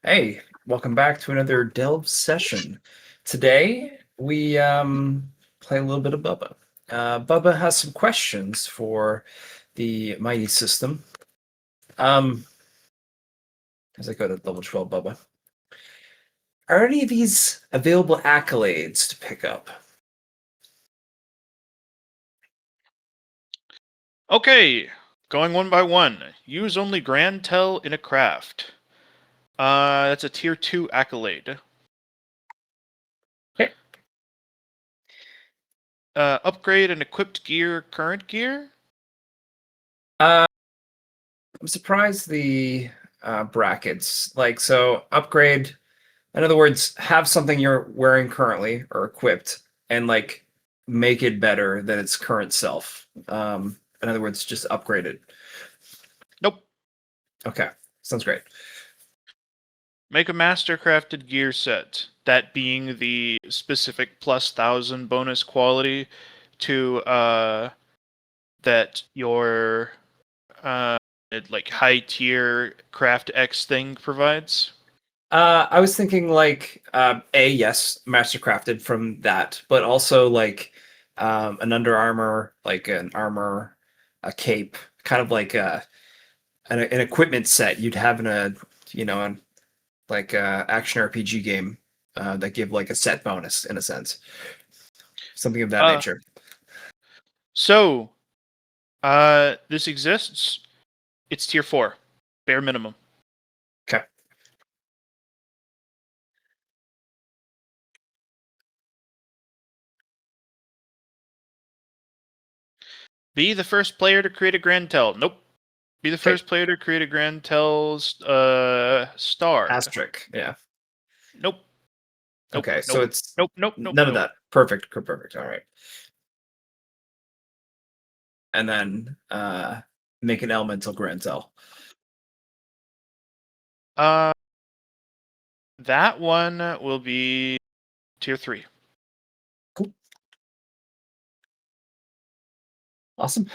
Hey, welcome back to another Delve session. Today we play a little bit of Bubba. Bubba has some questions for the Mighty System. Um, as I go to level 12, Bubba, are any of these available accolades to pick up? Okay, going one by one. Use only Grand Tel in a craft. That's a tier 2 accolade. Okay. Upgrade an equipped gear current gear? I'm surprised the brackets. So upgrade. In other words, have something you're wearing currently or equipped, and make it better than its current self. In other words, just upgrade it. Nope. Okay, sounds great. Make a master crafted gear set. That being the specific plus 1000 bonus quality to that your high tier craft X thing provides. I was thinking yes, mastercrafted from that, but also an Under Armor, like an armor, a cape, kind of like an equipment set you'd have in a action RPG game that give like a set bonus in a sense, something of that Uh nature. so this exists. It's tier 4. Bare minimum. Okay. Be the first player to create a Grand Tel. Nope. Be the Okay. first player to create a Grand Tel's star. Asterisk. Yeah. Nope. Nope. Okay. So Nope. it's Nope. Nope. Nope. none of Nope. that. Perfect. Perfect. All right. And then make an elemental Grantel. Uh, that one will be tier 3. Cool. Awesome.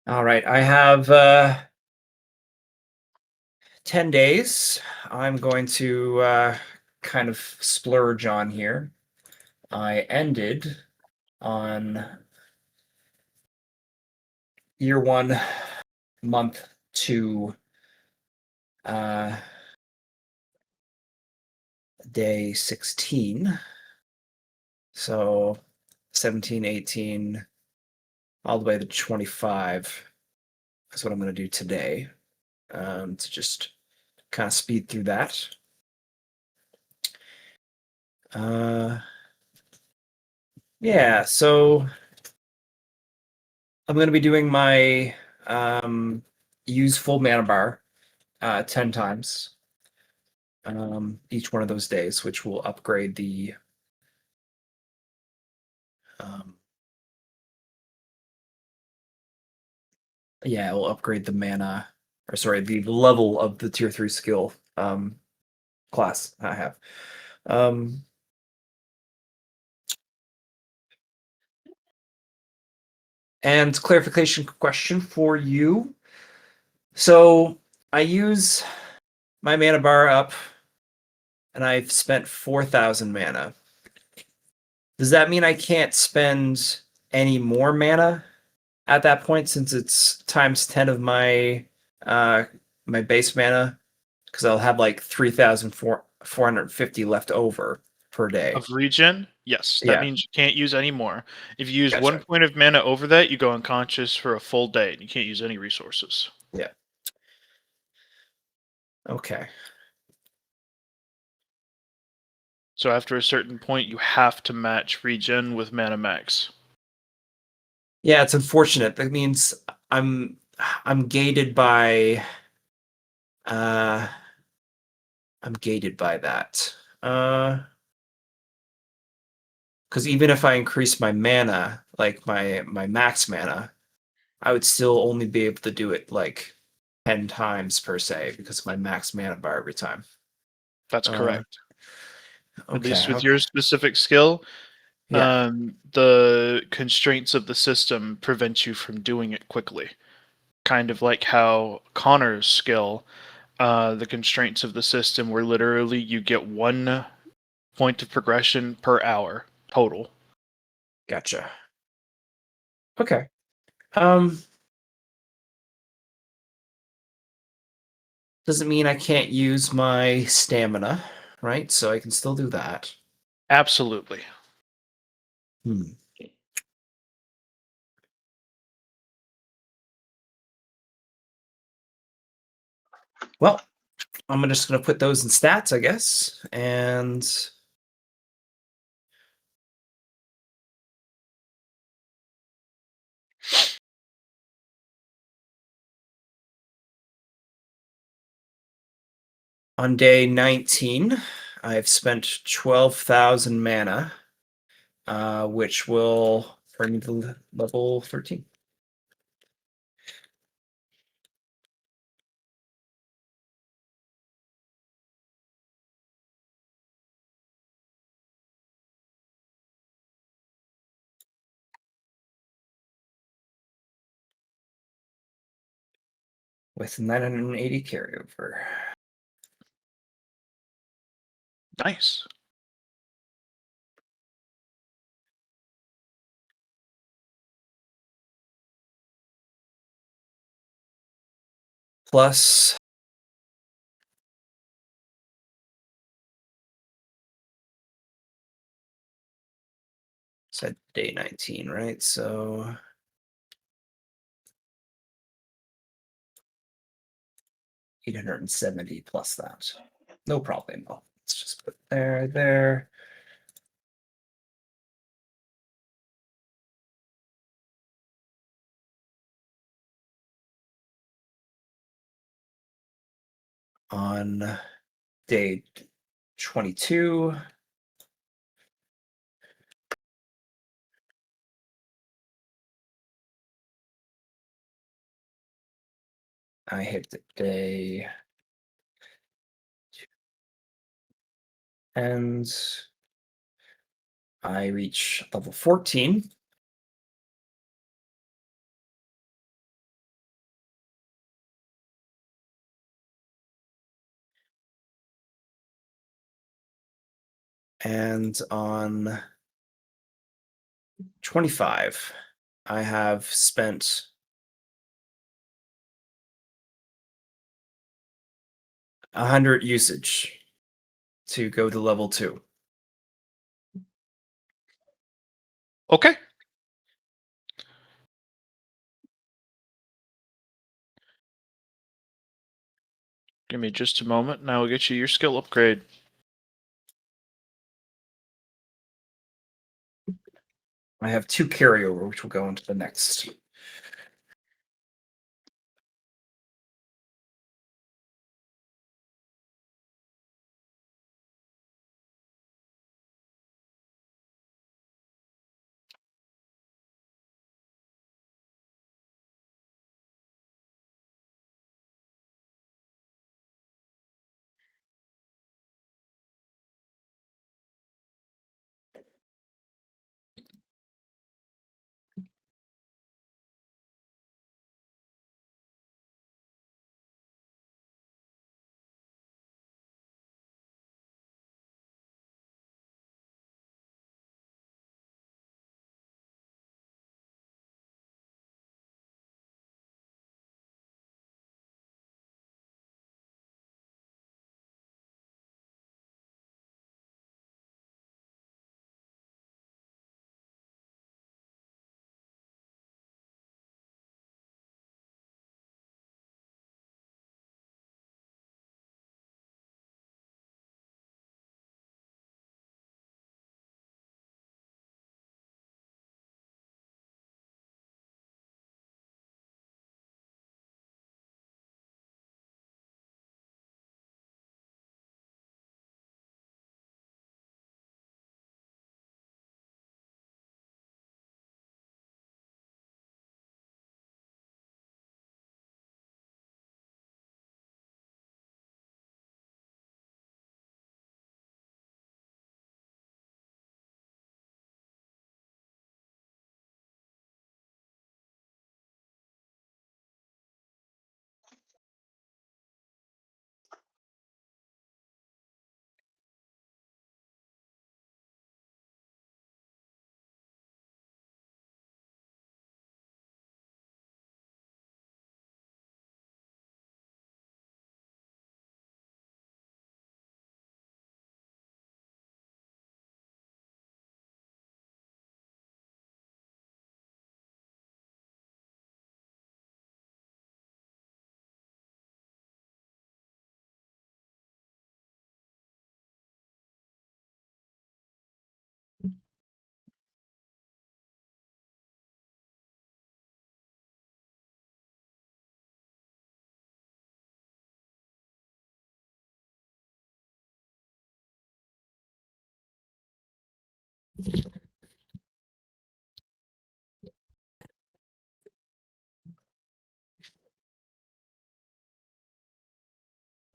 All right. I have 10 days. I'm going to kind of splurge on here. I ended on year 1, month 2, uh, day 16. So 17, 18, all the way to 25 is what I'm going to do today, to just kind of speed through that. Yeah, so I'm going to be doing my use full mana bar 10 times each one of those days, which will upgrade the um, it will upgrade the mana, or sorry, the level of the tier 3 skill class I have. Um, and clarification question for you. So I use my mana bar up, and I've spent 4,000 mana. Does that mean I can't spend any more mana at that point since it's times 10 of uh my base mana? Because I'll have like 3,450 left over per day. Of regen, yes. That Yeah, means you can't use any more. If you use one gotcha. point of mana over that, you go unconscious for a full day, and you can't use any resources. Yeah. Okay. So after a certain point, you have to match regen with mana max. Yeah, it's unfortunate. That means I'm I'm gated by uh I'm gated by that. Because even if I increase my mana, like my max mana, I would still only be able to do it like 10 times per se because of my max mana bar every time. That's Uh, correct. At okay, least with okay. your specific skill, Yeah. the constraints of the system prevent you from doing it quickly. kind of like how Connor's skill, the constraints of the system were literally you get 1 point of progression per hour total. Gotcha. Okay. Doesn't mean I can't use my stamina, right? So I can still do that. Absolutely. Hmm. Well, I'm just going to put those in stats, I guess. And on day 19, I've spent 12,000 mana, which will bring me to level 13. With 980 carryover. Nice. Plus said day 19, right? So 870 plus that. No problem. Let's just put there. On day 22, I hit the day and I reach level 14. And on 25, I have spent 100 usage to go to level 2. Okay. Give me just a moment and I will get you your skill upgrade. I have 2 carryover, which will go into the next.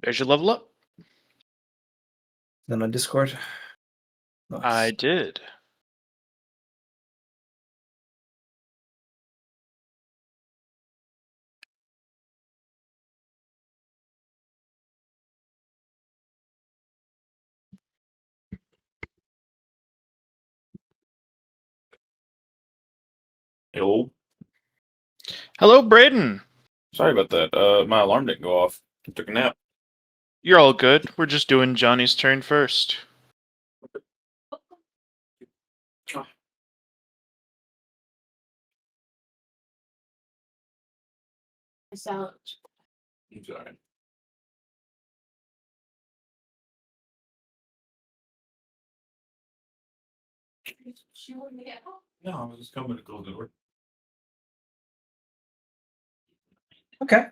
There's your level up. Then on Discord. Nice. I did. Hello. Hello, Braden. Sorry about that. My alarm didn't go off. I took a nap. You're all good. We're just doing Johnny's turn first. I'm sorry. No, I was just coming to close the door. Okay.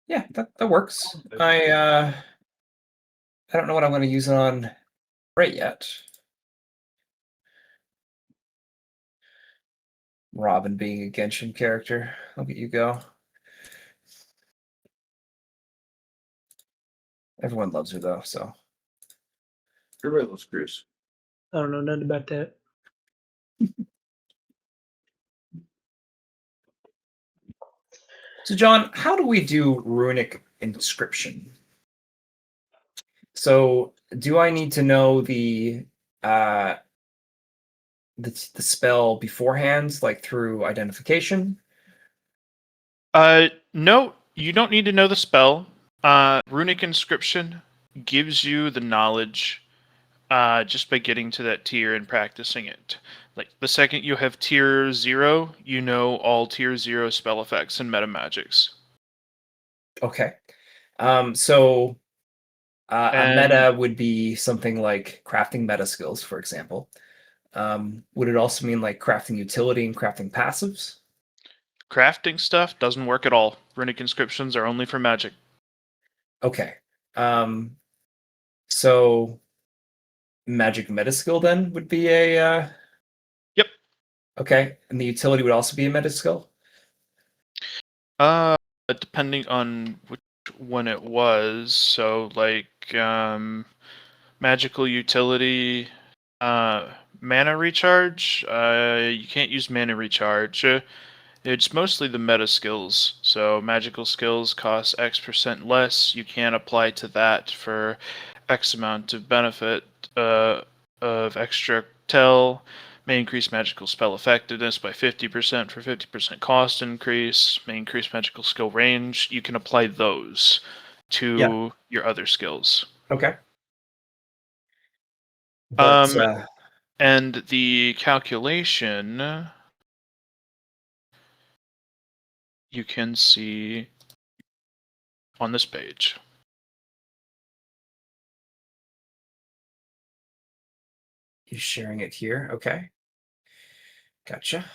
Yeah, that works. I don't know what I'm going to use it on right yet. Robin being a Genshin character. Look at you go. Everyone loves her though, so. Everybody loves Chris. I don't know nothing about that. So John, how do we do runic inscription? So do I need to know the spell beforehand, like through identification? No, you don't need to know the spell. Runic Inscription gives you the knowledge just by getting to that tier and practicing it. Like, the second you have tier 0, you know all tier 0 spell effects and meta magics. Okay. So a And- meta would be something like crafting meta skills, for example. Would it also mean like crafting utility and crafting passives? Crafting stuff doesn't work at all. Runic Inscriptions are only for magic. Okay. So magic meta skill then would be a Yep. Okay, and the utility would also be a meta skill? Depending on which one it was. So, like, magical utility, mana recharge. You can't use mana recharge. It's mostly the meta skills. So magical skills cost X% less. You can apply to that for X amount of benefit of extra tel. May increase magical spell effectiveness by 50% for 50% cost increase. May increase magical skill range. You can apply those to your other skills. Okay. But, And the calculation you can see on this page. you're sharing it here. Okay. Gotcha.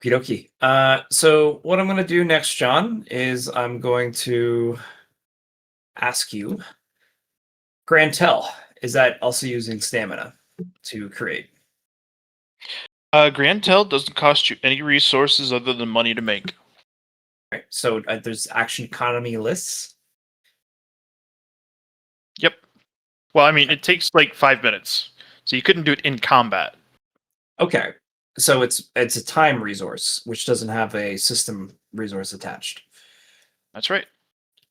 Okie dokie. So what I'm going to do next, John, is I'm going to ask you, Grantel, is that also using stamina to create? Grantel doesn't cost you any resources other than money to make. Right. So there's action economy lists. Yep. Well, I mean, it takes like 5 minutes, so you couldn't do it in combat. Okay. So it's a time resource, which doesn't have a system resource attached. That's right.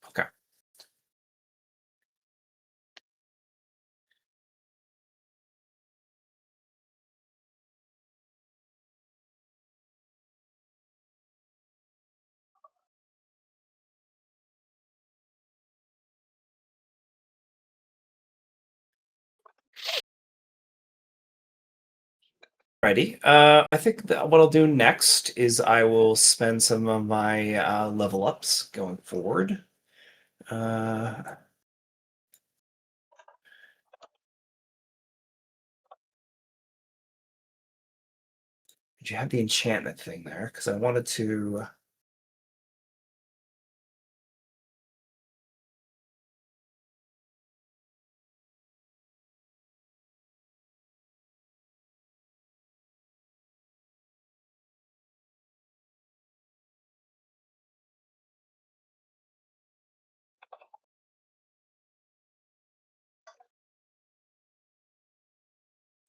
Okay. Righty. I think that what I'll do next is I will spend some of my level ups going forward. Did you have the enchantment thing there? Because I wanted to.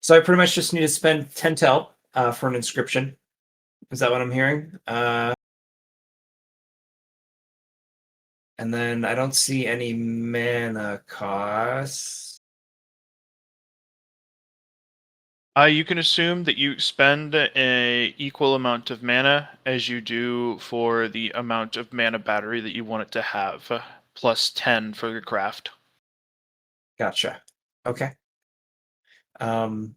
So I pretty much just need to spend 10 tel for an inscription. Is that what I'm hearing? And then I don't see any mana costs. You can assume that you spend a equal amount of mana as you do for the amount of mana battery that you want it to have, plus 10 for your craft. Gotcha. Okay. Um,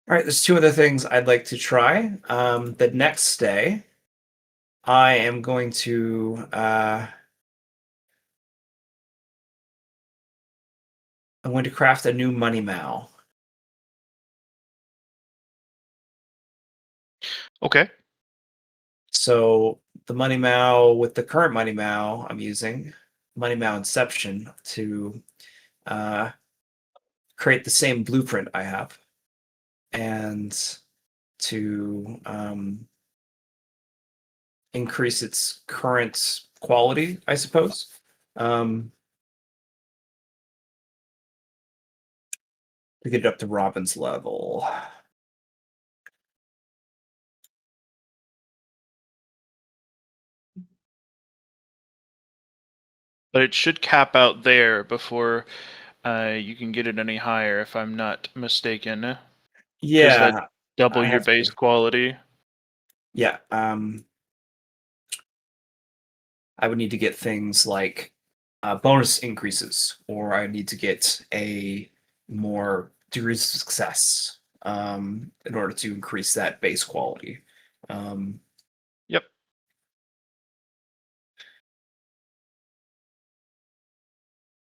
all right, there's two other things I'd like to try. The next day, I am going to I'm going to craft a new money Mao. Okay. So the money Mao with the current money Mao I'm using, money Mao Inception, to create the same blueprint I have, and to increase its current quality, I suppose. To get it up to Robin's level. But it should cap out there before you can get it any higher, if I'm not mistaken. Because Yeah, that double I your have base to. quality. Yeah, I would need to get things like bonus increases, or I need to get a more degrees of success in order to increase that base quality. Um, Yep.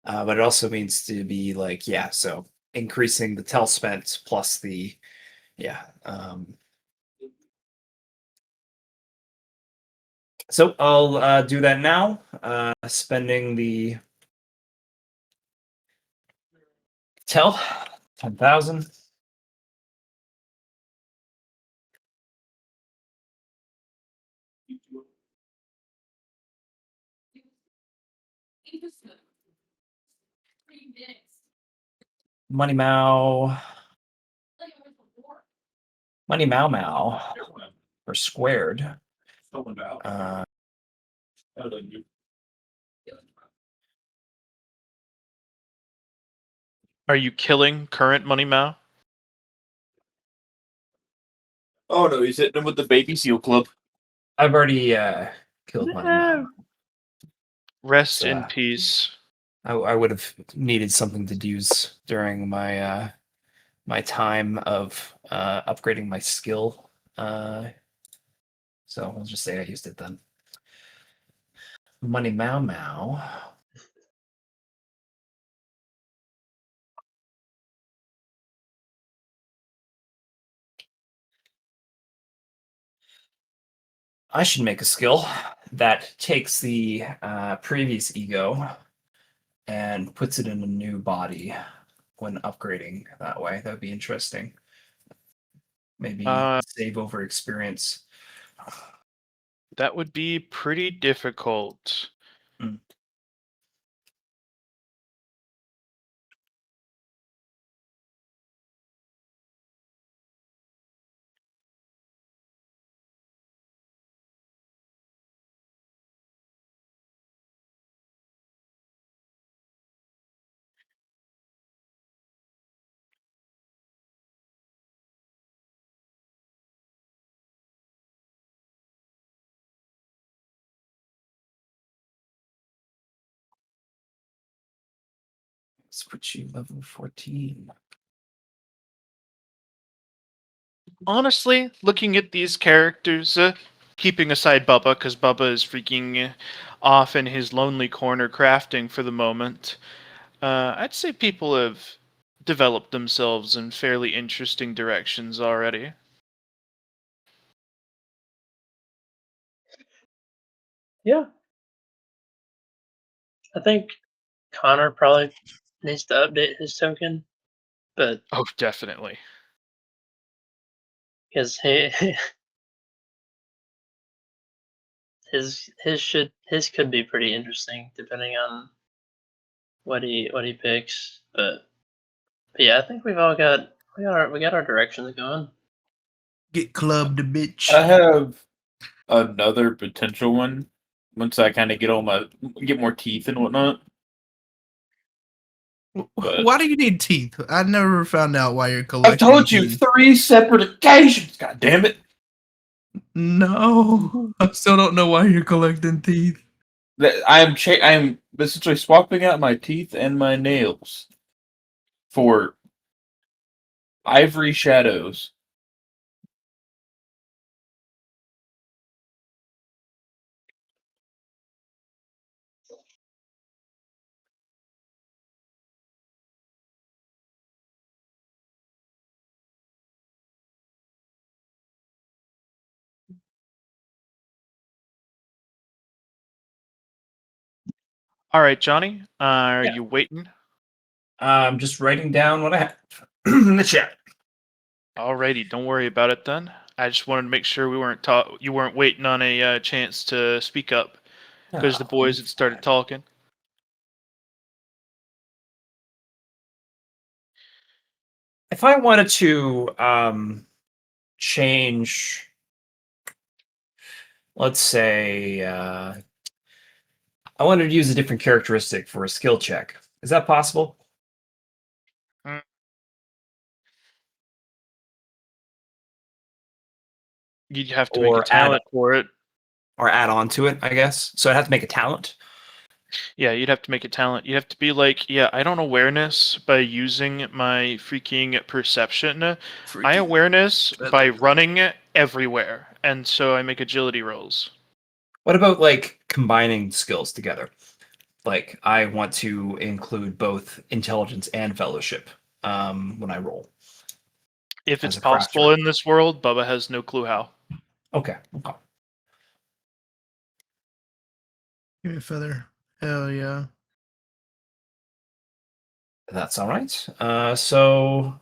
but it also means to be like, yeah, so increasing the tel spent plus the, yeah. So I'll do that now, spending the tel, 10,000. Money Mao. Money Mao Mao. Or squared. Uh, Are you killing current money Mao? Oh no, he's hitting him with the baby seal club. I've already killed Money Mao. Rest It's, in peace. I would have needed something to use during my my time of upgrading my skill. So I'll just say I used it then. Money Mao Mao. I should make a skill that takes the previous ego and puts it in a new body when upgrading that way. That would be interesting. Maybe save over experience. That would be pretty difficult. Mm. Let's put you level 14. Honestly, looking at these characters, keeping aside Bubba, because Bubba is freaking off in his lonely corner crafting for the moment, I'd say people have developed themselves in fairly interesting directions already. Yeah. I think Connor probably needs to update his token, but Oh, definitely. because he his could be pretty interesting depending on what he picks. But yeah, I think we got our directions going. Get clubbed, bitch. I have another potential one once I kind of get more teeth and whatnot. But- Why do you need teeth? I never found out why you're I've collecting. told you teeth. 3 separate occasions. God damn it! No, I still don't know why you're collecting teeth. That I'm essentially swapping out my teeth and my nails for ivory shadows. All right, Johnny, are Yeah. you waiting? I'm just writing down what I have in the chat. Alrighty, don't worry about it then. I just wanted to make sure you weren't waiting on a chance to speak up because the boys had started talking. If I wanted to change, let's say, I wanted to use a different characteristic for a skill check. Is that possible? You'd have to make a Or add talent for it. or add on to it, I guess. So I'd have to make a talent. Yeah, you'd have to make a talent. You'd have to be like, yeah, I don't awareness by using my freaking perception. I Freaking awareness feather. by running everywhere, and so I make agility rolls. What about like combining skills together? Like I want to include both intelligence and fellowship when I roll. If As it's a possible crafter. in this world, Bubba has no clue how. Okay. Okay. Give me a feather. Hell yeah. That's all right. So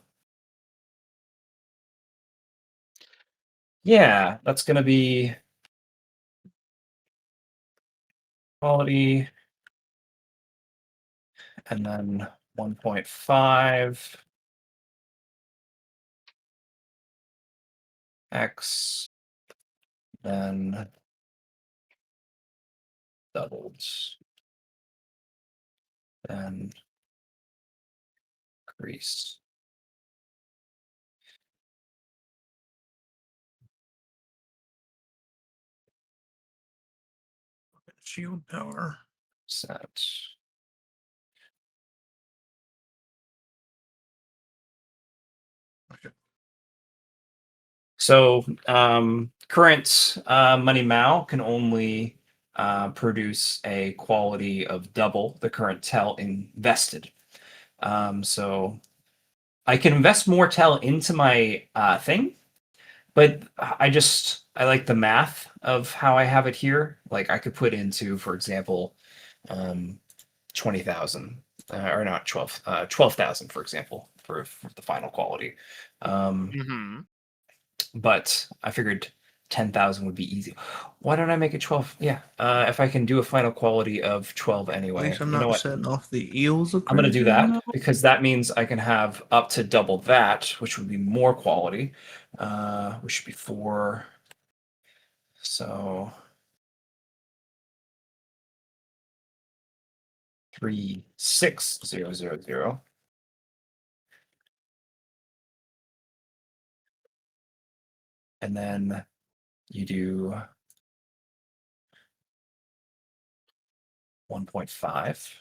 yeah, that's gonna be quality, and then 1.5 x, then doubled, then increase. Shield power. Set. Okay. So current Money Mao can only produce a quality of double the current TEL invested. So I can invest more TEL into my thing, but I like the math of how I have it here. Like I could put into, for example, 20,000 or not 12,000, for example, for the final quality. Mm-hmm. But I figured 10,000 would be easy. Why don't I make it 12? Yeah, if I can do a final quality of 12 At anyway. least I'm You know not what? setting off the eels. I'm going to do that because that means I can have up to double that, which would be more quality, which should be 4. So 36000. And then you do 1.5.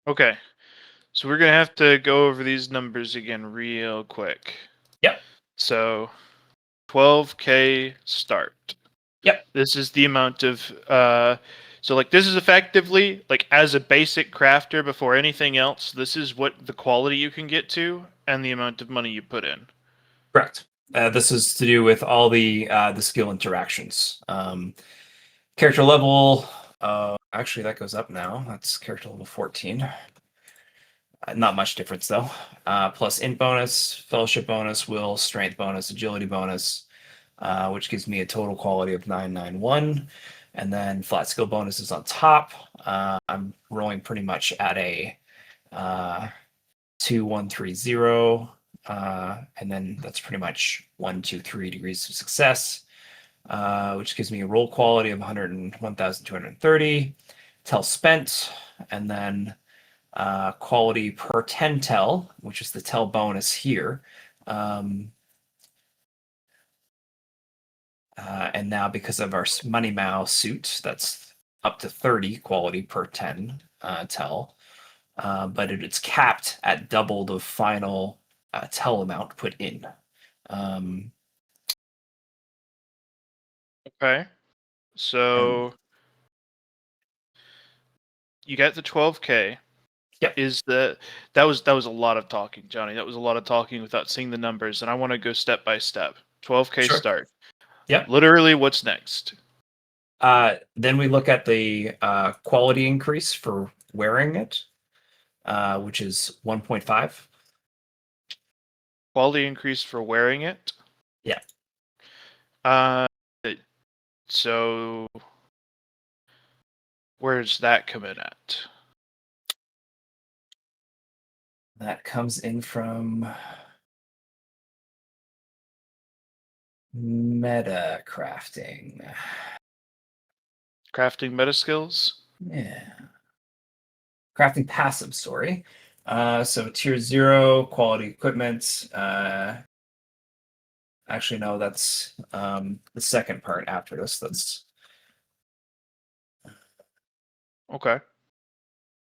Okay. So we're gonna have to go over these numbers again real quick. Yep. So 12k start. Yep. This is the amount of so like this is effectively like as a basic crafter before anything else, this is what the quality you can get to and the amount of money you put in. Correct. This is to do with all the skill interactions. Character level. Actually, that goes up now. That's character level 14. Not much difference though. Plus int bonus, fellowship bonus, will, strength bonus, agility bonus, which gives me a total quality of 991. And then flat skill bonus is on top. I'm rolling pretty much at a 2130. And then that's pretty much 123 degrees of success, which gives me a roll quality of 101,230. Tel spent, and then quality per 10 tel, which is the tel bonus here. And now because of our Money Mao suit, that's up to 30 quality per 10 tel. But it's capped at double the final tel amount put in. Okay. So you got the 12k. Yep. That was a lot of talking, Johnny. That was a lot of talking without seeing the numbers, and I want to go step by step. 12k Sure. start. Yep. Literally, what's next? Then we look at the quality increase for wearing it, which is 1.5. Quality increase for wearing it. Yeah. So where's that come in at? That comes in from meta crafting. Crafting meta skills. Yeah. Crafting passive, sorry. So tier 0, quality equipment. Actually, no, that's the second part after this. That's Okay.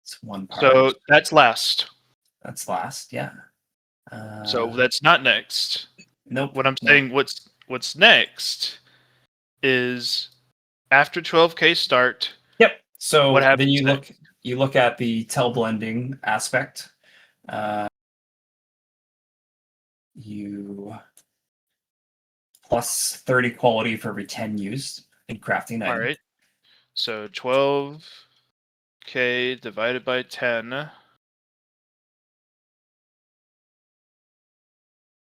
it's one part. So that's last. That's last, yeah. So that's not next. Nope. What I'm no. saying, what's next is after 12k start. Yep. So What then happens you look at the tel blending aspect. You plus 30 quality for every 10 used in crafting All item. right. So 12k divided by 10.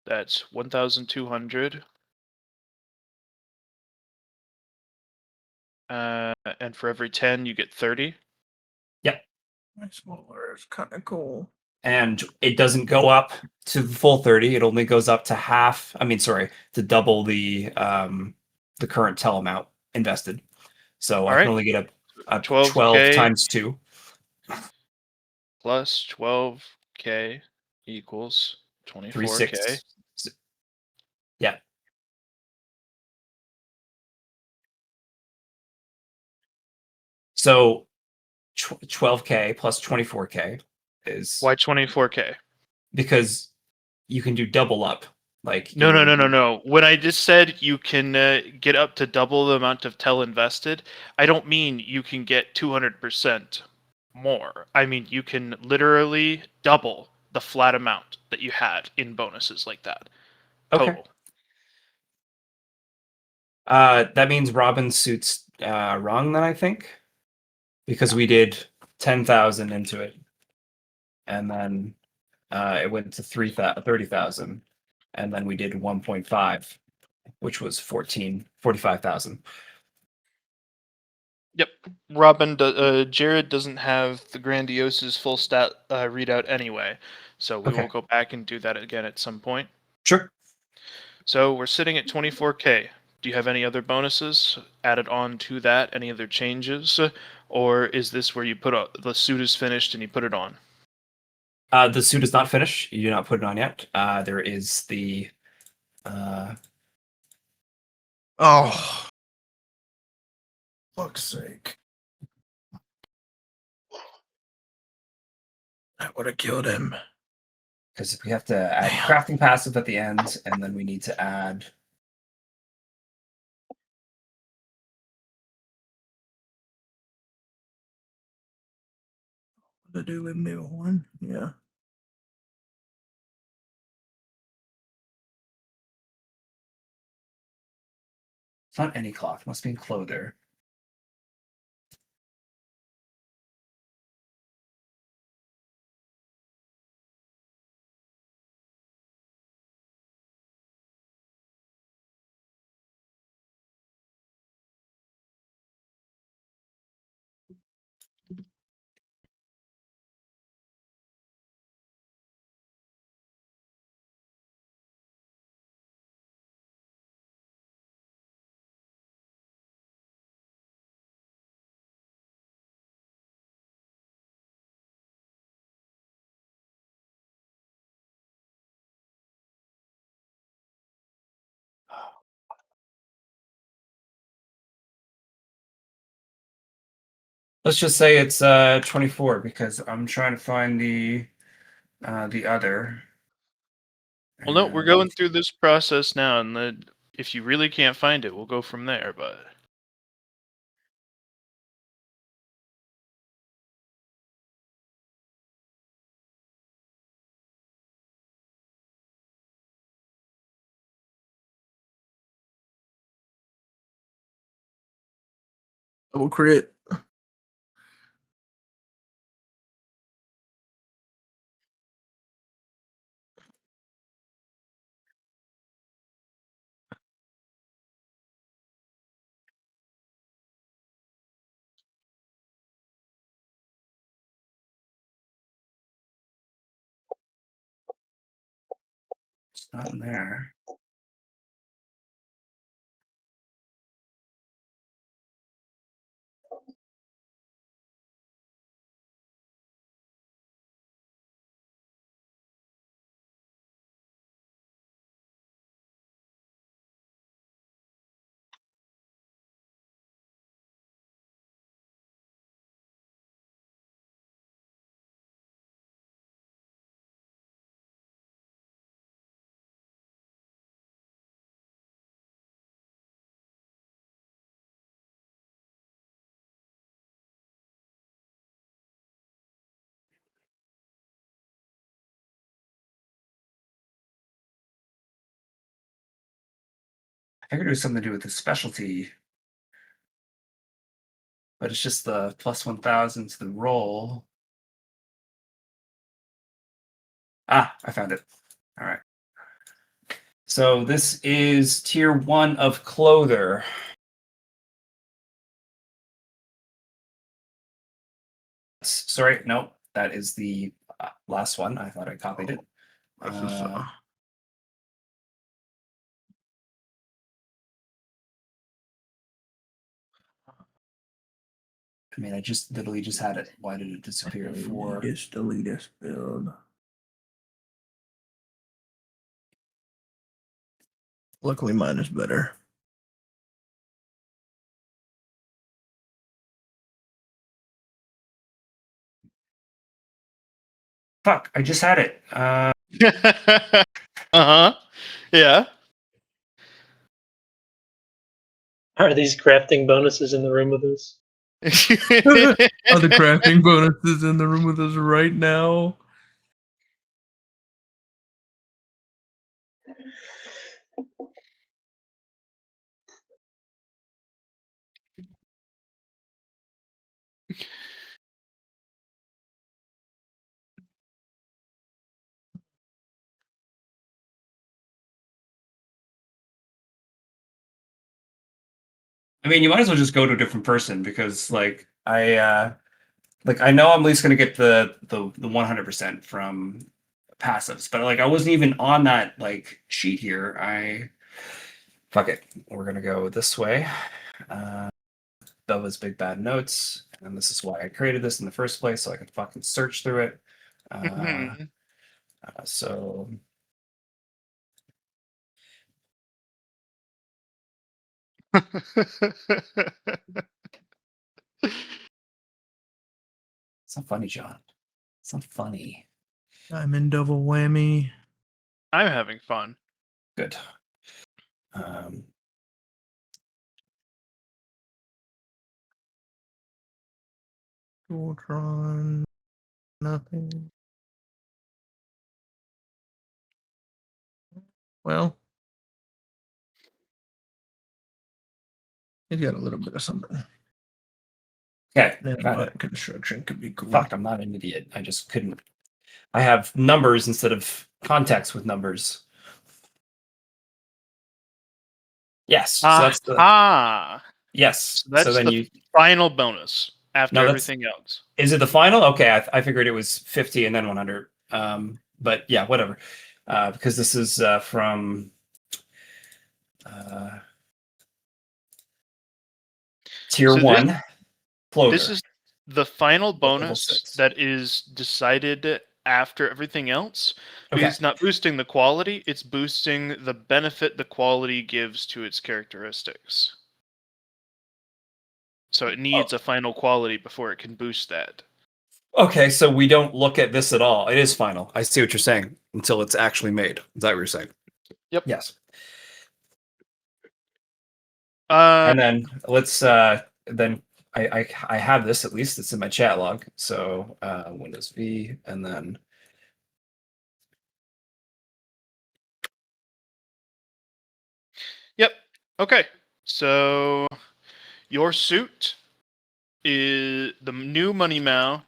That's 1,200. And for every 10, you get 30. Nice smaller. It's kind of cool. And it doesn't go up to the full 30. It only goes up to half. I mean, sorry, to double the current tel amount invested. So I Alright. can only get a 12K 12 times 2. plus 12k equals 24k. 360. Yeah. So 12k plus 24k is Why 24k? because you can do double up. Like No. When I just said you can get up to double the amount of tel invested, I don't mean you can get 200% more. I mean you can literally double the flat amount that you had in bonuses like that. Okay. Total. That means Robin's suit's wrong then, I think, because we did 10,000 into it, and then it went to 30,000, and then we did 1.5, which was 45,000. Yep. Jared doesn't have the Grandiosa's full stat readout anyway, so we Okay. will go back and do that again at some point. Sure. So we're sitting at 24k. Do you have any other bonuses added on to that? Any other changes? Or is this where you the suit is finished and you put it on? The suit is not finished. You do not put it on yet. There is the Oh, fuck's sake! I would have killed him. Because we have to add Damn. crafting passive at the end, and then we need to add. To do with me one. Yeah. It's not any cloth, must be clother. Let's just say it's 24 because I'm trying to find the other. Well, no, we're And- going through this process now, and if you really can't find it, we'll go from there. But Double crit. It's not in there. I figured it was something to do with the specialty, but it's just the plus 1,000 to the roll. Ah, I found it. All right. So this is tier 1 of clother. Sorry, no, that is the last one. I thought I copied it. This is, I mean, I just literally just had it. Why did it disappear for? It's delete this build. Luckily, mine is better. Fuck! I just had it. uh-huh. Yeah. Are these crafting bonuses in the room with us? Are the crafting bonuses in the room with us right now? I mean, you might as well just go to a different person because, like, I know I'm at least gonna get the 100% from passives, but like I wasn't even on that like sheet here. Fuck it, we're gonna go this way. Bella's big bad notes, and this is why I created this in the first place, so I could fucking search through it. Mhm. So it's not funny, John. It's not funny. I'm in double whammy. I'm having fun. Good. Um, Voltron. Nothing. Well, he's got a little bit of something. okay. Then Got it. construction could be cool. Fuck, I'm not an idiot. I just couldn't. I have numbers instead of context with numbers. Yes. So that's the yes. So that's so then the you final bonus after No, that's- everything else. is it the final? Okay, I figured it was 50 and then 100. But yeah, whatever. Because this is from tier So 1 floater. This is the final Level bonus 6. that is decided after everything else. Okay. It's not boosting the quality, it's boosting the benefit the quality gives to its characteristics. So it needs a final quality before it can boost that. Okay, so we don't look at this at all. It is final. I see what you're saying until it's actually made. Is that what you're saying? Yep. Yes. Uh, And then let's then I have this, at least it's in my chat log. So Windows V and then Yep. Okay. So your suit is the new Money Mao.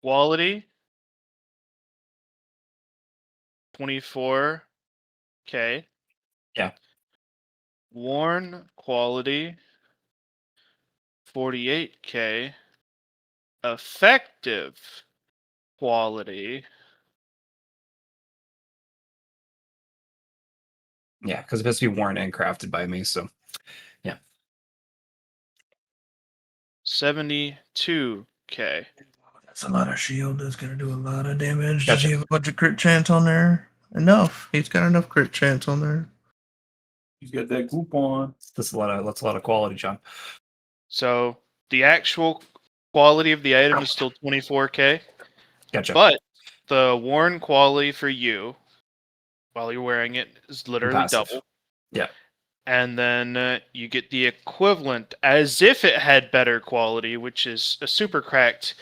Quality 24K. Yeah. Worn quality 48K. Effective quality yeah, because it has to be worn and crafted by me. So 72K. That's a lot of shield. That's gonna do a lot of damage. Gotcha. Does he have a bunch of crit chance on there? Enough. He's got enough crit chance on there. He's got that coupon. that's a lot of quality, John. So the actual quality of the item is still 24K, Gotcha. but the worn quality for you while you're wearing it is literally Passive. double. Yeah. And then you get the equivalent as if it had better quality, which is a super cracked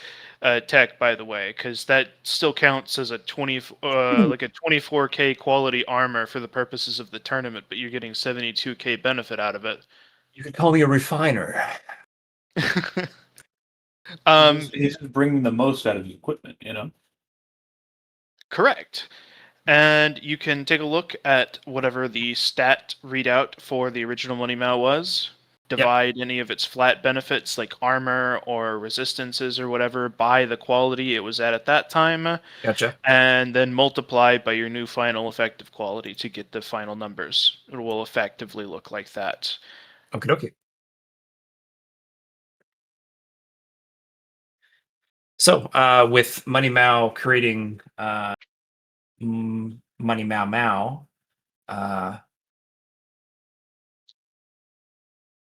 tech, by the way, because that still counts as a 24K quality armor for the purposes of the tournament, but you're getting 72K benefit out of it. You could call me a refiner. He's just bringing the most out of his equipment, you know? Correct. And you can take a look at whatever the stat readout for the original Money Mao was. Divide any of its flat benefits like armor or resistances or whatever by the quality it was at that time, Gotcha. and then multiply by your new final effective quality to get the final numbers. It will effectively look like that. Okay, okay. So with Money Mao creating Money Mao Mao,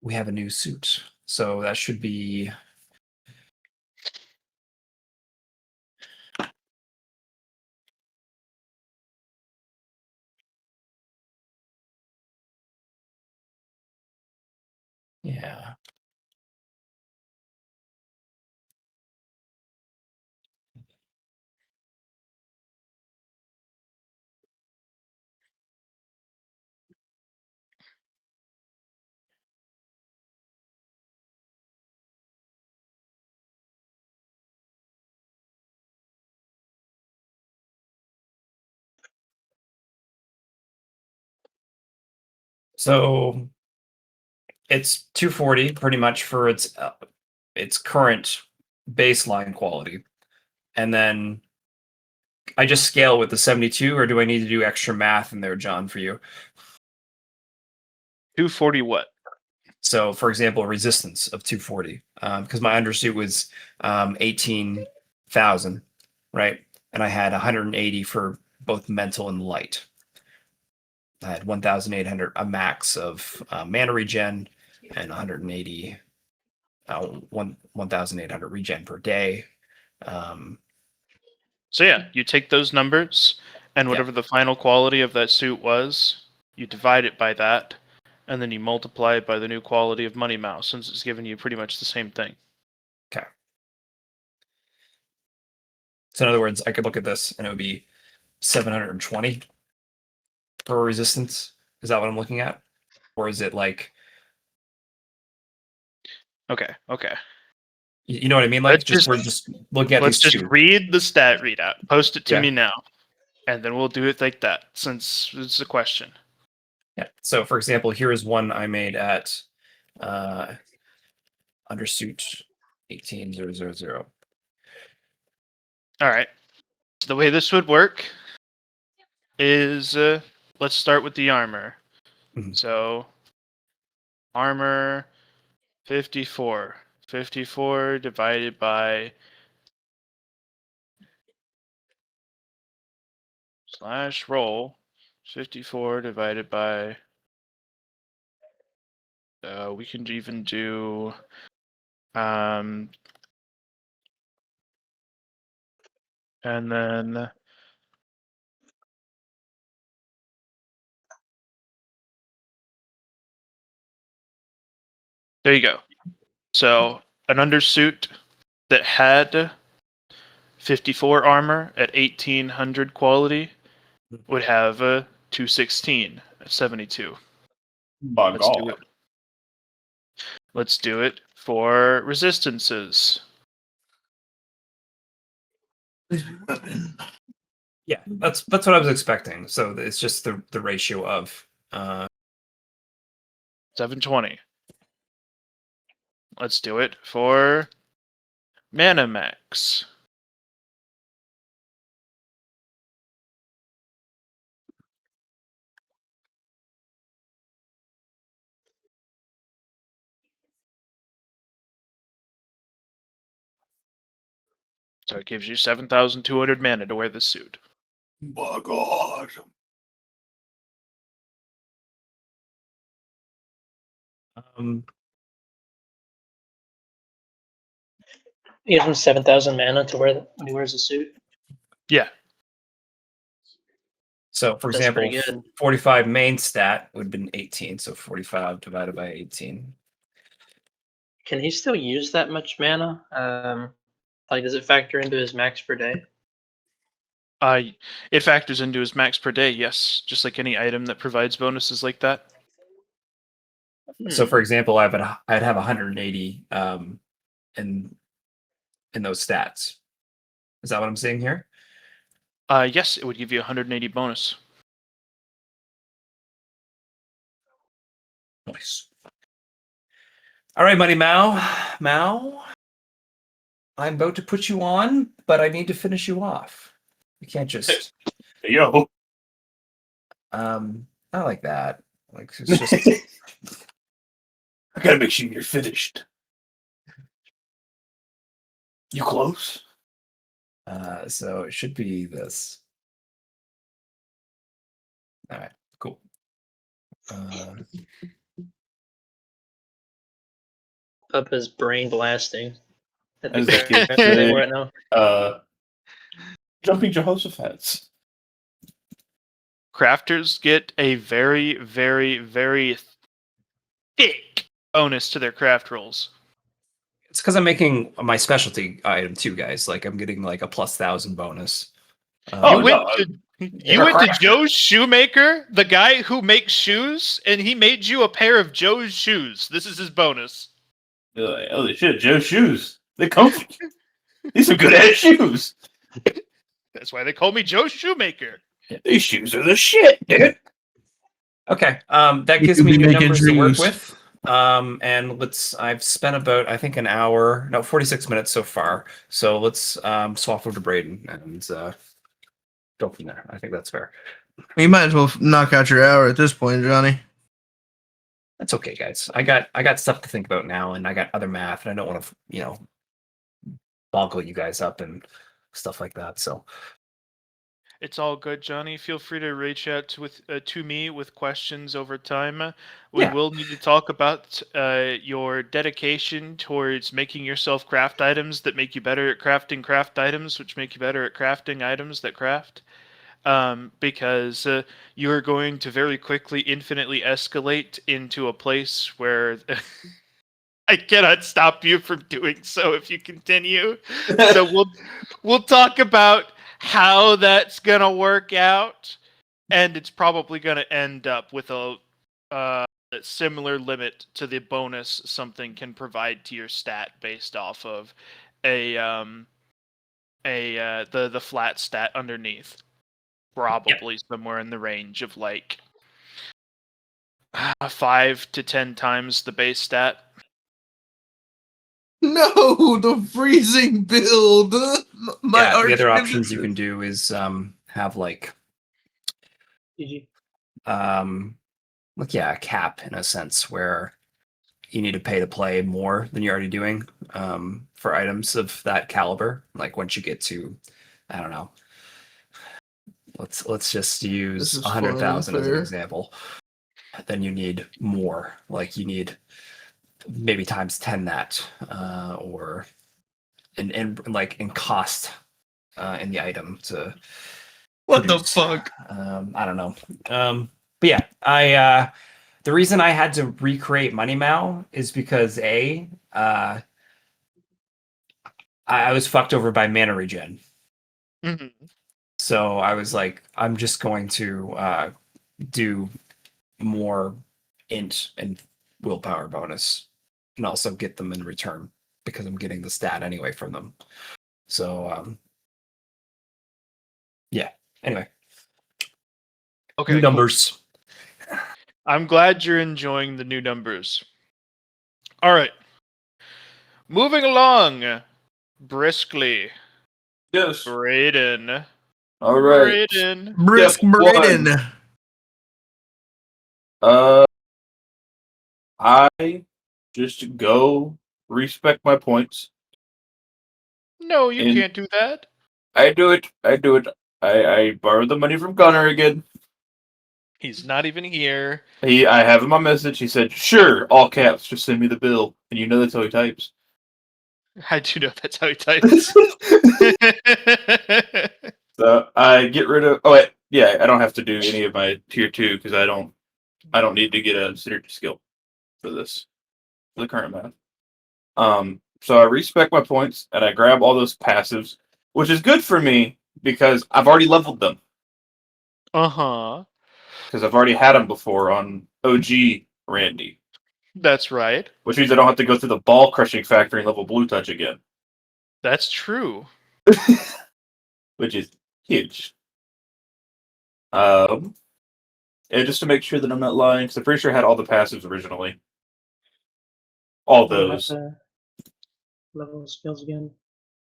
we have a new suit. So that should be yeah. So it's 240 pretty much for its current baseline quality. And then I just scale with the 72, or do I need to do extra math in there, John, for you? 240 what? So, for example, resistance of 240, because my undersuit was 18,000, right? And I had 180 for both mental and light. I had 1,800, a max of mana regen, and 180, 1,800 regen per day. So yeah, you take those numbers and Yeah. whatever the final quality of that suit was, you divide it by that, and then you multiply it by the new quality of Money Mouse, since it's giving you pretty much the same thing. Okay. So in other words, I could look at this and it would be 720 for resistance. Is that what I'm looking at? Or is it like, Okay. you know what I mean? Like Let's just just- we're just looking at Let's these just two. read the stat readout. Post it to Yeah. me now, and then we'll do it like that, since it's a question. Yeah. So for example, here is one I made at undersuit 18000. All right. So the way this would work is let's start with the armor. Mhm. So armor 54. 54 divided by /roll 54 divided by we can even do and then there you go. So an undersuit that had 54 armor at 1800 quality would have a 216 at 72. My Let's do God. it. Let's do it for resistances. Yeah, that's what I was expecting. So it's just the ratio of 720. Let's do it for Mana Max. So it gives you 7,200 mana to wear this suit. My God. He gives him 7,000 mana to wear when he wears a suit. Yeah. So for That's example, pretty good. 45 main stat would have been 18. So 45 divided by 18. Can he still use that much mana? Like, does it factor into his max per day? It factors into his max per day, yes. Just like any item that provides bonuses like that. So for example, I'd have 180 in those stats. Is that what I'm seeing here? Yes, it would give you 180 bonus. Nice. All right, buddy Mao. I'm about to put you on, but I need to finish you off. You can't just Yo. not like that. Like it's just I gotta make sure you're finished. You close? so it should be this. All right, cool. Puppa's brain blasting. At the As a kid, craft table right now. Jumping Jehoshaphat's. Crafters get a very, very, very thick bonus to their craft rolls. It's because I'm making my specialty item too, guys. Like I'm getting like a +1,000 bonus. Oh, you no, went to Joe's Shoemaker, the guy who makes shoes, and he made you a pair of Joe's shoes. This is his bonus. You're like, holy shit, Joe's shoes. They're comfy. These are good ass shoes. That's why they call me Joe's Shoemaker. These shoes are the shit, dude. Okay, that You gives could me be new making numbers to work dreams. with. And I've spent about, I think, 46 minutes so far. So let's swap over to Braden and go from there. I think that's fair. You might as well knock out your hour at this point, Johnny. That's okay, guys. I got stuff to think about now, and I got other math, and I don't want to, boggle you guys up and stuff like that. So It's all good, Johnny. Feel free to reach out to me with questions over time. We Yeah. will need to talk about your dedication towards making yourself craft items that make you better at crafting craft items, which make you better at crafting items that craft. Because you are going to very quickly infinitely escalate into a place where I cannot stop you from doing so if you continue. So we'll talk about how that's gonna work out, and it's probably gonna end up with a similar limit to the bonus something can provide to your stat based off of the flat stat underneath. Probably somewhere in the range of like 5 to 10 times the base stat. No, the freezing build. My Yeah, the other arch options you nemesis. can do is have like GG. a cap in a sense where you need to pay to play more than you're already doing for items of that caliber. Like once you get to, I don't know, let's just This use is 100,000 as an fair. example. Then you need more. Like you need maybe times 10 that, or and like in cost in the item to What the produce. fuck? I don't know. But yeah, I the reason I had to recreate Money Mao is because I was fucked over by mana regen. Mhm. So I was like, I'm just going to do more int and willpower bonus, and also get them in return because I'm getting the stat anyway from them. So yeah. Anyway, Okay, new cool. numbers. I'm glad you're enjoying the new numbers. All right. Moving along briskly. Yes. Braden. All right. Braden. Brisk Step Braden. one. I just go respec my points. No, you And can't do that. I do it. I borrowed the money from Gunner again. He's not even here. I have in my message. He said, "Sure, all caps. Just send me the bill." And you know that's how he types. I do know that's how he types. So I get rid of. Oh wait, yeah. I don't have to do any of my tier 2 because I don't need to get a synergy skill for this for the current map. So I respec my points and I grab all those passives, which is good for me because I've already leveled them. Uh-huh. Because I've already had them before on OG Randy, That's right. which means I don't have to go through the ball crushing factory and level Blue Touch again, That's true. which is huge. And just to make sure that I'm not lying, because I'm pretty sure I had all the passives originally. All You don't have those, to level skills again.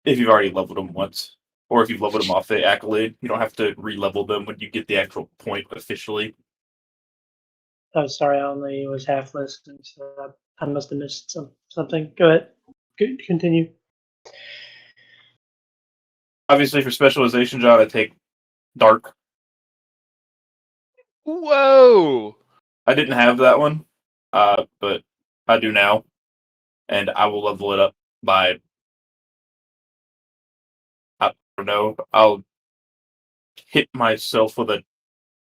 if you've already leveled them once. Or if you've leveled them off the accolade, you don't have to re-level them when you get the actual point officially. Oh, sorry, I only was half listening, so I must have missed something. Go ahead. Continue. Obviously, for specialization, John, I take Dark. Whoa! I didn't have that one, but I do now, and I will level it up by, I don't know, I'll hit myself with a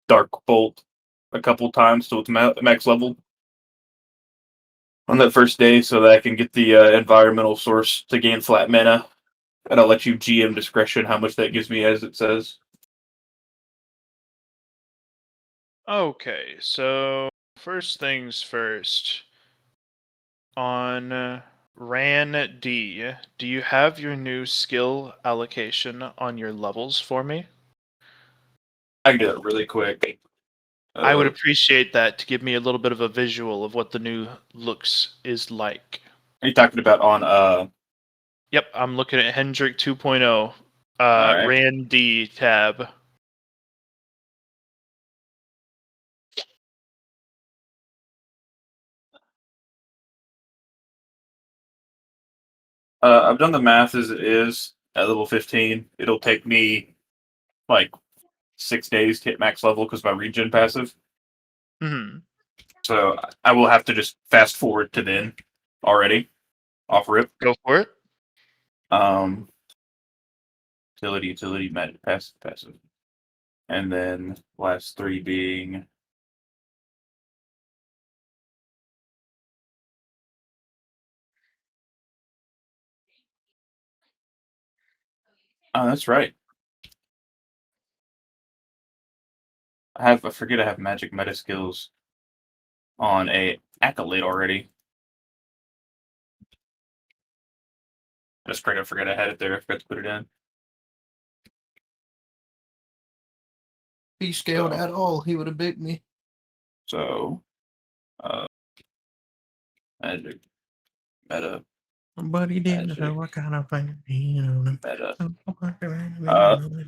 Dark Bolt a couple times till it's max level on that first day so that I can get the environmental source to gain flat mana, and I'll let you GM discretion how much that gives me as it says. Okay, so first things first. On Ran D, do you have your new skill allocation on your levels for me? I can do that really quick. I would appreciate that to give me a little bit of a visual of what the new looks is like. Are you talking about on Yep, I'm looking at Hendrik 2.0, Alright. Ran D tab. I've done the math as it is at level 15. It'll take me like 6 days to hit max level because my regen passive. Hmm. So I will have to just fast forward to then already. Off rip. Go for it. Utility, magic, passive. And then last 3 being oh, that's right. I forget I have magic meta skills on a accolade already. I straight up forget I had it there. I forgot to put it in. If he scaled at all, he would have bit me. So magic meta But he didn't Magic. know what kind of thing. You know. meta.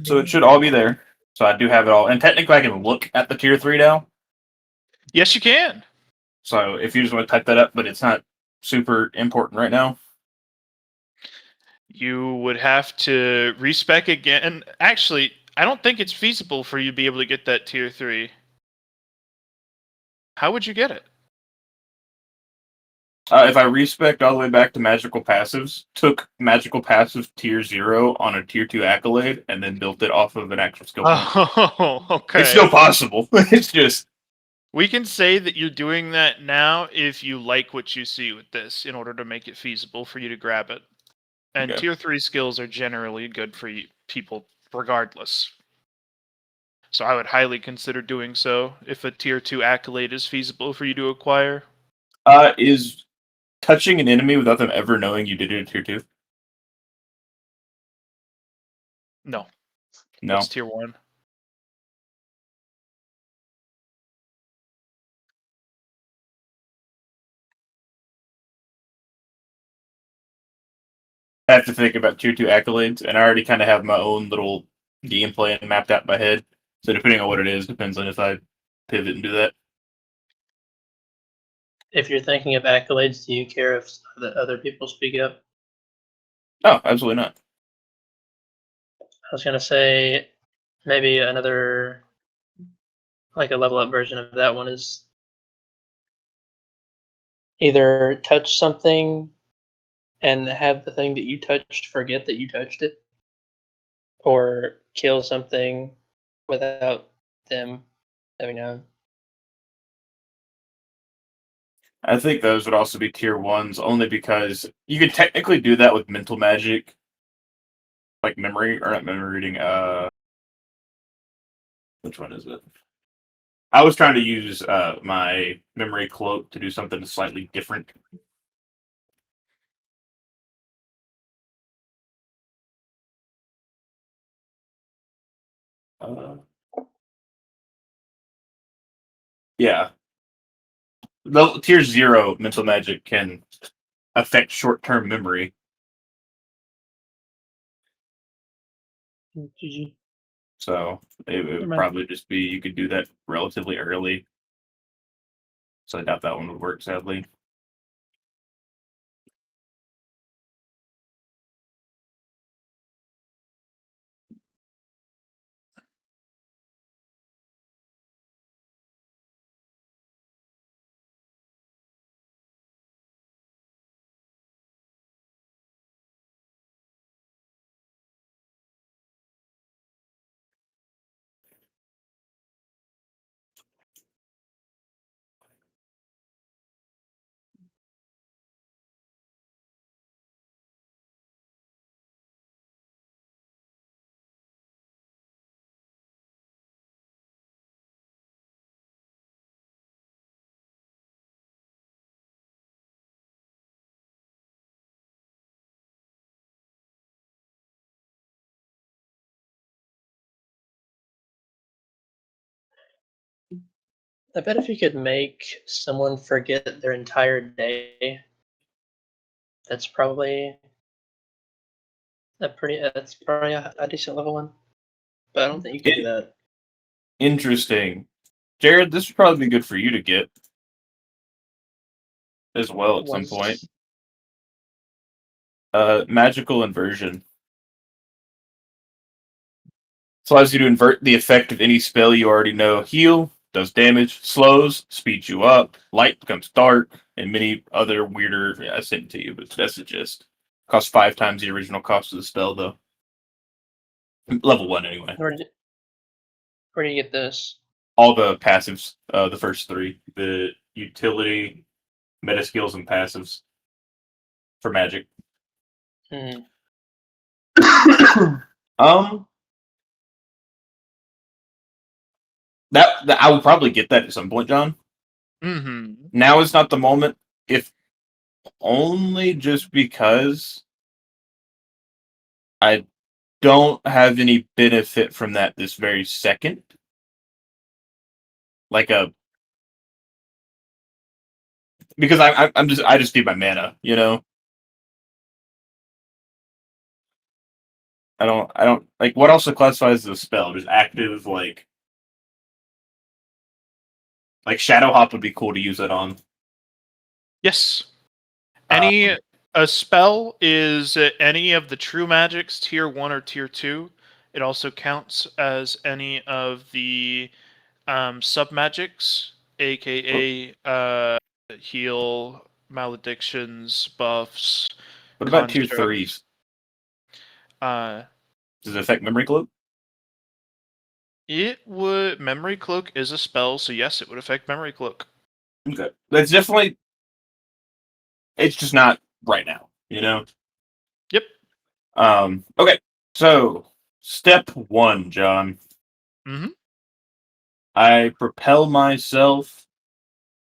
So it should all be there. So I do have it all. And technically I can look at the tier 3 now. Yes, you can. So if you just want to type that up, but it's not super important right now. You would have to respec again. Actually, I don't think it's feasible for you to be able to get that tier 3. How would you get it? If I respec all the way back to magical passives, took magical passive tier 0 on a tier 2 accolade, and then built it off of an actual skill point. Oh, okay. It's still possible. It's just We can say that you're doing that now if you like what you see with this in order to make it feasible for you to grab it. And Okay. tier 3 skills are generally good for people regardless. So I would highly consider doing so if a tier 2 accolade is feasible for you to acquire. is touching an enemy without them ever knowing you did it at tier 2? No. No. That's tier 1. I have to think about tier 2 accolades, and I already kind of have my own little game plan mapped out in my head. So depending on what it is, depends on if I pivot and do that. If you're thinking of accolades, do you care if the other people speak up? Oh, absolutely not. I was gonna say maybe another, like a level up version of that one is either touch something and have the thing that you touched forget that you touched it, or kill something without them having known. I think those would also be tier 1s, only because you could technically do that with mental magic, like memory, or not memory reading. Which one is it? I was trying to use my memory cloak to do something slightly different. Yeah. The tier 0 mental magic can affect short-term memory. GG. So it would mind. probably just be you could do that relatively early. So I doubt that one would work, sadly. I bet if you could make someone forget their entire day, that's probably that's probably a decent level one. But I don't think you can do that. Interesting. Jared, this would probably be good for you to get as well at some point. Magical inversion. allows you to invert the effect of any spell you already know. Heal, does damage, slows, speeds you up, light becomes dark, and many other weirder. Yeah, I sent it to you, but that's the gist. Costs 5 times the original cost of the spell, though. Level 1, anyway. Where do you get this? All the passives, the first 3. The utility, meta skills, and passives for magic. Hmm. That I will probably get that at some point, John. Mm-hmm. Now is not the moment, if only just because I don't have any benefit from that this very second. Like because I just need my mana, you know. I don't like what else classifies as a spell. Just active, like Shadow Hop would be cool to use it on. Yes. Um, A spell is any of the true magics, tier 1 or tier 2. It also counts as any of the sub magics, aka heal, maledictions, buffs, What about tier construct. 3s? Uh, Does it affect Memory Cloak? it would Memory Cloak is a spell, so yes, it would affect Memory Cloak. Okay, that's definitely. It's just not right now, you know. Yep. Okay. So step 1, John. Mm-hmm. I propel myself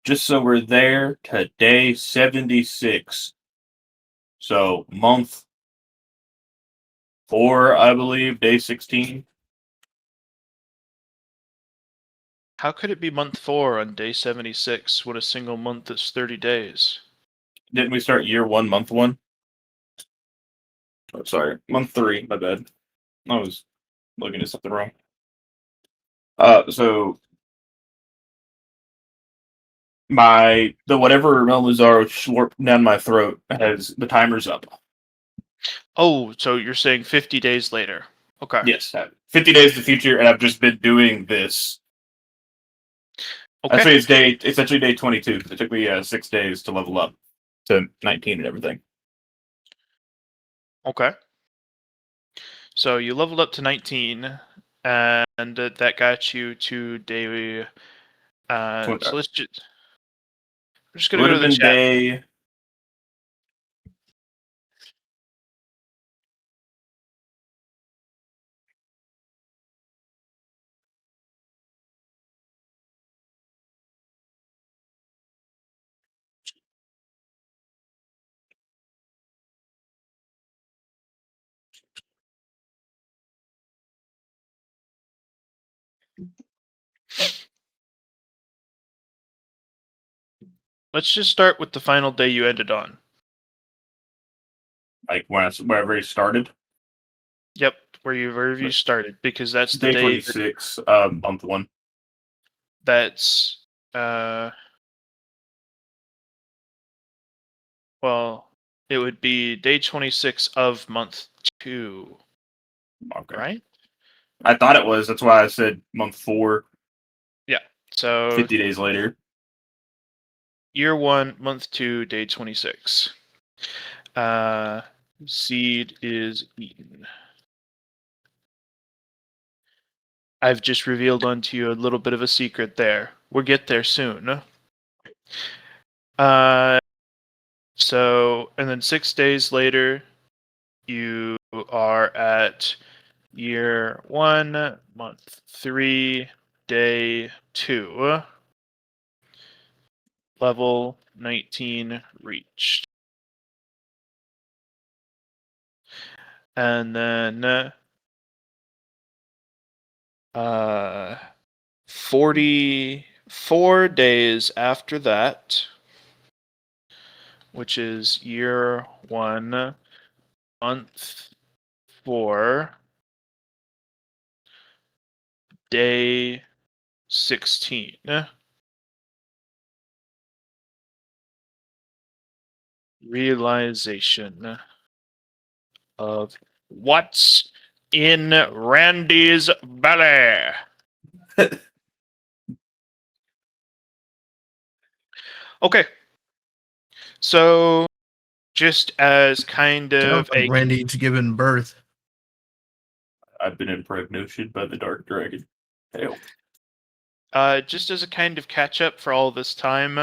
just so we're there to day 76. So month 4, I believe, day 16. How could it be month 4 on day 76 when a single month is 30 days? Didn't we start year 1, month 1? Oh, sorry, month 3. My bad. I was looking at something wrong. So the whatever Melmazaro slurped down my throat has the timer's up. Oh, so you're saying 50 days later. Okay. Yes, 50 days in the future, and I've just been doing this. Okay. Actually, it's actually day 22. It took me 6 days to level up to 19 and everything. Okay. So you leveled up to 19, and that got you to day. So let's just. We're just It gonna would go to have the been chat. day. Let's just start with the final day you ended on. Like wherever it started. Yep, wherever you started, because that's the Day day 26, month 1. that's uh. Well, it would be day 26 of month 2, Okay. right? I thought it was. That's why I said month 4. Yeah. So 50 days later. year 1, month 2, day 26. Seed is eaten. I've just revealed onto you a little bit of a secret there. We'll get there soon. So, and then 6 days later, you are at year 1, month 3, day 2. Level 19 reached. And then 44 days after that, which is year 1, month 4, day 16. Realization of what's in Randy's belly. Okay. So, just as kind of Sounds like Randy's given birth. I've been impregnated by the Dark Dragon. Hell. Just as a kind of catch up for all this time,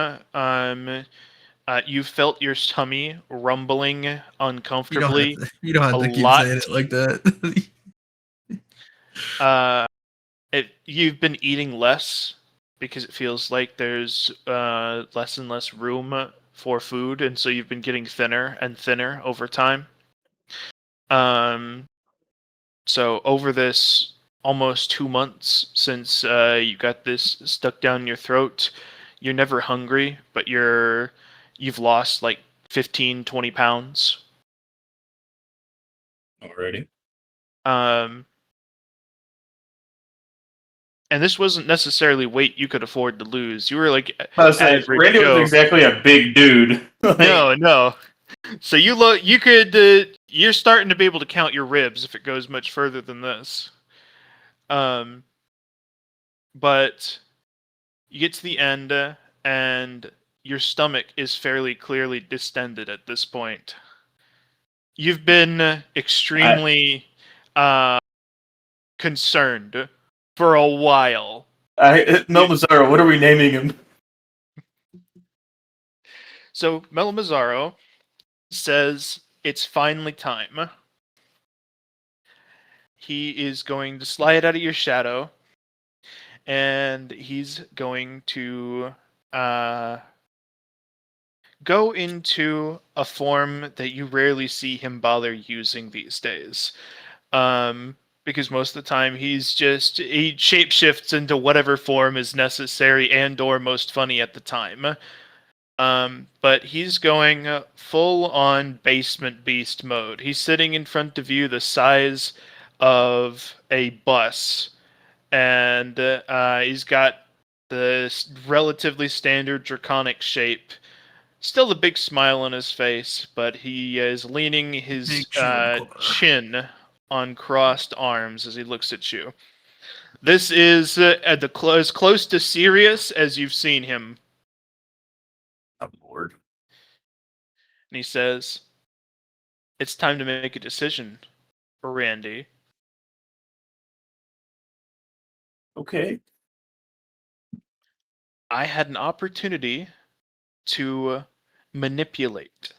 you felt your tummy rumbling uncomfortably. You don't have a to keep lot. saying it like that. You've been eating less because it feels like there's less and less room for food, and so you've been getting thinner and thinner over time. So over this almost 2 months since you got this stuck down your throat, you're never hungry, but you've lost like 15, 20 pounds. Already. And this wasn't necessarily weight you could afford to lose. You were like I was saying, average Randy Joe. was exactly a big dude. Like, No. So you could you're starting to be able to count your ribs if it goes much further than this. But you get to the end and your stomach is fairly clearly distended at this point. You've been extremely concerned for a while. Melmazzaro, what are we naming him? So Melmazzaro says it's finally time. He is going to slide out of your shadow, and he's going to go into a form that you rarely see him bother using these days. Because most of the time he shapeshifts into whatever form is necessary and or most funny at the time. But he's going full on basement beast mode. He's sitting in front of you the size of a bus, and he's got the relatively standard draconic shape. Still a big smile on his face, but he is leaning his Big shield core. chin on crossed arms as he looks at you. This is as close to serious as you've seen him. I'm bored. And he says, "It's time to make a decision, Randy." Okay. I had an opportunity to manipulate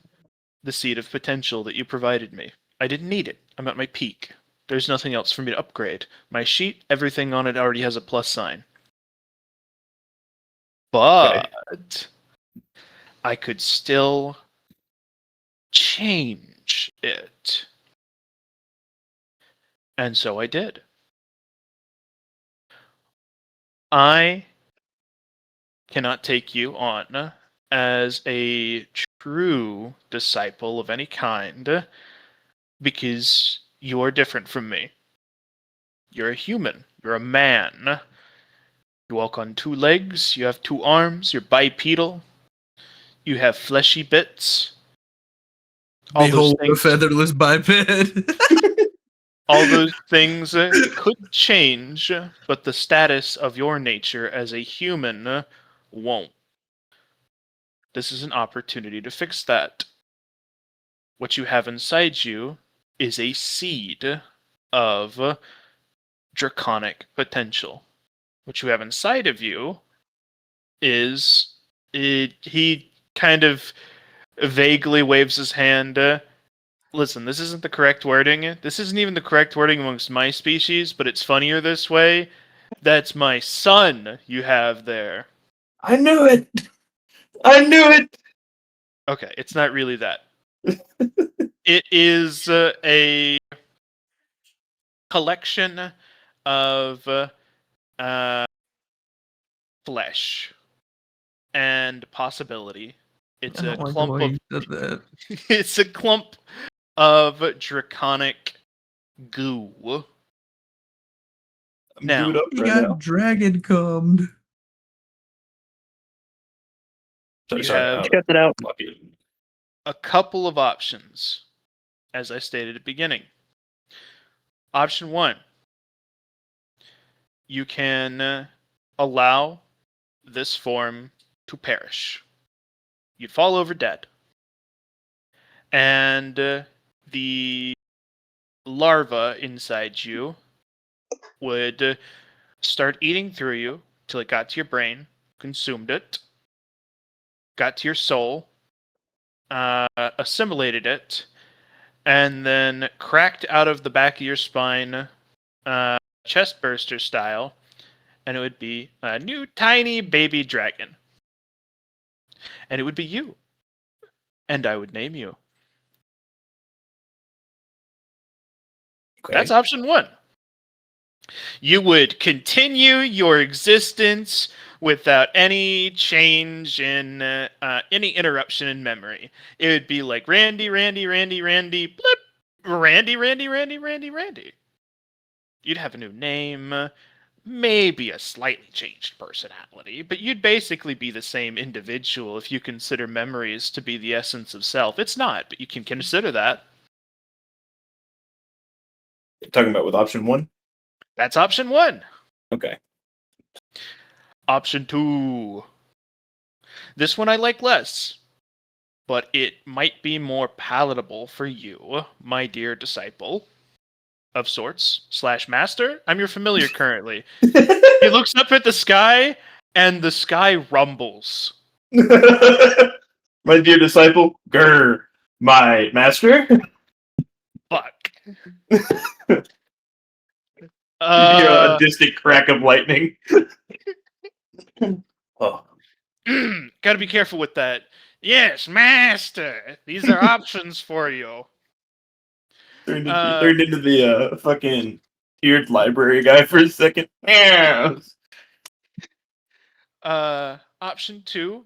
the seed of potential that you provided me. I didn't need it. I'm at my peak. There's nothing else for me to upgrade. My sheet, everything on it already has a plus sign. But I could still change it. And so I did. I cannot take you on as a true disciple of any kind because you are different from me. You're a human. You're a man. You walk on 2 legs. You have 2 arms. You're bipedal. You have fleshy bits. All those Behold the things, featherless biped. all those things could change, but the status of your nature as a human won't. This is an opportunity to fix that. What you have inside you is a seed of draconic potential. What you have inside of you is he kind of vaguely waves his hand. Listen, this isn't the correct wording. This isn't even the correct wording amongst my species, but it's funnier this way. That's my son you have there. I knew it. I knew it. Okay, it's not really that. It is a collection of flesh and possibility. It's I a don't like the clump way of you said that. it's a clump of draconic goo. I'm Now, gooed up He right got now. dragon cummed. You have Cut that out. Lucky. a couple of options, as I stated at the beginning. Option 1. You can allow this form to perish. You'd fall over dead. And the larva inside you would start eating through you till it got to your brain, consumed it, got to your soul, assimilated it, and then cracked out of the back of your spine, chest burster style, and it would be a new tiny baby dragon. And it would be you. And I would name you. Okay. That's option 1. You would continue your existence without any change in any interruption in memory. It would be like Randy, blip, Randy. You'd have a new name, maybe a slightly changed personality, but you'd basically be the same individual if you consider memories to be the essence of self. It's not, but you can consider that. Talking about with option 1? That's option 1. Okay. Option 2. This one I like less, but it might be more palatable for you, my dear disciple of sorts / master. I'm your familiar currently. He looks up at the sky, and the sky rumbles. My dear disciple, grr, my master. Fuck. You hear a distant crack of lightning. Oh. Gotta be careful with that. Yes, master. These are options for you. Turned into the fucking tiered library guy for a second. Yeah. Option 2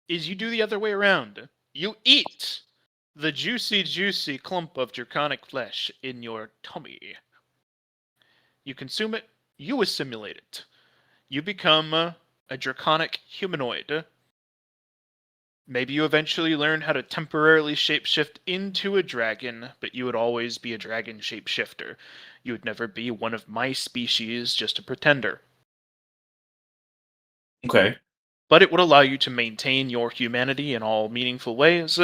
is you do the other way around. You eat the juicy clump of draconic flesh in your tummy. You consume it, you assimilate it. You become a draconic humanoid. Maybe you eventually learn how to temporarily shapeshift into a dragon, but you would always be a dragon shapeshifter. You would never be one of my species, just a pretender. Okay. But it would allow you to maintain your humanity in all meaningful ways.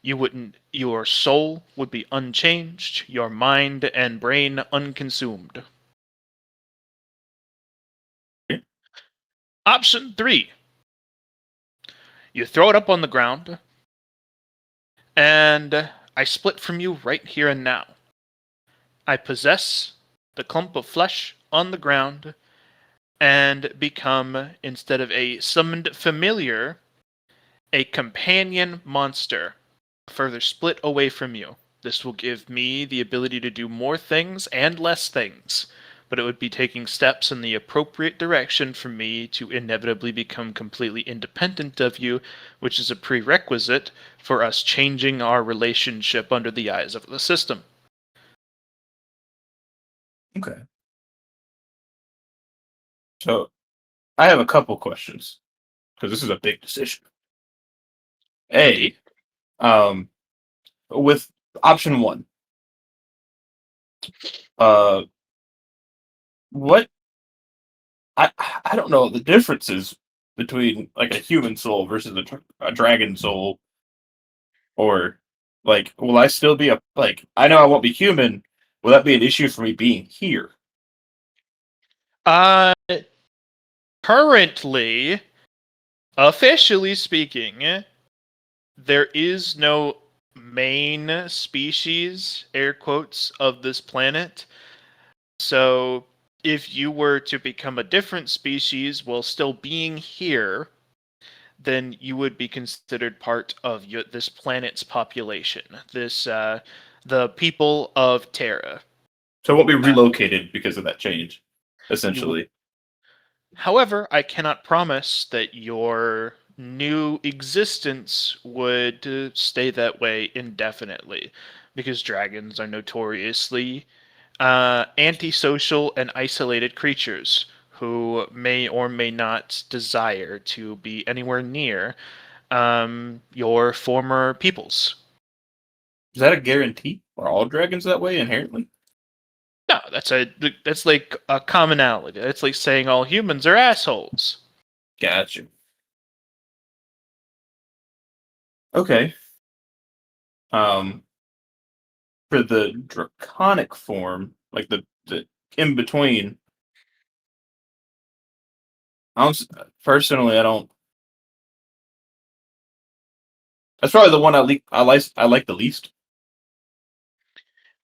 Your soul would be unchanged, your mind and brain unconsumed. Okay. Option 3. You throw it up on the ground, and I split from you right here and now. I possess the clump of flesh on the ground and become, instead of a summoned familiar, a companion monster, further split away from you. This will give me the ability to do more things and less things, but it would be taking steps in the appropriate direction for me to inevitably become completely independent of you, which is a prerequisite for us changing our relationship under the eyes of the system. Okay. So, I have a couple questions because this is a big decision. A, with option 1, what I don't know the differences between like a human soul versus a dragon soul, or like will I still be I know I won't be human. Will that be an issue for me being here? Currently, officially speaking, there is no main species, air quotes, of this planet. So if you were to become a different species while still being here, then you would be considered part of this planet's population. The people of Terra. So I won't be relocated because of that change, essentially. However, I cannot promise that your new existence would stay that way indefinitely, because dragons are notoriously antisocial and isolated creatures who may or may not desire to be anywhere near your former peoples. Is that a guarantee? Are all dragons that way inherently? No, that's like a commonality. It's like saying all humans are assholes. Gotcha. Okay. For the draconic form, like the in between, personally, I don't. That's probably the one I like the least.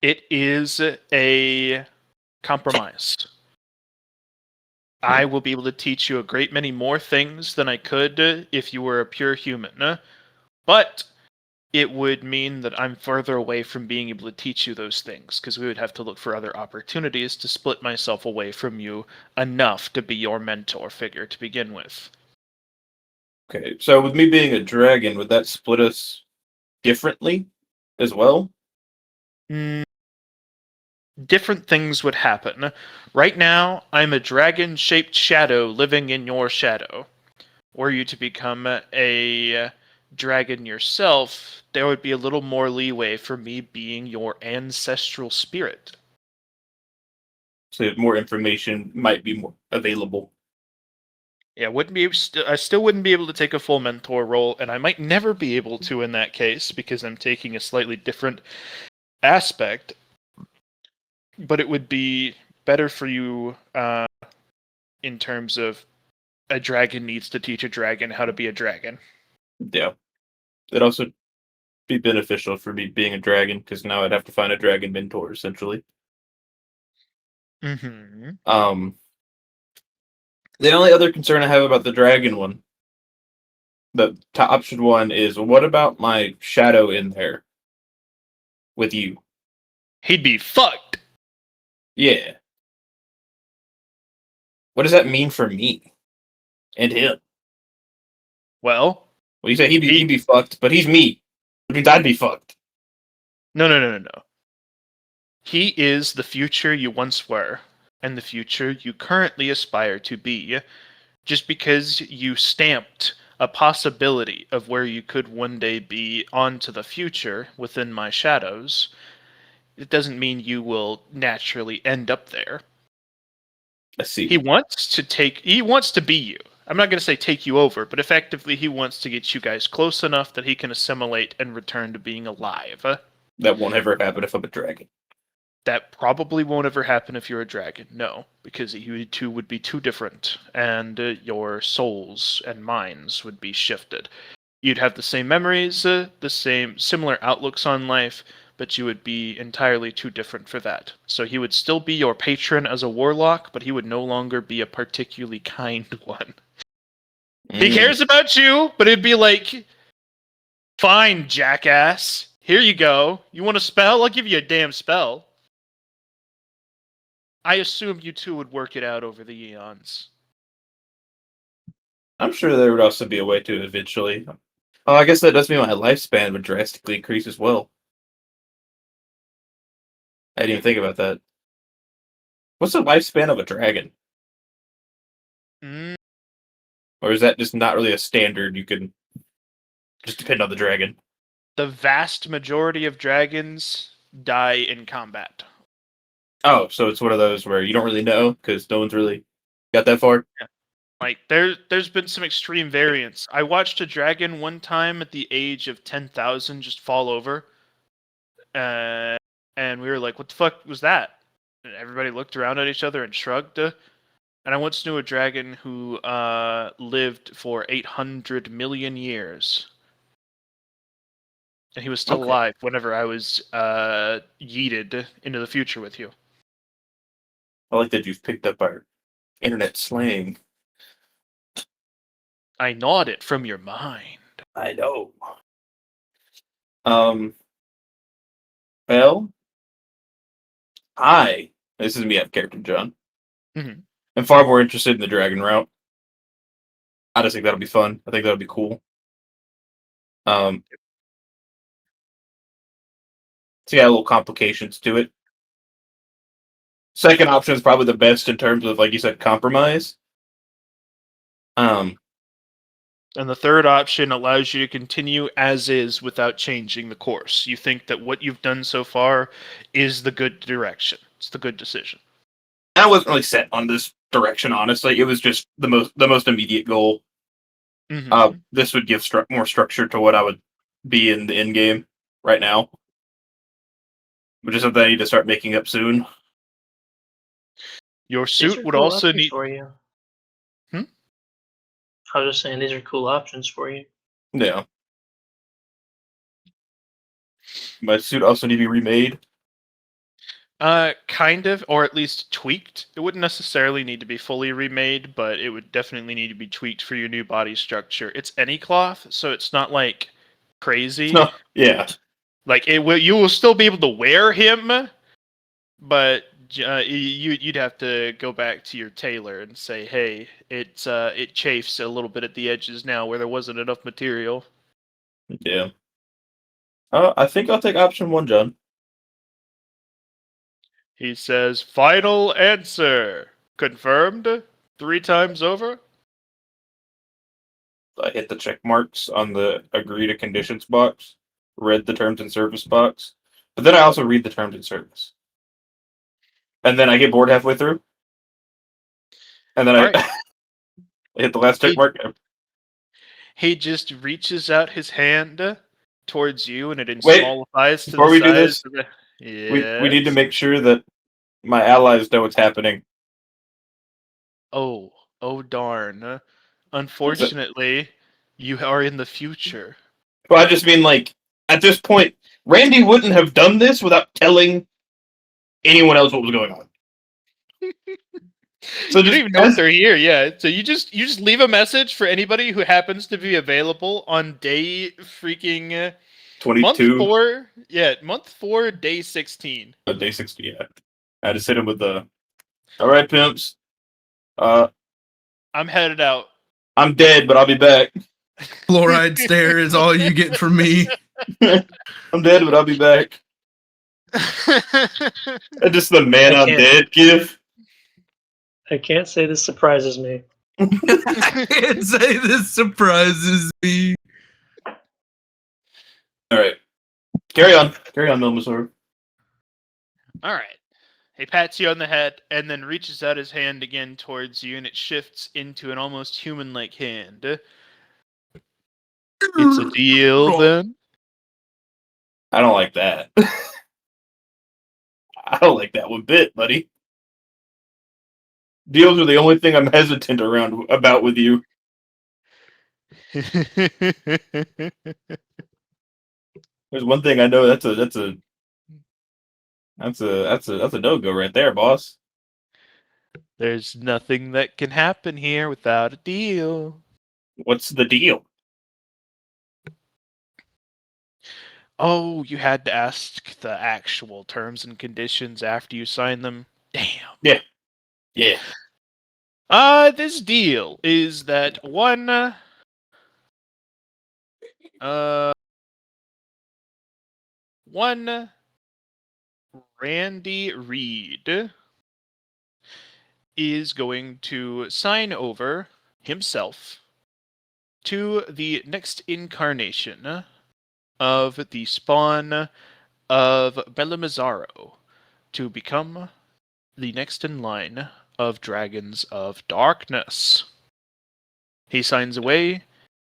It is a compromise. I will be able to teach you a great many more things than I could if you were a pure human. But it would mean that I'm further away from being able to teach you those things, because we would have to look for other opportunities to split myself away from you enough to be your mentor figure to begin with. Okay, so with me being a dragon, would that split us differently as well? Different things would happen. Right now, I'm a dragon-shaped shadow living in your shadow. Were you to become a dragon yourself, there would be a little more leeway for me being your ancestral spirit. So more information might be more available. Yeah, I still wouldn't be able to take a full mentor role, and I might never be able to in that case because I'm taking a slightly different aspect. But it would be better for you in terms of a dragon needs to teach a dragon how to be a dragon. Yeah. It'd also be beneficial for me being a dragon, because now I'd have to find a dragon mentor, essentially. Mm-hmm. The only other concern I have about the dragon one, the option one, is what about my shadow in there with you? He'd be fucked. Yeah. What does that mean for me and him? Well, Well, you say he'd be fucked, but he's me. Which means I'd be fucked. no. He is the future you once were, and the future you currently aspire to be. Just because you stamped a possibility of where you could one day be onto the future within my shadows, it doesn't mean you will naturally end up there. I see. He wants to be you. I'm not going to say take you over, but effectively he wants to get you guys close enough that he can assimilate and return to being alive. That won't ever happen if I'm a dragon. That probably won't ever happen if you're a dragon, no, because you two would be too different, and your souls and minds would be shifted. You'd have the same memories, the same similar outlooks on life, but you would be entirely too different for that. So he would still be your patron as a warlock, but he would no longer be a particularly kind one. He cares about you, but it'd be like, fine, jackass, here you go. You want a spell? I'll give you a damn spell. I assume you two would work it out over the eons. I'm sure there would also be a way to eventually. Oh, I guess that does mean my lifespan would drastically increase as well. I didn't even think about that. What's the lifespan of a dragon? Mm, Or is that just not really a standard you can just depend on the dragon? the vast majority of dragons die in combat. Oh, so it's one of those where you don't really know because no one's really got that far? Like there's been some extreme variance. I watched a dragon one time at the age of 10,000 just fall over. And we were like, what the fuck was that? And everybody looked around at each other and shrugged. And I once knew a dragon who lived for 800 million years. And he was still Okay. alive whenever I was yeeted into the future with you. I like that you've picked up our internet slang. I gnawed it from your mind. I know. Well, this is me out of character, John. Mhm. I'm far more interested in the dragon route. I just think that'll be fun. I think that'll be cool. So yeah, little complications to it. Second option is probably the best in terms of, like you said, compromise. And the third option allows you to continue as is without changing the course. You think that what you've done so far is the good direction. It's the good decision. I wasn't really set on this direction, honestly. It was just the most immediate goal. Mhm. This would give more structure to what I would be in the end game right now, which is something I need to start making up soon. Your These suit are would cool also options need. for you. Hmm? I was just saying these are cool options for you. Yeah. My suit also need to be remade. Kind of, or at least tweaked. It wouldn't necessarily need to be fully remade, but it would definitely need to be tweaked for your new body structure. It's any cloth, so it's not like crazy. No, yeah. Like you will still be able to wear him, but you'd have to go back to your tailor and say, hey, it chafes a little bit at the edges now where there wasn't enough material. Yeah. I think I'll take option 1, John. He says, final answer confirmed 3 times over. I hit the check marks on the agree to conditions box, read the terms and service box, but then I also read the terms and service. And then I get bored halfway through. And then Alright. I hit the last check mark. He just reaches out his hand towards you, and it Wait, insmallifies to before the we do size this, of the... we need to Yes. make sure that my allies know what's happening. Oh darn. Unfortunately, you are in the future. Well, I just mean, like, at this point, Randy wouldn't have done this without telling anyone else what was going on. So You just don't even know if they're here, yeah. So you just leave a message for anybody who happens to be available on day freaking 22, month 4, day 16. day 60. Yeah, I just hit him with the. All right, pimps. Uh, I'm headed out. I'm dead, but I'll be back. Fluoride stare is all you get from me. I'm dead, but I'll be back. And just the man I I'm can't- dead gif. I can't say this surprises me. I can't say this surprises me. All right, carry on, Milmasaur. All right. He pats you on the head and then reaches out his hand again towards you, and it shifts into an almost human-like hand. It's a deal, then? I don't like that. I don't like that one bit, buddy. Deals are the only thing I'm hesitant about with you. There's one thing I know that's a no-go right there, boss. There's nothing that can happen here without a deal. What's the deal? Oh, you had to ask the actual terms and conditions after you sign them? Damn. Yeah. This deal is that one Randy Reed is going to sign over himself to the next incarnation of the spawn of Bellamazaro to become the next in line of Dragons of Darkness. He signs away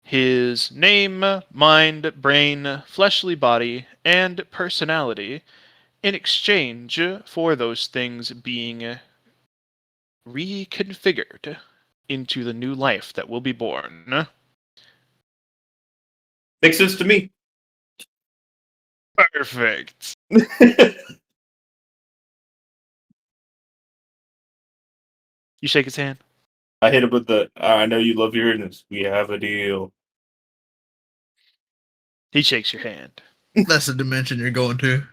his name, mind, brain, fleshly body, and personality in exchange for those things being reconfigured into the new life that will be born. Makes sense to me. Perfect. You shake his hand. I hit him with the I know you love hearing this. We have a deal. He shakes your hand. That's the dimension you're going to.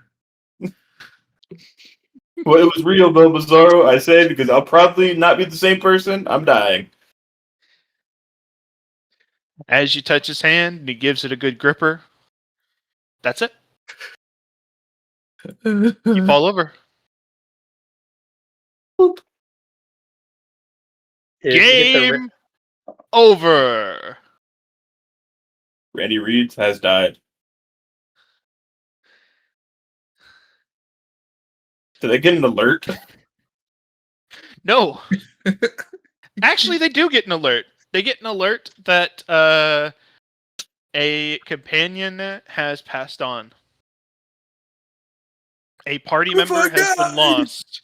Well, it was real, Bill Bizarro, I said, because I'll probably not be the same person. I'm dying. As you touch his hand, he gives it a good gripper. That's it. You fall over. Did you get the Game over. Randy Reeds has died. Do they get an alert? No. Actually, they do get an alert. They get an alert that a companion has passed on. A party member has been lost.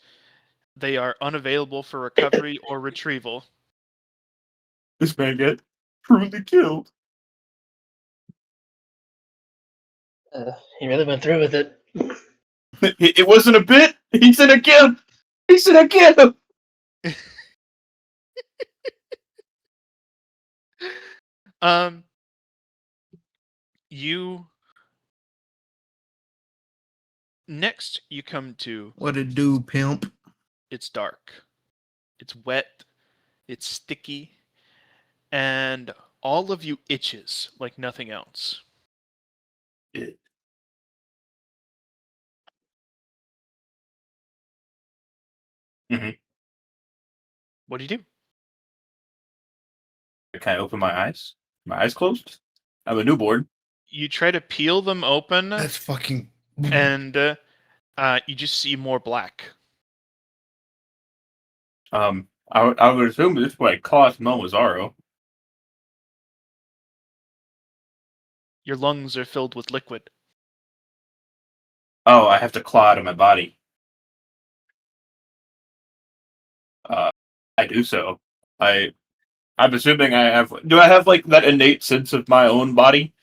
They are unavailable for recovery or retrieval. This man get truly killed. He really went through with it. It wasn't a bit. He said again. He said again. You next you come to What it do, pimp? it's dark. It's wet, it's sticky, and all of you itches like nothing else. What do you do? Can I open my eyes? My eyes closed? I have a newborn. You try to peel them open, That's fucking. and you just see more black. I would assume this way cost Momozaru. Your lungs are filled with liquid. Oh, I have to claw out of my body. I do so. I'm assuming I have. Do I have like that innate sense of my own body?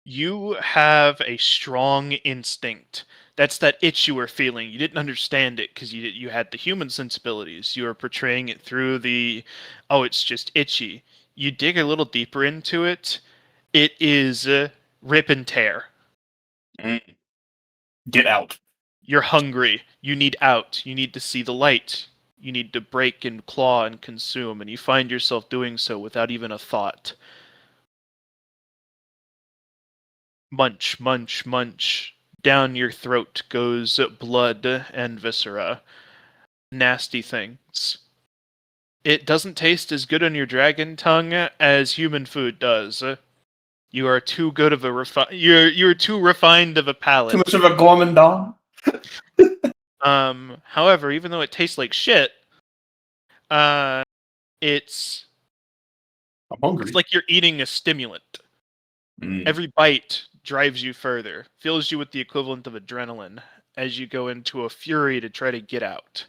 You have a strong instinct. That's that itch you were feeling. You didn't understand it because you had the human sensibilities. You were portraying it through the, oh, it's just itchy. You dig a little deeper into it. It is rip and tear. Get out. You're hungry. You need out. You need to see the light. You need to break and claw and consume, and you find yourself doing so without even a thought. Munch, munch, munch. Down your throat goes blood and viscera. Nasty things. It doesn't taste as good on your dragon tongue as human food does. You are too good of a you're too refined of a palate. Too much of a gourmandon. However, even though it tastes like shit, it's I'm hungry. like you're eating a stimulant. Every bite drives you further, fills you with the equivalent of adrenaline as you go into a fury to try to get out.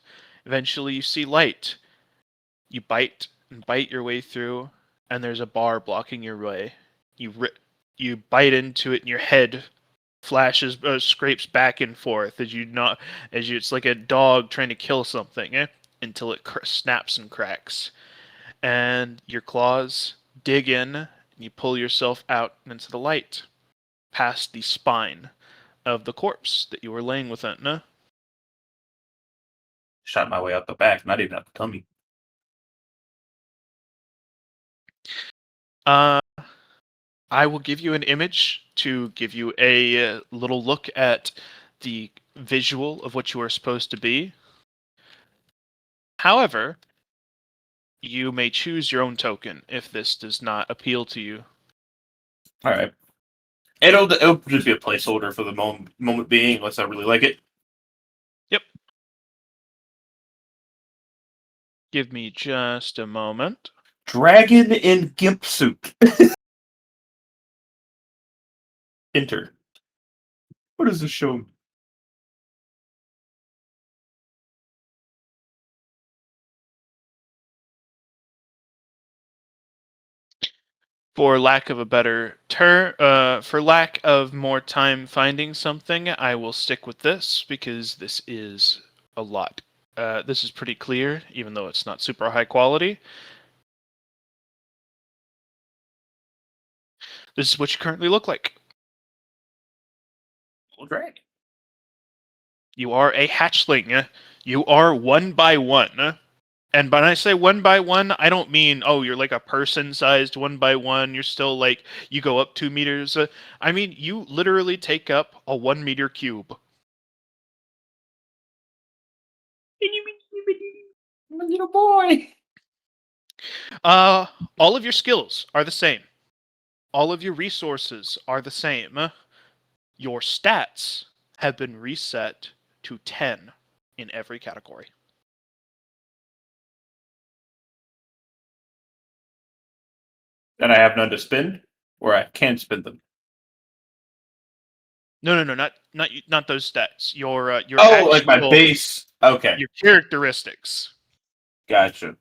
Eventually, you see light. You bite and bite your way through, and there's a bar blocking your way. You bite into it, and your head flashes, scrapes back and forth it's like a dog trying to kill something, until it snaps and cracks, and your claws dig in, and you pull yourself out into the light, past the spine of the corpse that you were laying within. Shot my way out the back, not even out the tummy. I will give you an image to give you a little look at the visual of what you are supposed to be. However, you may choose your own token if this does not appeal to you. All right. It'll just be a placeholder for the moment being, unless I really like it. Yep. Give me just a moment. Dragon in gimp suit. Enter. What does this show? For lack of a better for lack of more time finding something, I will stick with this because this is a lot. This is pretty clear, even though it's not super high quality. This is what you currently look like. Dragon. You are a hatchling. You are 1 by 1. And when I say 1 by 1, I don't mean, oh, you're like a person-sized 1 by 1. You're still like, you go up 2 meters. I mean, you literally take up a 1 meter cube. My little boy. All of your skills are the same. All of your resources are the same. Your stats have been reset to 10 in every category. And I have none to spend, or I can spend them. No, not those stats. Your Oh, like my actual- base. Okay, your characteristics. gotcha.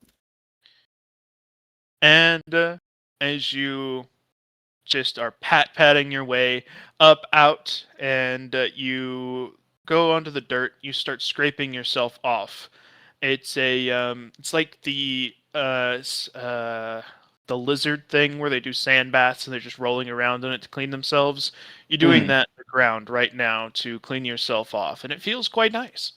And as you just are patting your way up, out, and you go onto the dirt, you start scraping yourself off. It's it's like the lizard thing where they do sand baths and they're just rolling around in it to clean themselves. You're doing that on the ground right now to clean yourself off, and it feels quite nice.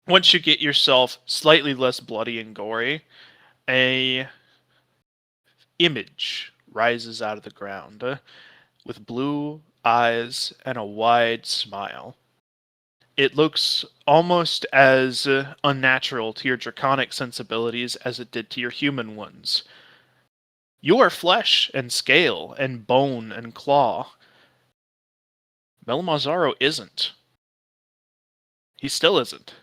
Once you get yourself slightly less bloody and gory, a image rises out of the ground with blue eyes and a wide smile. It looks almost as unnatural to your draconic sensibilities as it did to your human ones. You are flesh and scale and bone and claw. Melamazaro isn't. He still isn't.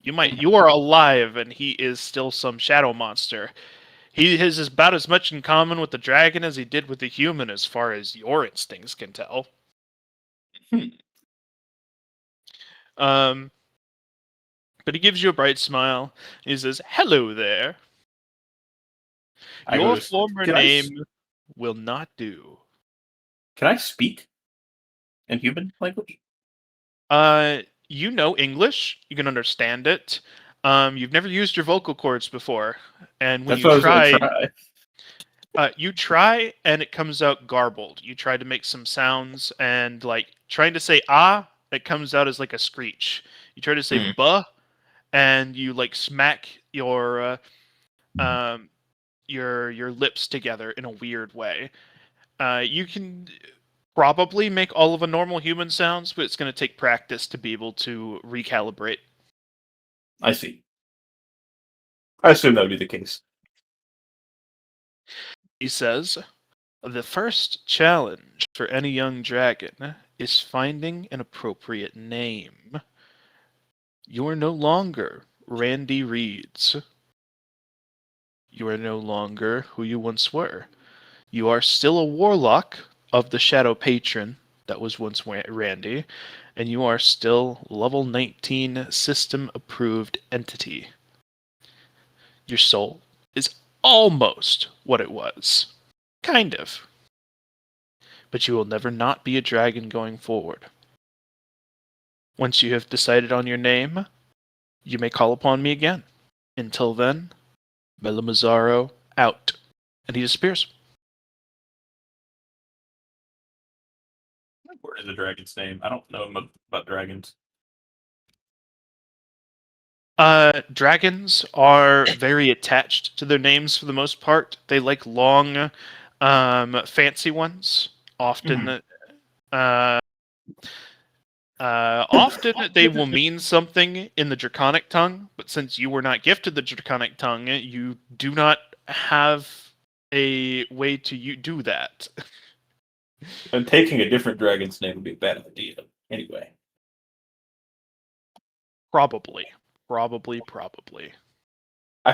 You are alive and he is still some shadow monster. He has about as much in common with the dragon as he did with the human, as far as your instincts can tell. But he gives you a bright smile. He says, "Hello there. I Your goes, former "Can I s- name will not do." Can I speak in human language? You know English. You can understand it. You've never used your vocal cords before, and when That's what I was you gonna try. you try and it comes out garbled. You try to make some sounds and like trying to say ah, it comes out as like a screech. You try to say Hmm. buh, and you like smack your your lips together in a weird way. You can probably make all of a normal human sounds, but it's going to take practice to be able to recalibrate. I see. I assume that would be the case. He says, "The first challenge for any young dragon is finding an appropriate name. You are no longer Randy Reeds. You are no longer who you once were. You are still a warlock of the Shadow Patron that was once Randy, and you are still level 19 system approved entity. Your soul is almost what it was. Kind of. But you will never not be a dragon going forward. Once you have decided on your name, you may call upon me again. Until then, Melamazaro out." And he disappears. What is the dragon's name? I don't know about dragons. Dragons are very attached to their names for the most part. They like long, fancy ones. Often, often they will mean something in the Draconic tongue, but since you were not gifted the Draconic tongue, you do not have a way to do that. And taking a different dragon's name would be a bad idea. Anyway. Probably. I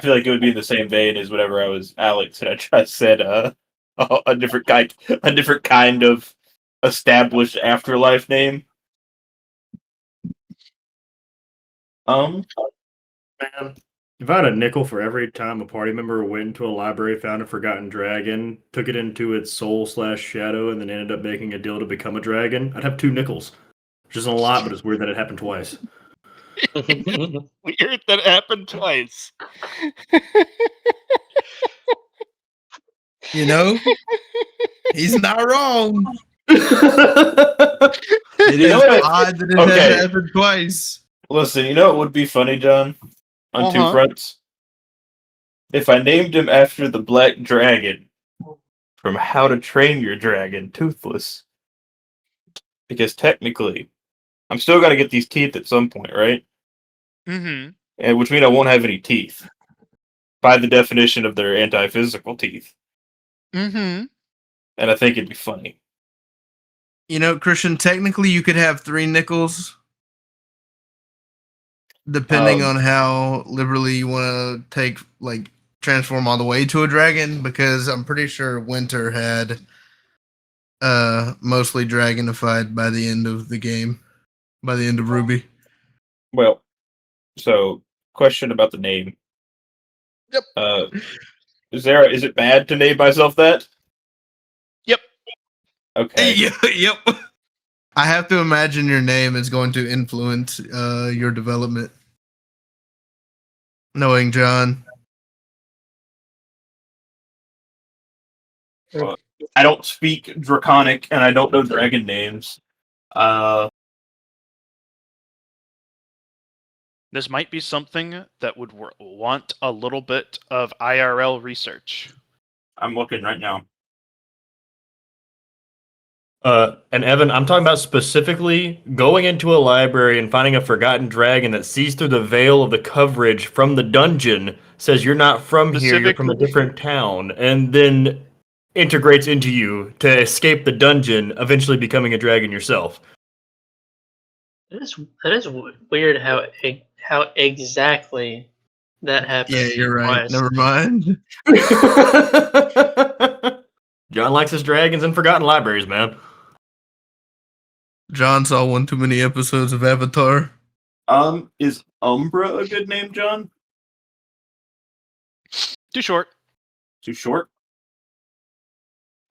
feel like it would be in the same vein as whenever I was Alex and I said a different kind of established afterlife name. Man, if I had a nickel for every time a party member went into a library, found a forgotten dragon, took it into its soul/shadow, and then ended up making a deal to become a dragon, I'd have 2 nickels. Which isn't a lot, but it's weird that it happened twice. Weird that happened twice. You know, he's not wrong. It is know what? odd that it Okay. had happened twice. Listen, you know what would be funny, John? On 2 Uh-huh. fronts? If I named him after the Black Dragon from How to Train Your Dragon, Toothless. Because technically, I'm still gonna get these teeth at some point, right? Mm-hmm. And which means I won't have any teeth. By the definition of their anti-physical teeth. Mm-hmm. And I think it'd be funny. You know, Christian, technically you could have 3 nickels, depending on how liberally you want to take, like, transform all the way to a dragon, because I'm pretty sure Winter had mostly dragonified by the end of the game, by the end of Ruby. Well, so question about the name. Yep. Is it bad to name myself that? Yep. Okay. Yep. I have to imagine your name is going to influence your development. Knowing John. Well, I don't speak Draconic and I don't know dragon names. This might be something that would want a little bit of IRL research. I'm looking right now. And Evan, I'm talking about specifically going into a library and finding a forgotten dragon that sees through the veil of the coverage from the dungeon, says you're not from here, you're from a different town, and then integrates into you to escape the dungeon, eventually becoming a dragon yourself. That is weird how exactly that happened. Yeah, you're right. twice. Never mind. John likes his dragons and forgotten libraries, man. John saw one too many episodes of Avatar. Is Umbra a good name, John? Too short. Too short?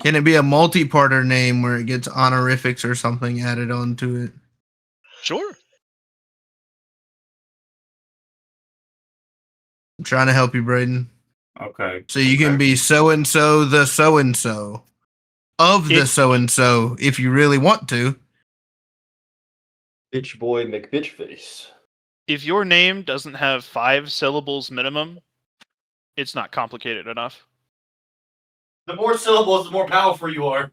Can it be a multi-parter name where it gets honorifics or something added onto it? Sure. I'm trying to help you, Braden. Okay. So you can Okay. be so-and-so the so-and-so of the It- so-and-so if you really want to. Bitch boy McBitchface. If your name doesn't have 5 syllables minimum, it's not complicated enough. The more syllables, the more powerful you are.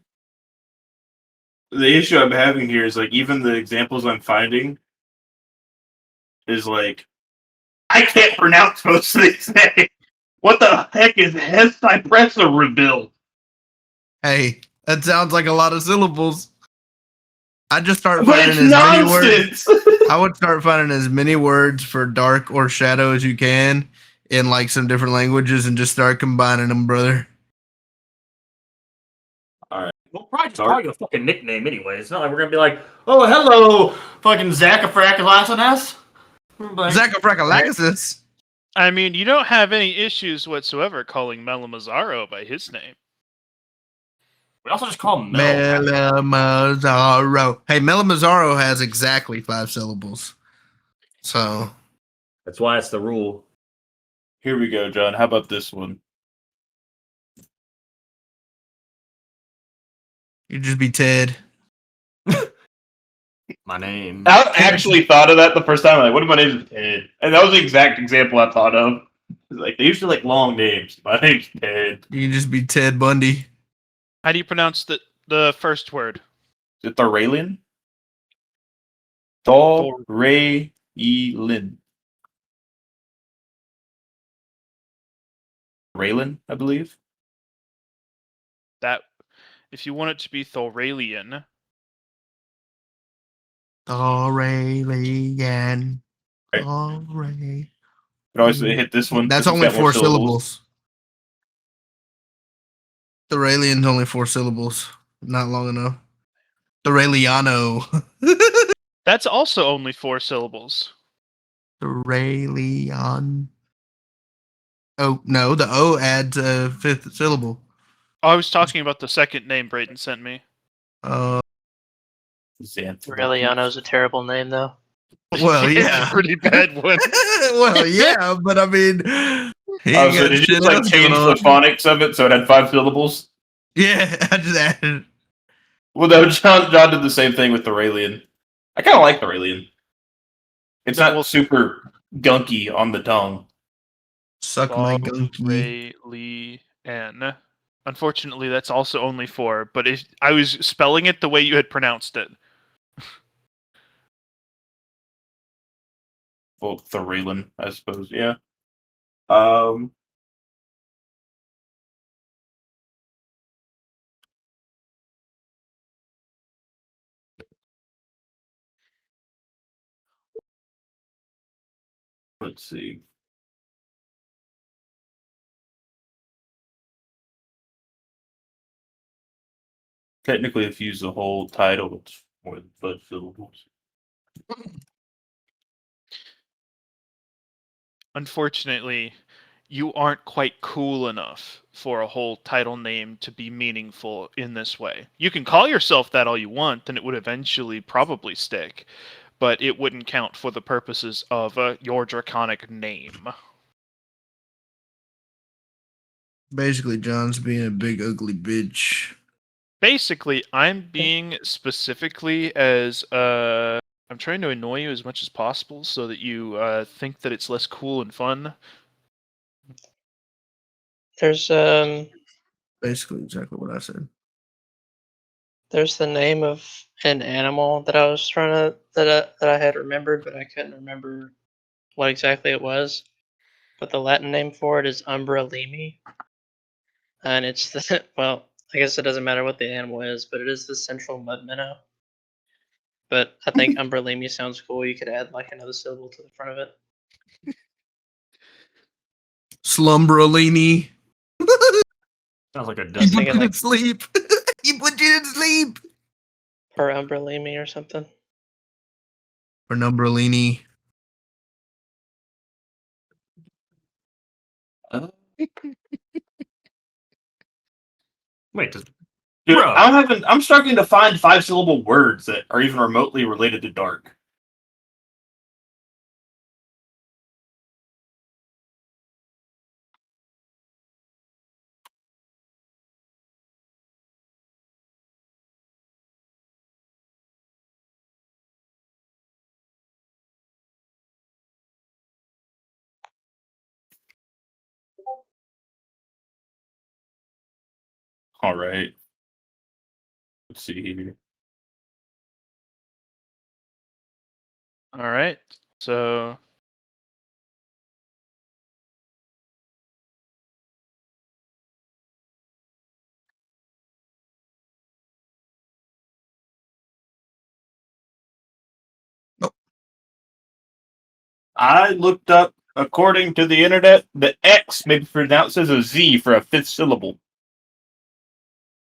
The issue I'm having here is like even the examples I'm finding is like I can't pronounce most of these names. What the heck is Hestipressa rebuild? Hey, that sounds like a lot of syllables. I just start But finding it's as many words. nonsense. I would start finding as many words for dark or shadow as you can in like some different languages and just start combining them, brother. We'll probably just call you a fucking nickname anyway. It's not like we're gonna be like, oh, hello, fucking Zacafraculasanas. Zacafracalaxis. I mean, you don't have any issues whatsoever calling Melamazaro by his name. We also just call him Mel. Melamazaro. Hey, Melamazaro has exactly 5 syllables. So That's why it's the rule. Here we go, John. How about this one? you just be Ted. My name. I actually thought of that the first time. I'm like, what if my name is Ted? And that was the exact example I thought of. Like they usually like long names. My name's Ted. You can just be Ted Bundy. How do you pronounce the first word? Is it Thoralian? Thoralian. Raylan, I believe. That, if you want it to be Thoralian, Aurelian. Right. Aurelie. But always hit this one. That's This one's only got more 4 syllables. Thoralian's only 4 syllables. Not long enough. Thoraliano. that's also only 4 syllables. Thoralion. Oh, no. The O adds a 5th syllable. Oh, I was talking about the second name Brayden sent me. Aureliano's a terrible name, though. Well, It's yeah. a pretty bad one. Well, yeah, but I mean, he Oh, ain't so got did you shit just like else change going the on. phonics of it so it had 5 syllables? Yeah, I just added. Well, no, John did the same thing with Thoralian. I kind of like Thoralian. It's not super gunky on the tongue. Suck my gunky. Thoralian. Unfortunately, that's also only 4. But if I was spelling it the way you had pronounced it, Well, Thoralian, I suppose. Yeah. Let's see. Technically, if you use the whole title, it's more than 5 syllables. Unfortunately, you aren't quite cool enough for a whole title name to be meaningful in this way. You can call yourself that all you want, and it would eventually probably stick, but it wouldn't count for the purposes of your draconic name. Basically, John's being a big ugly bitch. Basically, I'm being specifically as I'm trying to annoy you as much as possible so that you think that it's less cool and fun. There's Basically, exactly what I said. there's the name of an animal that I was trying to that I had remembered, but I couldn't remember what exactly it was. But the Latin name for it is Umbra limi, and it's the well, I guess it doesn't matter what the animal is, but it is the central mud minnow. But I think Umbra limi sounds cool. You could add like another syllable to the front of it. Slumberolini. Sounds like a He duck. thinking put you like- to sleep. He put you to sleep. Or Umbra limi or something. Or Numberolini. Wait, does Dude, Bro. I'm struggling to find 5-syllable words that are even remotely related to dark. All right. Let's see here. All right. So I looked up, according to the internet, the X may be pronounced as a Z for a 5th syllable.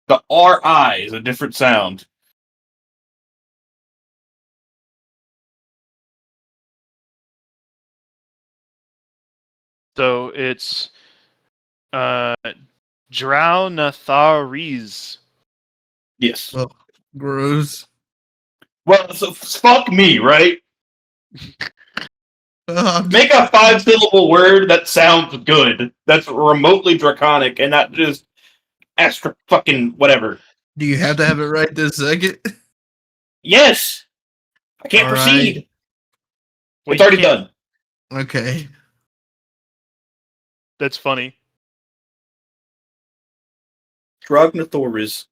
The RI is a different sound. it's Draunathares. Yes. Oh, gross. Well, so fuck me, right? Oh, Make a 5-syllable word that sounds good. That's remotely draconic and not just extra fucking whatever. do you have to have it right this second? Yes! I can't All right. proceed. Well, It's you already can't- done. Okay. That's funny. Dragnathoris.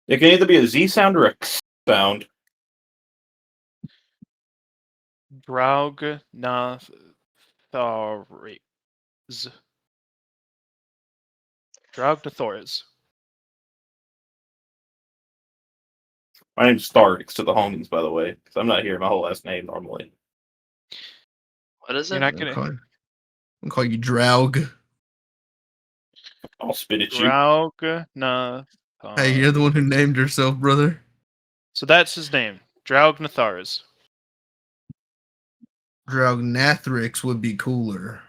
It can either be a Z sound or a X sound. Draugnathores. Draugnathores. My name's Starks to the homies, by the way, because I'm not hearing my whole last name normally. What is You're it? not I'll gonna call you Draug. I'll spit at you. Draugnathores. Hey, you're the one who named yourself, brother. So that's his name, Draugnathores. Draugnathorix would be cooler.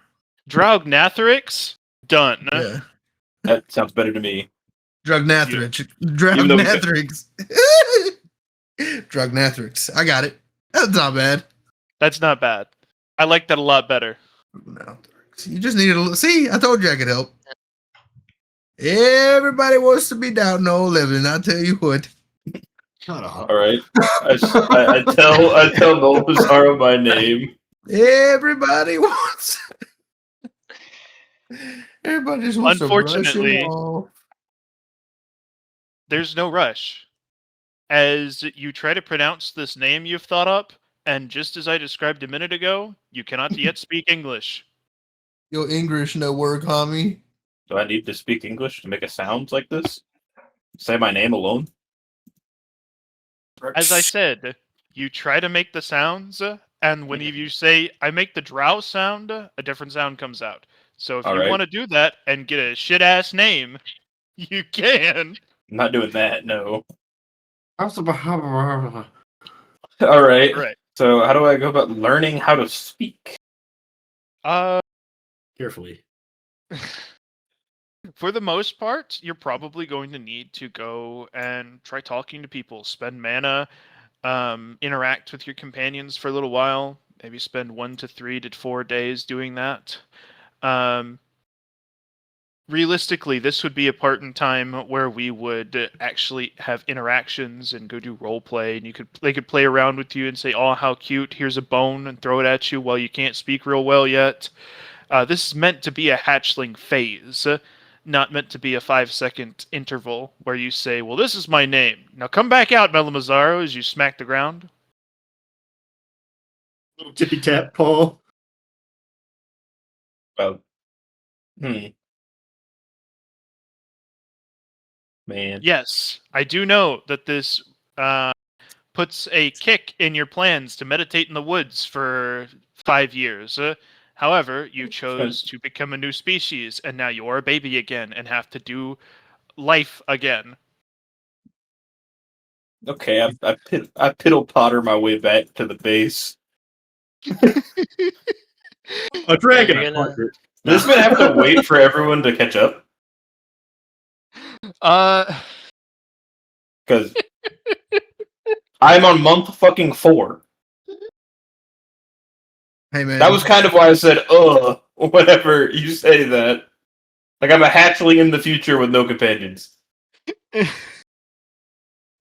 Draugnathorix? Done. Yeah. That sounds better to me. Draugnathorix. Even though we got- Draugnathorix. Draugnathorix. I got it. That's not bad. That's not bad. I like that a lot better. Draugnathorix. You just need to see. I told you I could help. Everybody wants to be down no living. I tell you what. Shut up. All right. I tell Nolazaro my name. Everybody wants. Everybody just wants to brush Unfortunately- him off. There's no rush. As you try to pronounce this name you've thought up, and just as I described a minute ago, you cannot yet speak English. Your English no work, homie. Do I need to speak English to make a sound like this? Say my name alone? As I said, you try to make the sounds, and when you say, I make the drow sound, a different sound comes out. So if you Alright. want to do that and get a shit-ass name, you can. I'm not doing that, no. Carefully. Alright. Right. So how do I go about learning how to speak? For the most part, you're probably going to need to go and try talking to people, spend mana, interact with your companions for a little while, maybe spend 1 to 3 to 4 days doing that. Realistically, this would be a part in time where we would actually have interactions and go do role play, and they could play around with you and say, "Oh, how cute! Here's a bone," and throw it at you while you can't speak real well yet. This is meant to be a hatchling phase, not meant to be a 5-second interval where you say, "Well, this is my name. Now come back out, Melamazaro," as you smack the ground. Little tippy tap, Paul. Well, man. Yes, I do know that this puts a kick in your plans to meditate in the woods for 5 years. However, you chose to become a new species, and now you're a baby again and have to do life again. Okay, I piddle potter my way back to the base. A dragon. You're gonna- Does this man have to wait for everyone to catch up? Because I'm on month fucking 4. Hey man, That was kind of why I said, whenever you say that. Like I'm a hatchling in the future with no companions.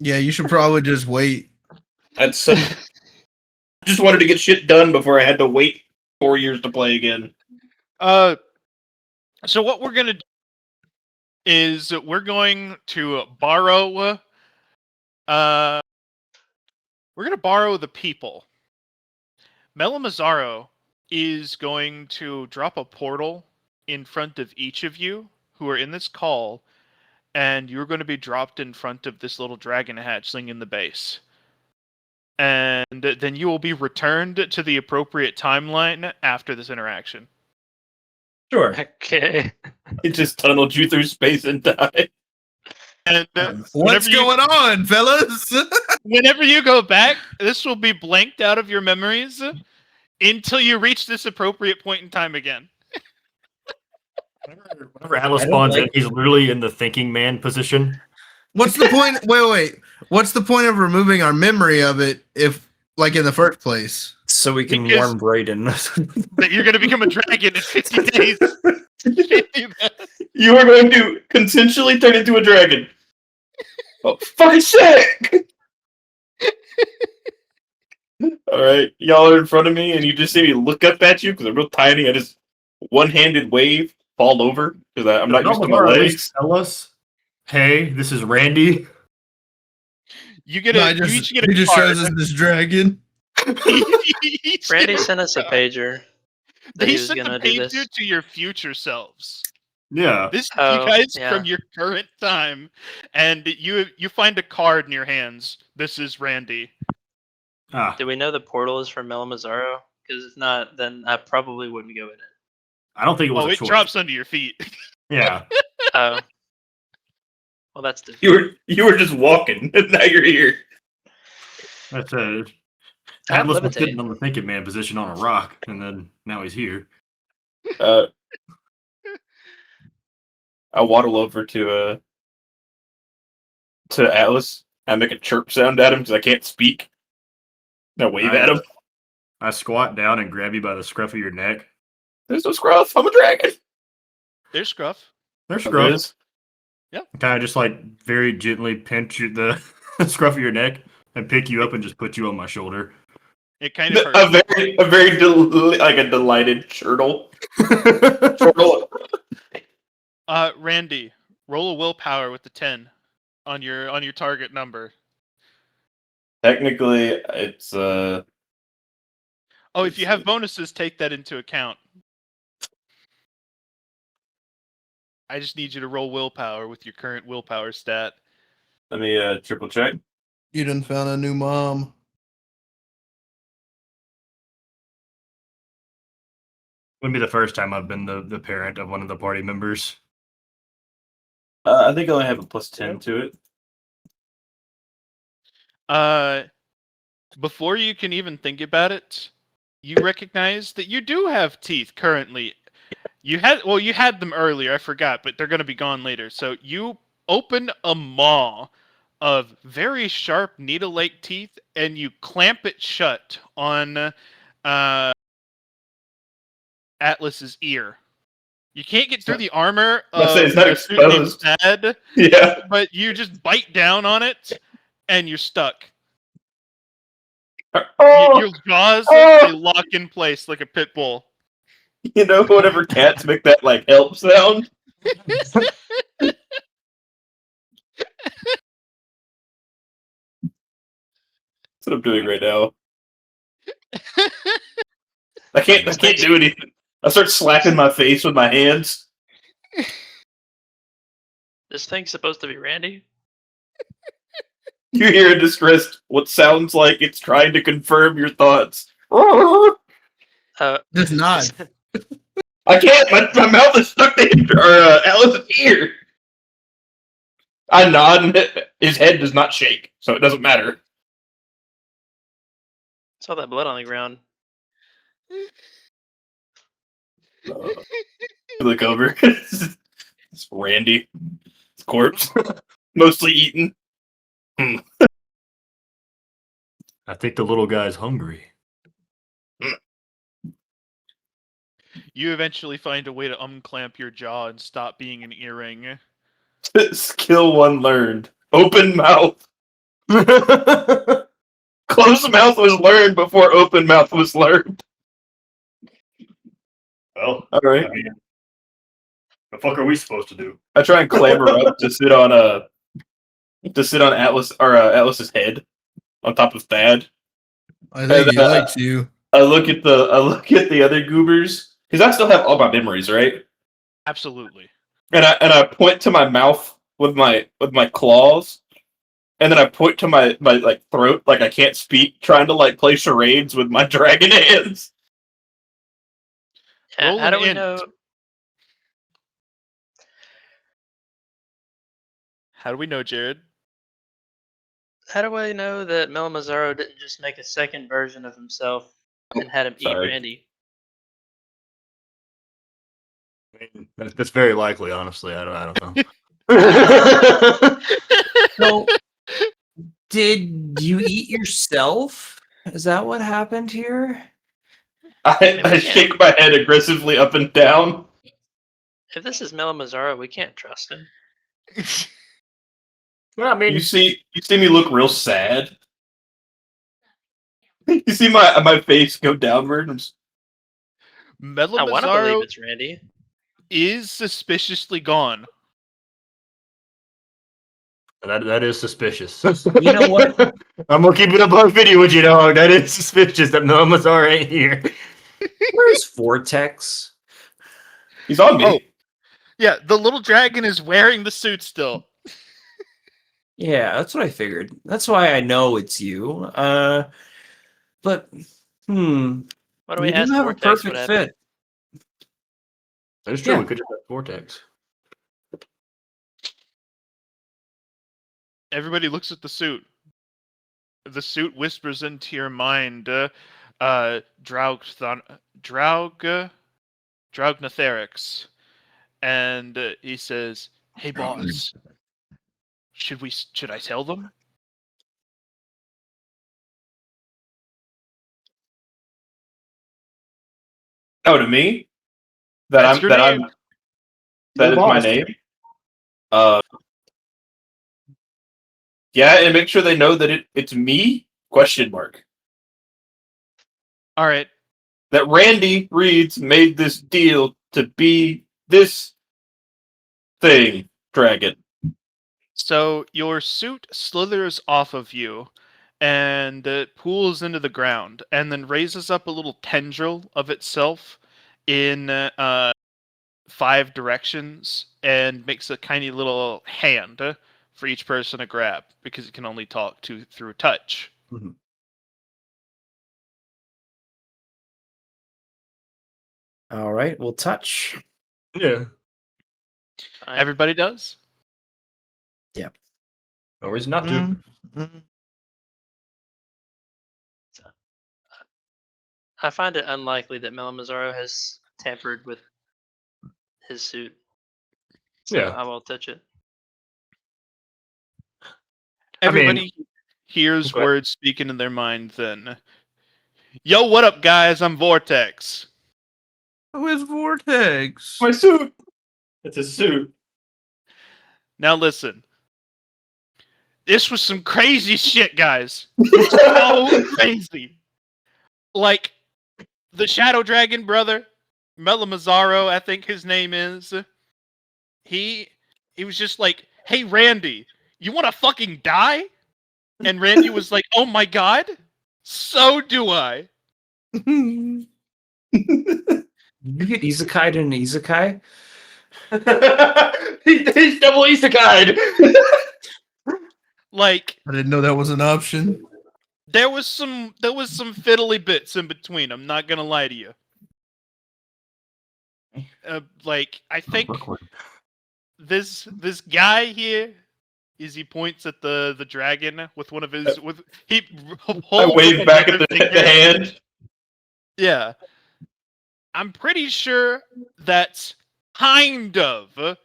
yeah, you should probably just wait. That's just wanted to get shit done before I had to wait 4 years to play again. So what we're gonna do is we're going to borrow. We're gonna borrow the people. Melamazaro is going to drop a portal in front of each of you who are in this call, and you're going to be dropped in front of this little dragon hatchling in the base. And then you will be returned to the appropriate timeline after this interaction. Sure. Okay. It just tunneled you through space and time. And What's going on, fellas? whenever you go back, this will be blanked out of your memories until you reach this appropriate point in time again. Whenever Atlas I don't spawns like- in, he's literally in the thinking man position. What's the point? Wait. What's the point of removing our memory of it if, like, in the first place? So we can Because- warm Brayden. That you're going to become a dragon in 50 days. You are going to consensually turn into a dragon. Oh, fucking shit! Alright, y'all are in front of me, and you just see me look up at you because I'm real tiny. I just one-handed wave, fall over because I'm not used to my Melamazaro at legs. least tell us, hey, this is Randy. You get No, a. I You just, each get he a just card. shows us this dragon. You each Randy get a- sent us a pager that They he was sent the gonna do pager this. to your future selves. Yeah. This is Oh, you guys yeah. from your current time, and you find a card in your hands. This is Randy. Ah, Do we know the portal is from Melamazaro? Because if not, then I probably wouldn't go in it. I don't think it was Oh, a it choice. drops under your feet. Yeah. Oh. Well, that's different. You were just walking, and now you're here. That's Not Atlas was levitate. sitting on the thinking man position on a rock, and then now he's here. I waddle over to Atlas. I make a chirp sound at him because I can't speak. I wave at him. I squat down and grab you by the scruff of your neck. There's no scruff. I'm a dragon. There's Scruff. There's There scruff. is. Kind of just like very gently pinch the scruff of your neck and pick you up and just put you on my shoulder. It kind of hurts. A very like a delighted churtle. Churtle. Randy, roll a willpower with the 10 on your target number. Technically, it's Oh, if you have bonuses, take that into account. I just need you to roll willpower with your current willpower stat. Let me triple check. You done found a new mom. Wouldn't be the first time I've been the parent of one of the party members. I think I only have a +10 to it. Before you can even think about it, you recognize that you do have teeth currently. You had them earlier, I forgot, but they're going to be gone later. So you open a maw of very sharp needle-like teeth, and you clamp it shut on Atlas's ear. You can't get through the armor Let's say of it's not the suit named exposed. Sad, Yeah. but you just bite down on it, and you're stuck. Oh, Your jaws, Oh! they lock in place like a pit bull. you know, whenever cats make that like help sound. That's what I'm doing right now. I can't do anything. I start slapping my face with my hands. This thing's supposed to be Randy. You hear a distressed, what sounds like it's trying to confirm your thoughts. Just nod. I can't. My mouth is stuck to Alice's ear. I nod, and his head does not shake, so it doesn't matter. Saw that blood on the ground. Look over. It's Randy. His corpse. Mostly eaten. I think the little guy's hungry. You eventually find a way to unclamp your jaw and stop being an earring. Skill 1 learned. Open mouth. Closed mouth was learned before open mouth was learned. Well, All right. I mean, the fuck are we supposed to do? I try and clamber up to sit on Atlas or Atlas's head on top of Thad. I think he And, likes you. I look at the other goobers because I still have all my memories, right? Absolutely. And I point to my mouth with my claws, and then I point to my like throat like I can't speak, trying to like play charades with my dragon hands. Yeah, Roll how an do we int. know? How do we know, Jared? How do I know that Mel Mazzaro didn't just make a second version of himself and had him eat Sorry. Randy? I mean, that's very likely, honestly. I don't know. So, did you eat yourself? Is that what happened here? I shake my head aggressively up and down. If this is Mel Mazzaro, we can't trust him. Well, I mean, You see me look real sad. You see my face go downward. I want to believe Melamazzaro it's Randy. is suspiciously gone. that is suspicious. You know what? I'm gonna keep it up on video with you, dog. That is suspicious that no Mazar ain't here. Where's Vortex? He's on me. Oh. Yeah, the little dragon is wearing the suit still. Yeah, that's what I figured. That's why I know it's you. But What do you we do ask have a Vortex? What perfect happened? fit. That is true. Yeah. We could just have Vortex. Everybody looks at the suit. The suit whispers into your mind, Draugnatherix. And he says, "Hey boss, should I tell them?" Oh, to me? That's your name. That is my name. Yeah, and make sure they know that it's me? Question mark. All right. That Randy Reeds made this deal to be this thing, dragon. So your suit slithers off of you and pools into the ground and then raises up a little tendril of itself in 5 directions and makes a tiny little hand for each person to grab because it can only talk through touch. All right, we'll touch. Yeah. Fine. Everybody does. No reason not to. Mm. I find it unlikely that Melamazaro has tampered with his suit. So Yeah. I will touch it. I mean- Everybody hears Go ahead. words speaking in their mind then. Yo, what up, guys? I'm Vortex. Who is Vortex? My suit. It's a suit. Now listen. This was some crazy shit, guys. So crazy. Like, the Shadow Dragon brother, Melamazaro, I think his name is. He was just like, hey, Randy, you want to fucking die? And Randy was like, oh my god, so do I. You get isekai in an isekai? He's double isekai. Like, I didn't know that was an option. there was some fiddly bits in between. I'm not gonna lie to you. Like, I think this guy here is he points at the dragon with one of his he I holds wave up back at another the finger. hand. Yeah, I'm pretty sure that's kind of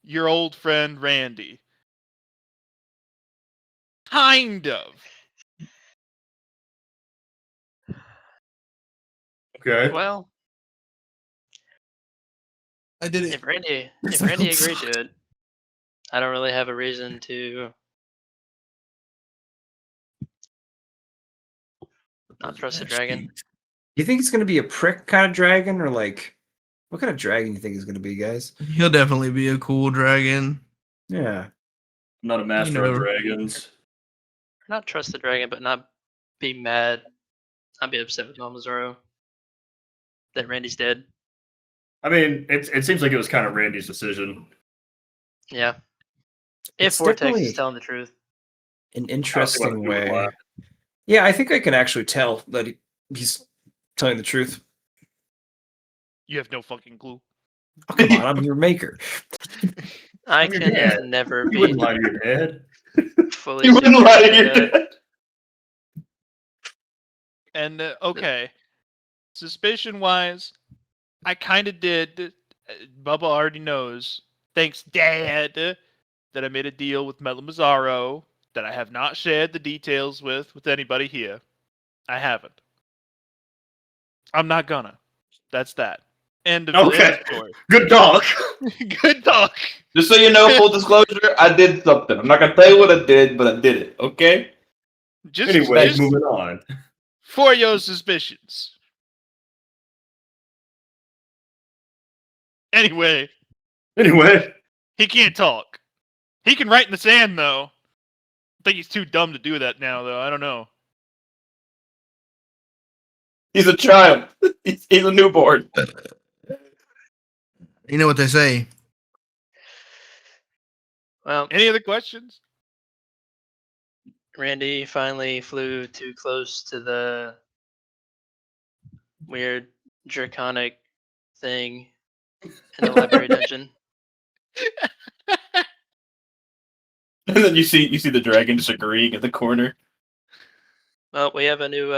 your old friend Randy. Kind of. Okay. Well, I did it. if Randy It's agreed like- to it, I don't really have a reason to not trust the dragon. You think it's gonna be a prick kind of dragon, or like what kind of dragon you think is gonna be, guys? He'll definitely be a cool dragon. Yeah. I'm not a master know. of dragons. Not trust the dragon, but not be mad. Not be upset with Melamazaro that Randy's dead. I mean, it seems like it was kind of Randy's decision. Yeah. If It's Vortex definitely is telling the truth. an I interesting don't see why people way. would Yeah, I think I can actually tell that he's telling the truth. You have no fucking clue. Oh, come on, I'm your maker. I I'm your can dad. never You be wouldn't lie to your dad. fully You wouldn't secure lie to about your that. dad. And okay, suspicion wise, I kind of did. Bubba already knows. Thanks, Dad, that I made a deal with Melamazaro that I have not shared the details with anybody here. I haven't. I'm not gonna. That's that. End of Okay. the story. Good dog. Good talk. Just so you know, full disclosure, I did something. I'm not gonna tell you what I did, but I did it. Okay. Anyway, Just moving on. for your suspicions. Anyway, Anyway, he can't talk. He can write in the sand, though. I think he's too dumb to do that now, though. I don't know. He's a child. He's a newborn. You know what they say. Well, Any other questions? Randy finally flew too close to the weird draconic thing in the library dungeon. And then you see the dragon just agreeing in the corner. Well, we have a new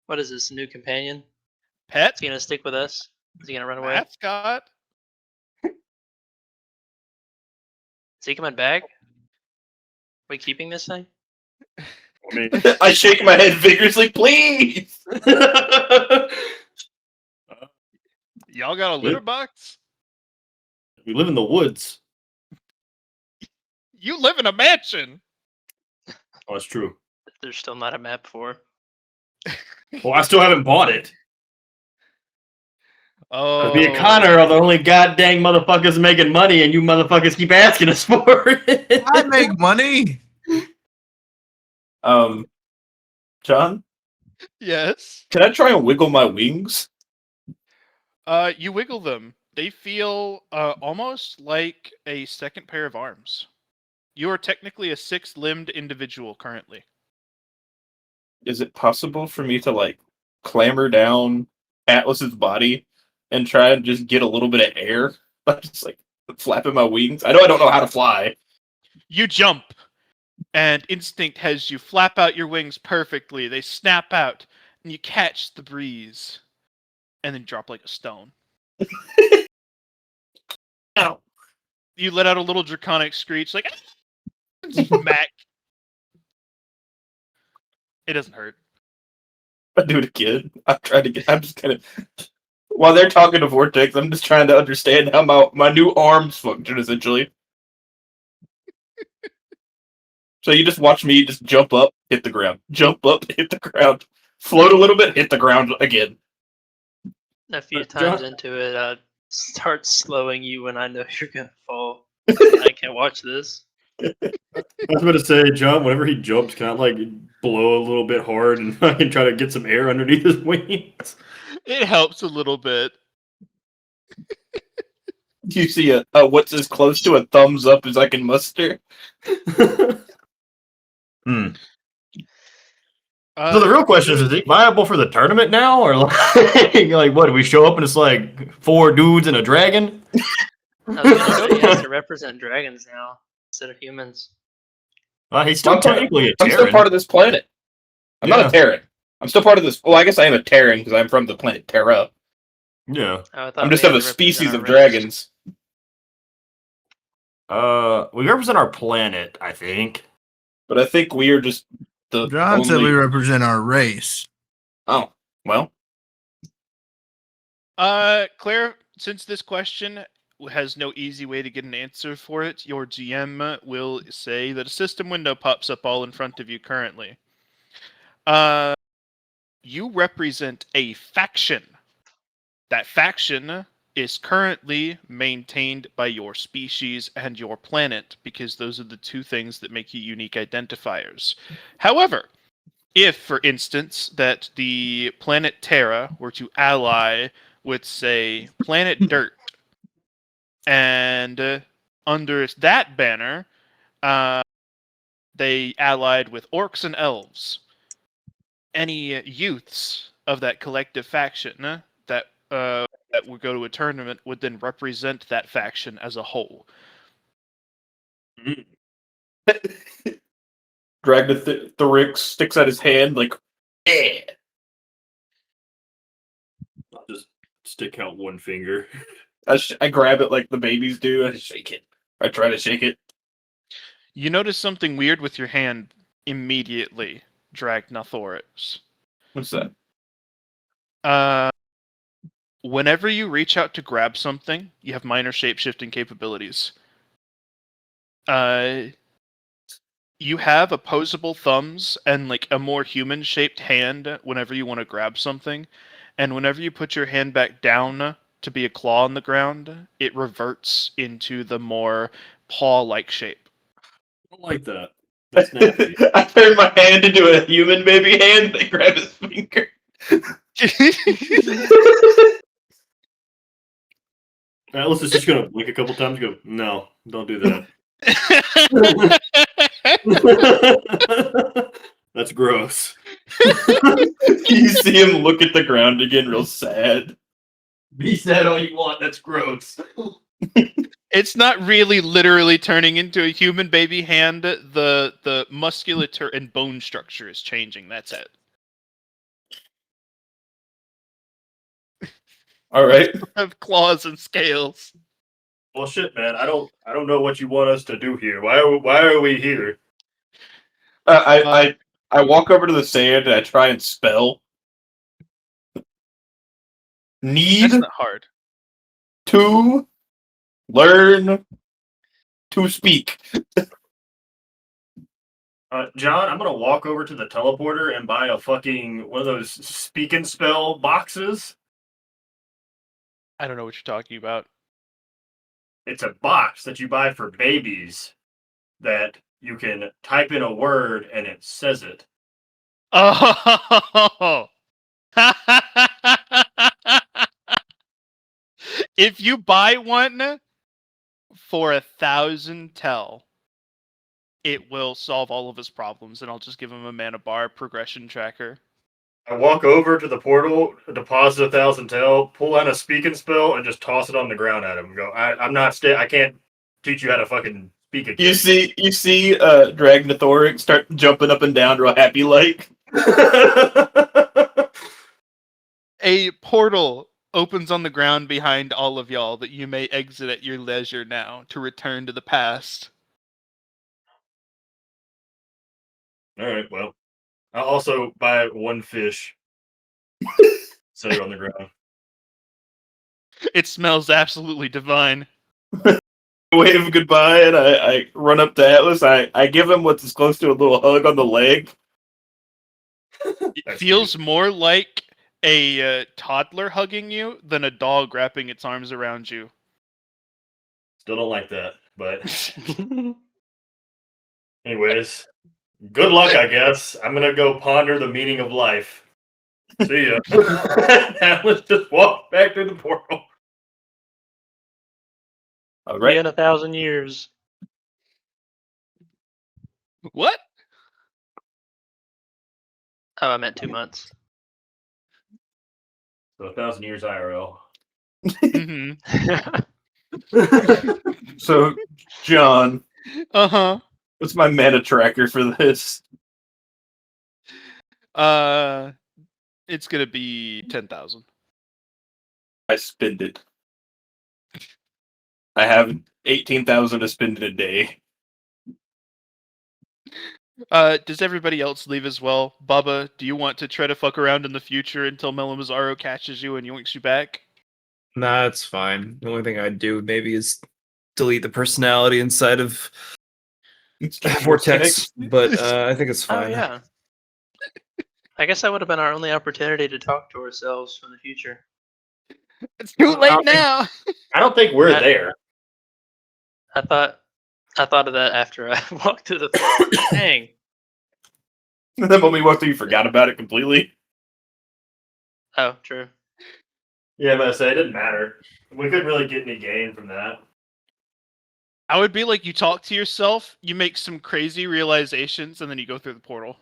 what is this? A new companion? Pet? Is he gonna stick with us? Is he gonna run away? Mascot? Is he coming back? We keeping this thing? I mean, I shake my head vigorously, please. Y'all got a litter box? we live in the woods. You live in a mansion. Oh, that's true. There's still not a map for. Well, I still haven't bought it. Oh, Me and Connor are the only goddamn motherfuckers making money, and you motherfuckers keep asking us for it. I make money. John, yes. can I try and wiggle my wings? You wiggle them. They feel almost like a second pair of arms. You are technically a 6-limbed individual currently. Is it possible for me to like clamber down Atlas's body and try and just get a little bit of air? By just like flapping my wings. I know I don't know how to fly. You jump, and instinct has you flap out your wings perfectly. They snap out, and you catch the breeze, and then drop like a stone. Ow. You let out a little draconic screech, like smack. It doesn't hurt. I do it again. I'm trying to get. I'm just kind of. While they're talking to Vortex, I'm just trying to understand how my new arms function, essentially. So you just watch me just jump up, hit the ground, jump up, hit the ground, float a little bit, hit the ground again. A few But times John- into it, I start slowing you when I know you're gonna fall. I can't watch this. I was about to say, John, whenever he jumps, can I like blow a little bit hard and I can try to get some air underneath his wings? It helps a little bit. You see a what's as close to a thumbs up as I can muster. Hmm. So the real question is he viable for the tournament now, or like what? Do we show up and it's like 4 dudes and a dragon? I was gonna say he has to represent dragons now instead of humans. He's still technically a I'm still Terran. part of this planet. I'm not Yeah. a Terran. I'm still part of this. Well, I guess I am a Terran because I'm from the planet Terra. Yeah. Oh, I thought I'm we just had of a to represent species our of race. dragons. We represent our planet, I think. But I think we are just the John said only. we represent our race. Oh, well. Claire, since this question has no easy way to get an answer for it, your GM will say that a system window pops up all in front of you currently. You represent a faction. That faction is currently maintained by your species and your planet, because those are the two things that make you unique identifiers. However, if, for instance, that the planet Terra were to ally with, say, planet Dirt, and under that banner, they allied with orcs and elves, any youths of that collective faction that would go to a tournament would then represent that faction as a whole. Thorix sticks out his hand like, yeah. I'll just stick out one finger. I grab it like the babies do. I shake it. I try to shake it. You notice something weird with your hand immediately, Dragnothoris. What's that? Whenever you reach out to grab something, you have minor shape-shifting capabilities. You have opposable thumbs and like a more human-shaped hand whenever you want to grab something, and whenever you put your hand back down to be a claw on the ground, it reverts into the more paw-like shape. I don't like that. That's nasty. I turn my hand into a human baby hand. They grab his finger. Atlas is just gonna blink a couple times and go, no, don't do that. That's gross. You see him look at the ground again, real sad. Be sad all you want. That's gross. It's not really literally turning into a human baby hand. The musculature and bone structure is changing. That's it. All right. Have claws and scales. Well, shit, man. I don't know what you want us to do here. Why are we here? I walk over to the sand and I try and spell. Need That's not hard. to learn to speak. John, I'm gonna walk over to the teleporter and buy a fucking one of those speak and spell boxes. I don't know what you're talking about. It's a box that you buy for babies that you can type in a word and it says it. Oh! If you buy one for 1,000 tel, it will solve all of his problems, and I'll just give him a mana bar progression tracker. I walk over to the portal, deposit 1,000 tel, pull out a speaking spell, and just toss it on the ground at him. Go, I'm not I can't teach you how to fucking speak again. You see Dragnathoric start jumping up and down real happy like. A portal opens on the ground behind all of y'all that you may exit at your leisure now to return to the past. All right, well, I'll also buy one fish. Set it on the ground. It smells absolutely divine. Wave goodbye, and I run up to Atlas. I give him what's as close to a little hug on the leg. It That's feels more like a toddler hugging you than a dog wrapping its arms around you. Still don't like that, but anyways, good luck, I guess. I'm gonna go ponder the meaning of life. See ya. Atlas just walked back through the portal. All Right. right. In 1,000 years. What? Oh, I meant 2 months. So 1,000 years IRL. Mm-hmm. So, John, Uh-huh. what's my mana tracker for this? It's gonna be 10,000. I spend it. I have 18,000 to spend in a day. Does everybody else leave as well? Bubba, do you want to try to fuck around in the future until Melamazaro catches you and yoinks you back? Nah, it's fine. The only thing I'd do maybe is delete the personality inside of Vortex, but I think it's Oh, fine. yeah. I guess that would have been our only opportunity to talk to ourselves from the future. It's too late I'll think- now! I don't think we're Matt- there. I thought of that after I walked through the floor. Dang. And then when we walked through, you forgot about it completely. Oh, true. Yeah, but I say it didn't matter. We couldn't really get any gain from that. I would be like, you talk to yourself, you make some crazy realizations, and then you go through the portal.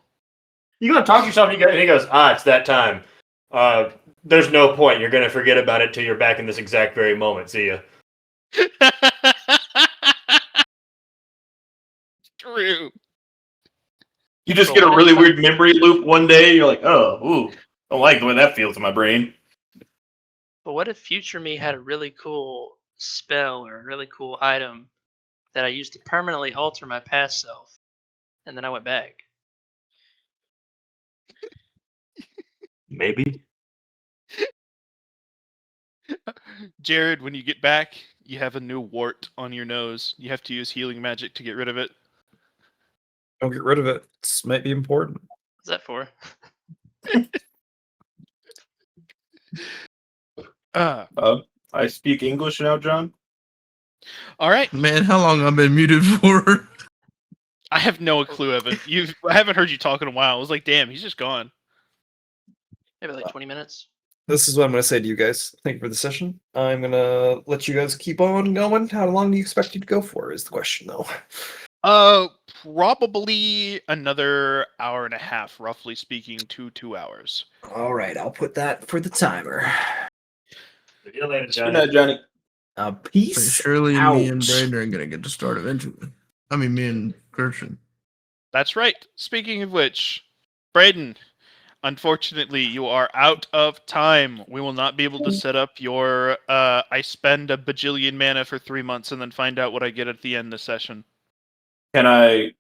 You gonna talk to yourself, and he goes, it's that time. There's no point. You're gonna forget about it till you're back in this exact very moment. See ya. True. You just get a really weird memory loop one day. You're like, I don't like the way that feels in my brain. But what if future me had a really cool spell or a really cool item that I used to permanently alter my past self, and then I went back? Maybe. Jared, when you get back, you have a new wart on your nose. You have to use healing magic to get rid of it. Don't get rid of it. This might be important. What's that for? I speak English now, John. All right. Man, how long I've been muted for? I have no clue, Evan. I haven't heard you talk in a while. I was like, damn, he's just gone. Maybe like 20 minutes. This is what I'm going to say to you guys. Thank you for the session. I'm going to let you guys keep on going. How long do you expect you to go for is the question, though. Probably another hour and a half, roughly speaking, to 2 hours. All right, I'll put that for the timer. See you later, Good night, Johnny. Peace Surely out. me and Braden are gonna get to start eventually. I mean, me and Christian. That's right. Speaking of which, Braden, unfortunately, you are out of time. We will not be able to set up your I spend a bajillion mana for 3 months and then find out what I get at the end of the session. Can I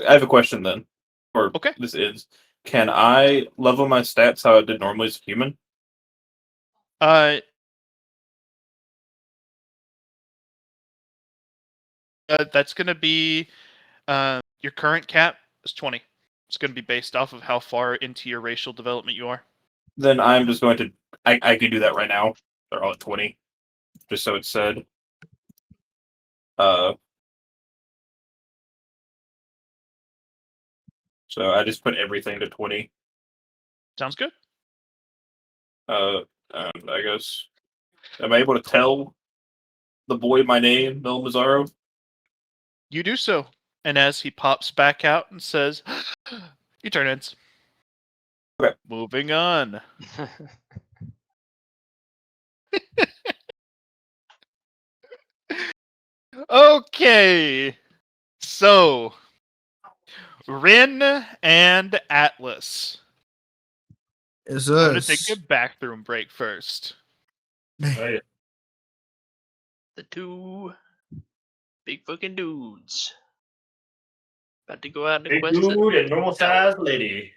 have a question then. Or Okay. this is. Can I level my stats how I did normally as a human? That's going to be your current cap is 20. It's going to be based off of how far into your racial development you are. Then I'm just going to I can do that right now. They're all at 20. Just so it's said. So I just put everything to 20. Sounds good. I guess Am I able to tell the boy my name, Mel Mazzaro? You do so. And as he pops back out and says, you turn heads. Okay. Moving on. Okay. So, Rin and Atlas. It's I'm going us. to take a bathroom break first. Oh, yeah. The two big fucking dudes about to go out and Big quest. dude and normal sized lady.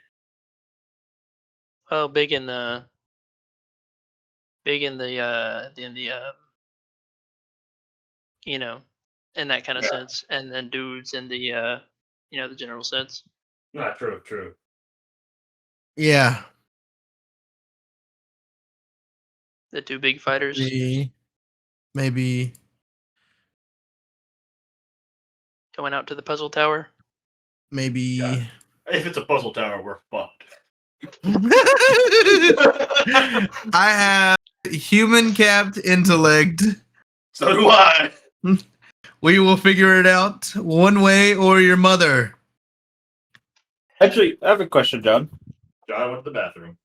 Well, big in the you know, in that kind of sense, and then dudes in the the general sense. Not true. True. Yeah. The two big fighters. Maybe. Going out to the puzzle tower. Maybe. Yeah. If it's a puzzle tower, we're fucked. I have human capped intellect. So do I. We will figure it out one way or your mother. Actually, I have a question, John. John went to the bathroom.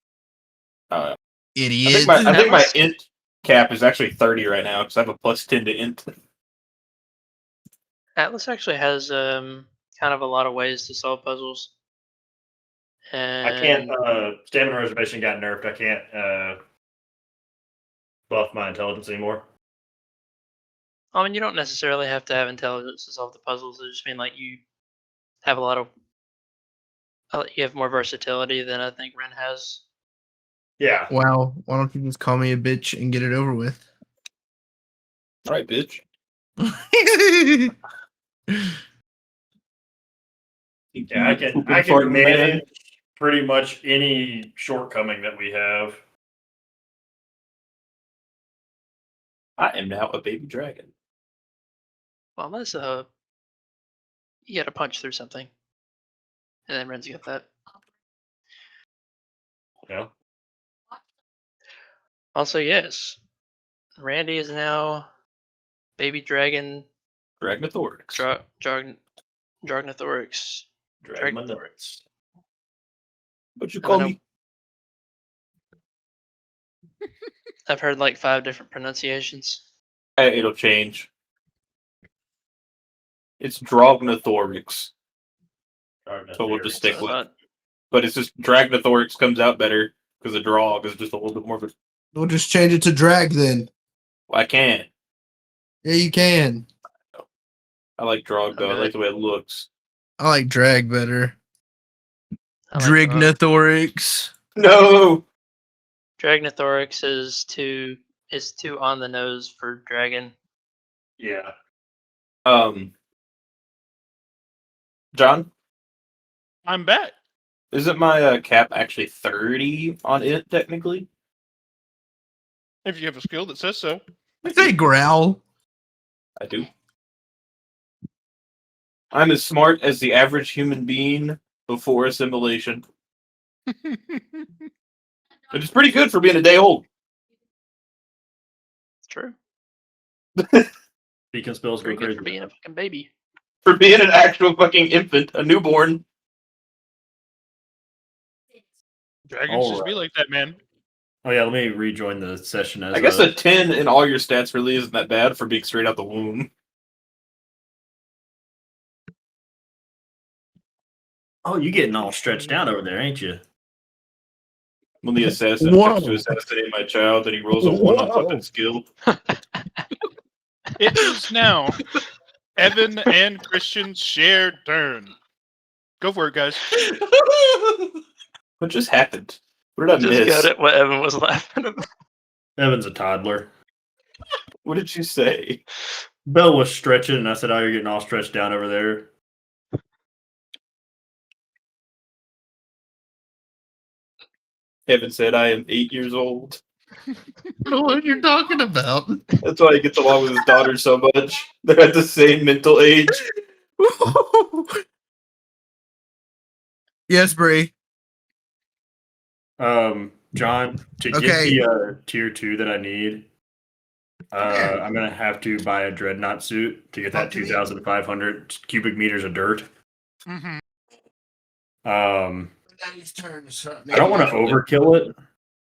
I Idiot. think my Atlas? int cap is actually 30 right now because I have a +10 to int. Atlas actually has kind of a lot of ways to solve puzzles. And I can't. Stamina reservation got nerfed. I can't buff my intelligence anymore. I mean, you don't necessarily have to have intelligence to solve the puzzles. I just mean like you have a lot of you have more versatility than I think Ren has. Yeah. Wow. Why don't you just call me a bitch and get it over with? All right, bitch. Yeah, I can Farting man. manage pretty much any shortcoming that we have. I am now a baby dragon. Well, unless you got to punch through something, and then Ren's got that. Yeah. Also, yes, Randy is now baby dragon Dragonathorix. Dragonathorix. Drag my nuts. What you I call know- me? I've heard like 5 different pronunciations. It'll change. It's Drognathorix. So we'll just stick So I with it. thought, But it's just Dragnathorix comes out better because the Drog is just a little bit more of a. We'll just change it to drag then. Well, I can't. Yeah, you can. I like Drog though. I Okay. like the way it looks. I like drag better. I like Drog. Drignathorix. No. Dragnathorix is too on the nose for dragon. Yeah. John, I'm back. isn't my cap actually 30 on it technically? If you have a skill that says so. I say growl. I do. I'm as smart as the average human being before assimilation. Which is pretty good for being a day old. It's true. Beacon spells go Pretty good crazy. for being a fucking baby. For being an actual fucking infant, a newborn. Dragons just be like that, man. Oh yeah, let me rejoin the session as I guess a 10 in all your stats really isn't that bad for being straight out the womb. Oh, you getting all stretched out over there, ain't you? When the assassin Whoa. attempts to assassinate my child, then he rolls a 1 on Whoa. fucking skill. It is now Evan and Christian's shared turn. Go for it, guys. What just happened? What did I Just miss? got it. What Evan was laughing about. Evan's a toddler. What did you say? Belle was stretching, and I said, "Oh, you're getting all stretched down over there." Kevin said I am 8 years old. I don't know what you're talking about. That's why he gets along with his daughter so much. They're at the same mental age. Yes, Bree. John, to get Okay. the tier 2 that I need, I'm gonna have to buy a dreadnought suit to get that 2,500 cubic meters of dirt. Mm-hmm. I don't want to overkill it,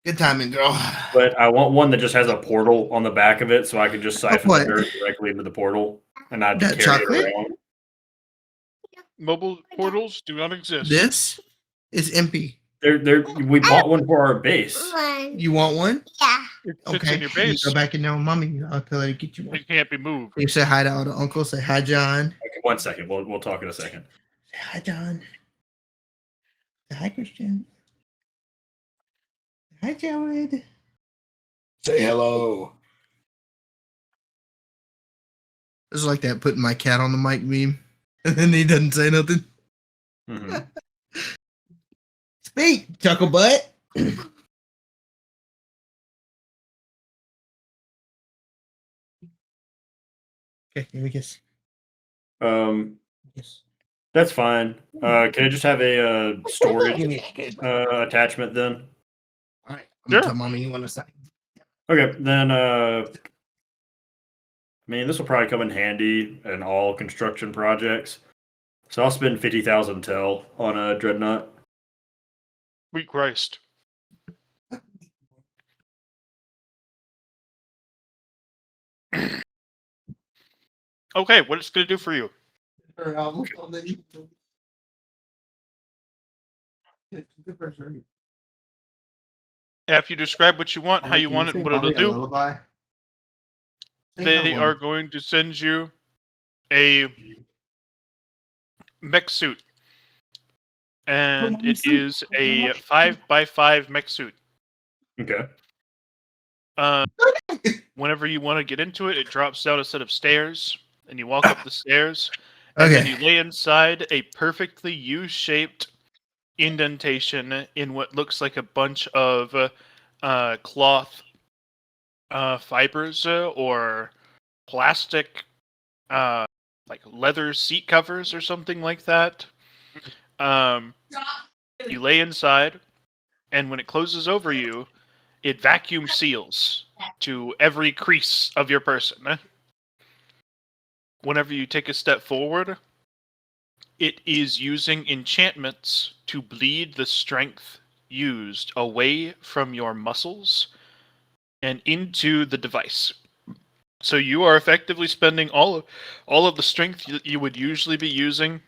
Good timing, girl. but I want one that just has a portal on the back of it, so I can just siphon what? the dirt directly into the portal and not have to That carry chocolate? it around. Mobile portals do not exist. This is empty. We bought one for our base. You want one? It fits Okay. in your You base. go back in there with mommy. I'll tell her to get you one. It can't be moved. You say hi to all the uncles. Say hi, John. Okay, 1 second. We'll talk in a second. Say hi, John. Say hi, Christian. Say hi, Jared. Say hello. It's like that putting my cat on the mic meme, and then he doesn't say nothing. Mhm. Speak, chuckle butt. Okay, here we kiss. Yes. That's fine. Can I just have a storage Give me a good. All attachment then? right. I'm Sure. gonna tell mommy you want to sign. Okay, then I mean this will probably come in handy in all construction projects. So I'll spend 50,000 tel on a dreadnought. Sweet Christ. Okay, what it's gonna do for you? After you describe what you want, how you want it, and what it'll do, they are going to send you a mech suit. And it is a 5x5 mech suit. Okay. Whenever you want to get into it, it drops down a set of stairs, and you walk up the stairs, and then you Okay. lay inside a perfectly U-shaped indentation in what looks like a bunch of cloth fibers or plastic, like leather seat covers or something like that. You lay inside, and when it closes over you, it vacuum seals to every crease of your person. Whenever you take a step forward, it is using enchantments to bleed the strength used away from your muscles and into the device. So you are effectively spending all of the strength you would usually be using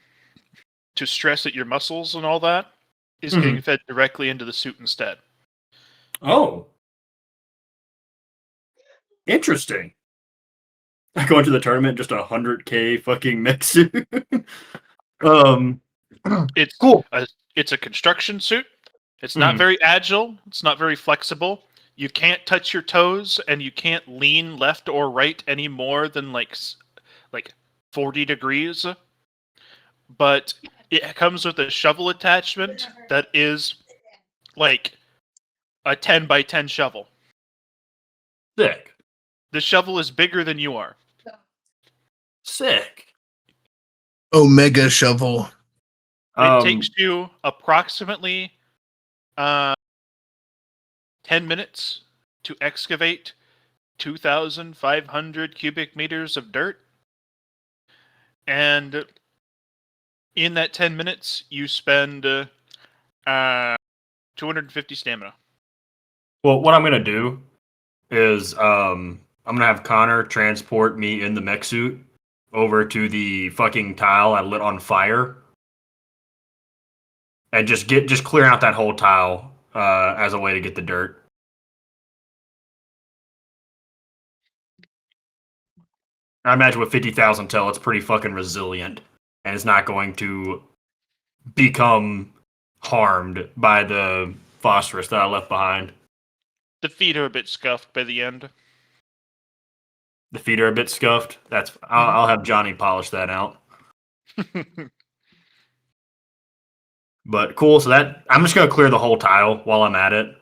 to stress at your muscles and all that is getting fed directly into the suit instead. Oh. Interesting. I go into the tournament just 100K fucking mech suit. It's Cool. it's a construction suit. It's not very agile. It's not very flexible. You can't touch your toes, and you can't lean left or right any more than like 40 degrees. But it comes with a shovel attachment that is like a 10 by 10 shovel. Sick. The shovel is bigger than you are. Sick. Omega shovel. It takes you approximately 10 minutes to excavate 2,500 cubic meters of dirt. And in that 10 minutes, you spend 250 stamina. Well, what I'm gonna do is I'm gonna have Connor transport me in the mech suit over to the fucking tile I lit on fire, and just clear out that whole tile as a way to get the dirt. I imagine with 50,000 tel, it's pretty fucking resilient, and it's not going to become harmed by the phosphorus that I left behind. The feet are a bit scuffed by the end. The feet are a bit scuffed. I'll have Johnny polish that out. But cool. So that I'm just gonna clear the whole tile while I'm at it.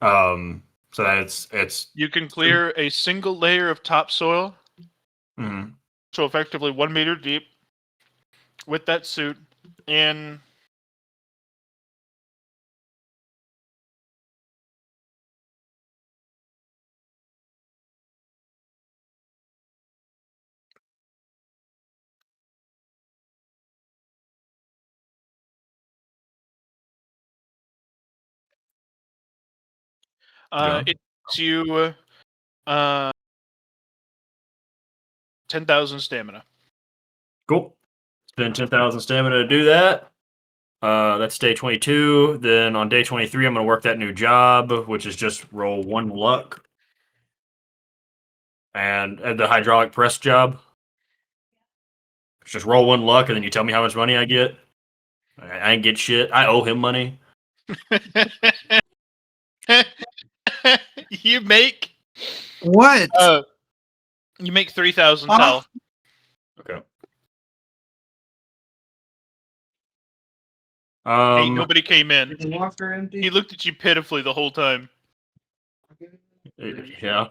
So that it's You can clear a single layer of topsoil, mhm. so effectively 1 meter deep, with that suit in Yeah. It's you 10,000 stamina. Cool. Spend 10,000 stamina to do that. That's day 22. Then on day 23, I'm going to work that new job, which is just roll 1 luck. And the hydraulic press job. It's just roll 1 luck, and then you tell me how much money I get. I ain't get shit. I owe him money. You make What? you make 3,000 Ah. tel. Okay. Ain't nobody came in. the locker empty? He looked at you pitifully the whole time. Yeah.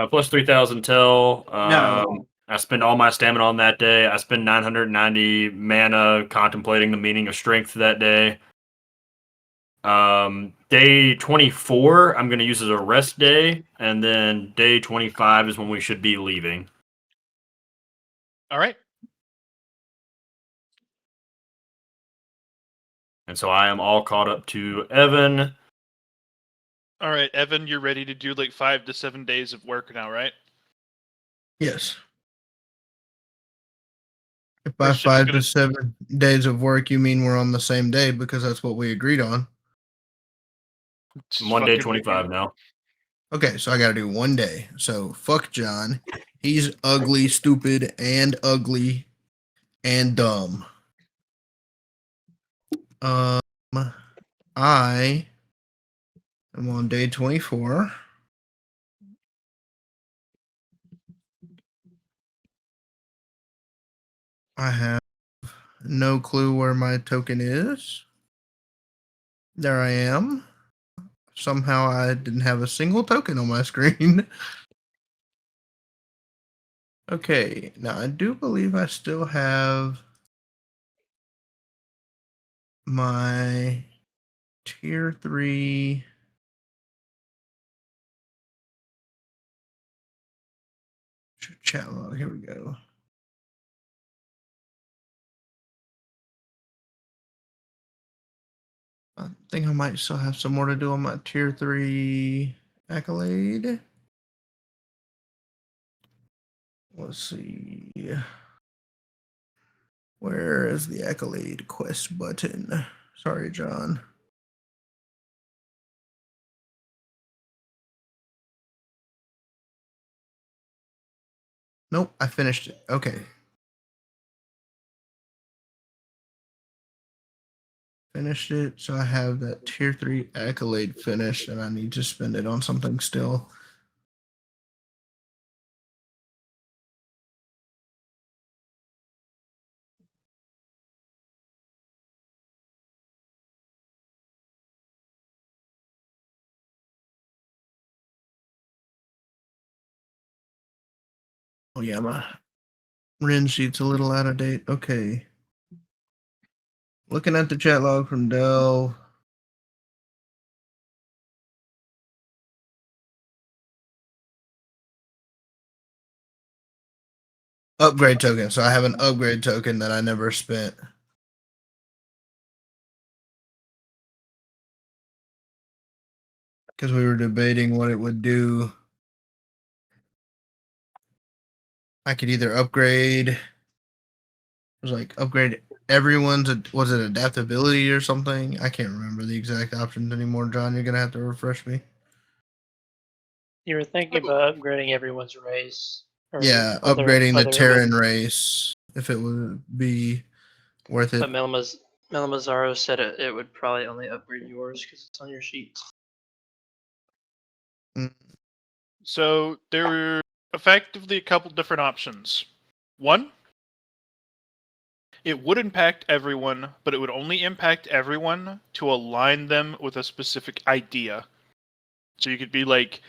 Plus 3,000 tel. No. I spend all my stamina on that day. I spend 990 mana contemplating the meaning of strength that day. Day 24, I'm going to use as a rest day. And then day 25 is when we should be leaving. All right. And so I am all caught up to Evan. All right, Evan, you're ready to do like 5 to 7 days of work now, right? Yes. If by Christian's 5 gonna- to 7 days of work you mean we're on the same day because that's what we agreed on. Just I'm on day fucking 25 now. Okay, so I got to do 1 day. So fuck John. He's ugly, stupid, and ugly and dumb. I am on day 24. I have no clue where my token is. There I am. Somehow I didn't have a single token on my screen. Okay, now I do believe I still have my tier 3 chat log. Here we go. I think I might still have some more to do on my tier 3 accolade. Let's see. Where is the accolade quest button? Sorry, John. Nope, I finished it. Okay. Finished it. So I have that tier 3 accolade finished, and I need to spend it on something still. Oh yeah, my Ren sheet's a little out of date. Okay. Looking at the chat log from Dell. Upgrade token. So I have an upgrade token that I never spent. Because we were debating what it would do. I could either upgrade. It was like upgrade everyone's. Was it adaptability or something? I can't remember the exact options anymore. John, you're gonna have to refresh me. You were thinking about upgrading everyone's race. or Yeah, other- upgrading the other Terran abilities. race if it would be worth it. But Melmazzaro said it would probably only upgrade yours because it's on your sheet. So there were effectively a couple different options. One, it would impact everyone, but it would only impact everyone to align them with a specific idea. So you could be like,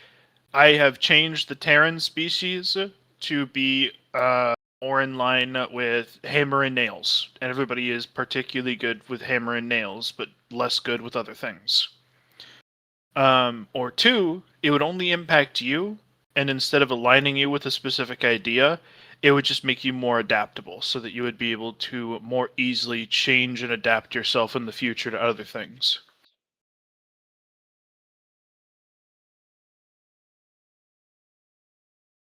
I have changed the Terran species to be more in line with hammer and nails, and everybody is particularly good with hammer and nails, but less good with other things. Or two, it would only impact you, and instead of aligning you with a specific idea, it would just make you more adaptable, so that you would be able to more easily change and adapt yourself in the future to other things.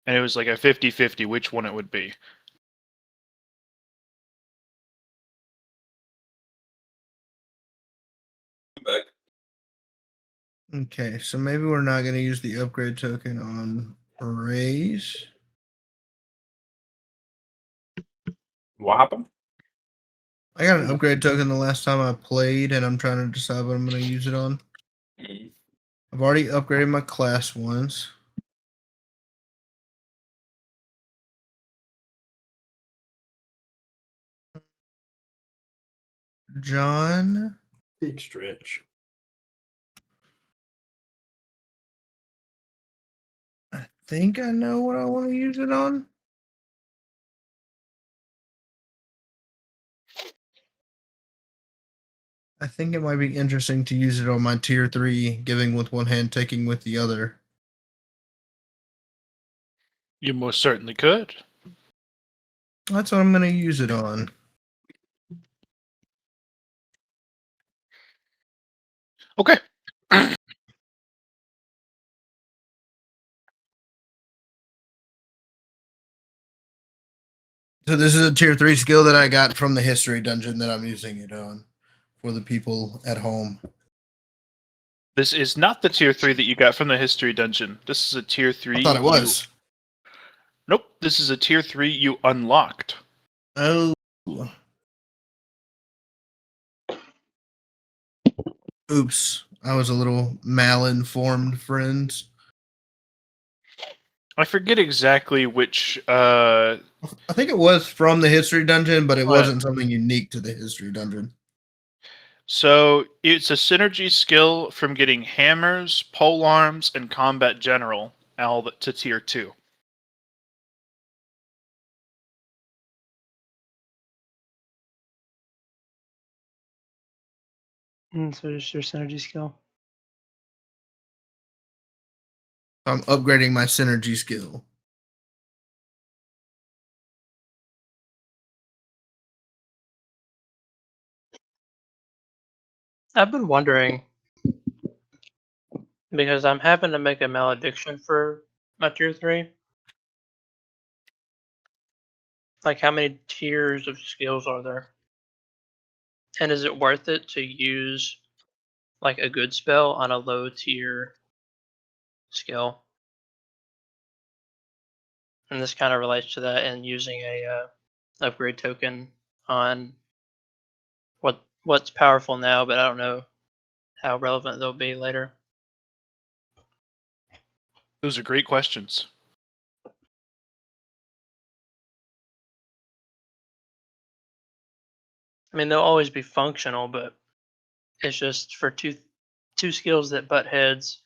and it was like a 50-50 which one it would be. Back. Okay, so maybe we're not going to use the upgrade token on Raise. What happened? I got an upgrade token the last time I played, and I'm trying to decide what I'm going to use it on. I've already upgraded my class once. John, Big stretch. I think I know what I want to use it on. I think it might be interesting to use it on my tier 3, giving with one hand, taking with the other. You most certainly could. That's what I'm going to use it on. Okay. So this is a tier 3 skill that I got from the history dungeon that I'm using it on for the people at home. This is not the tier 3 that you got from the history dungeon. This is a tier 3. I thought it was. Nope, this is a tier 3 you unlocked. Oh. Oops. I was a little mal-informed, friends. I forget exactly which I think it was from the history dungeon, but it What? wasn't something unique to the history dungeon. So it's a synergy skill from getting hammers, pole arms, and combat general all to tier 2. So just your synergy skill. I'm upgrading my synergy skill. I've been wondering because I'm having to make a malediction for my tier 3. Like, how many tiers of skills are there? And is it worth it to use like a good spell on a low tier skill? And this kind of relates to that, and using a upgrade token on what's powerful now, but I don't know how relevant they'll be later. Those are great questions. I mean, they'll always be functional, but it's just for two skills that butt heads.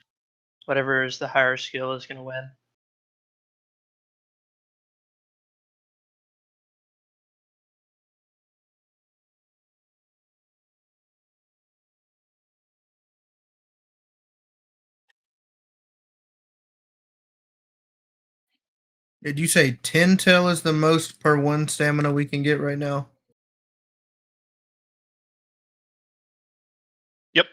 Whatever is the higher skill is going to win. Did you say 10 tail is the most per 1 stamina we can get right now? Yep.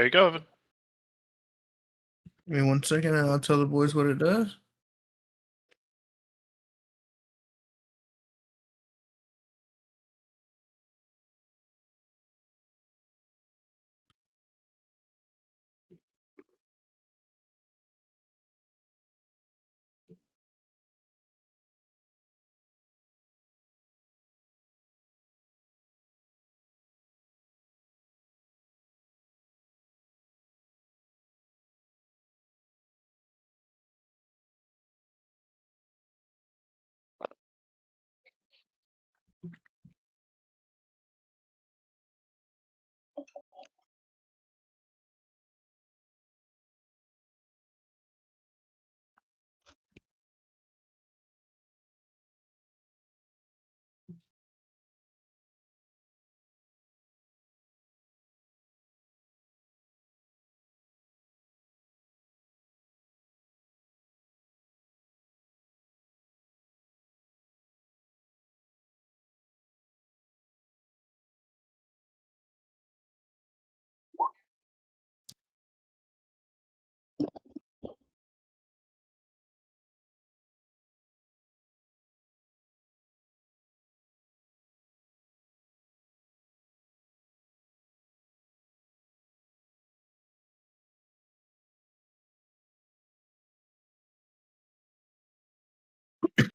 There you go, Evan. Give me 1 second and I'll tell the boys what it does.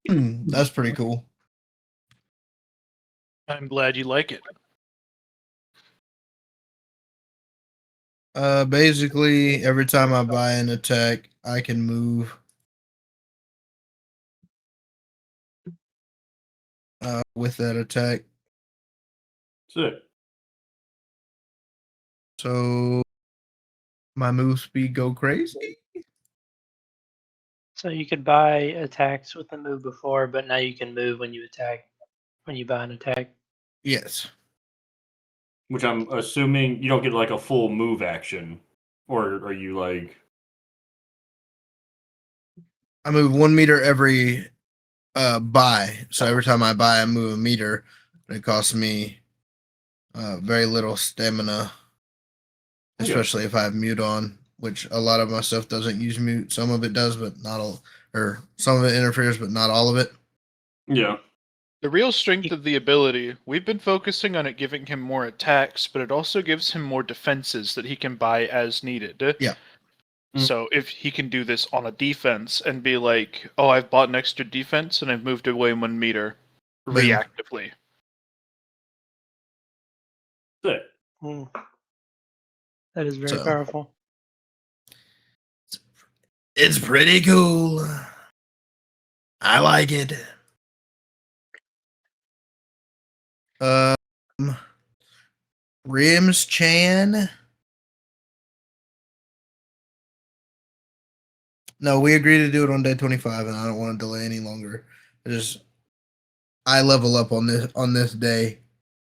That's pretty cool. I'm glad you like it. Basically, every time I buy an attack, I can move with that attack. Sick. So my move speed go crazy. So you could buy attacks with the move before, but now you can move when you attack, when you buy an attack. Yes. Which I'm assuming you don't get like a full move action, or are you like? I move 1 meter every buy. So every time I buy, I move a meter. And it costs me very little stamina, Okay. especially if I have mute on, which a lot of my stuff doesn't use mute. Some of it does, but not all, or some of it interferes, but not all of it. Yeah. The real strength of the ability, we've been focusing on it giving him more attacks, but it also gives him more defenses that he can buy as needed. Yeah. So if he can do this on a defense and be like, oh, I've bought an extra defense and I've moved away 1 meter Boom. reactively. Sick. That is very So- powerful. It's pretty cool. I like it. Rims Chan. No, we agreed to do it on day 25, and I don't want to delay any longer. I level up on this day,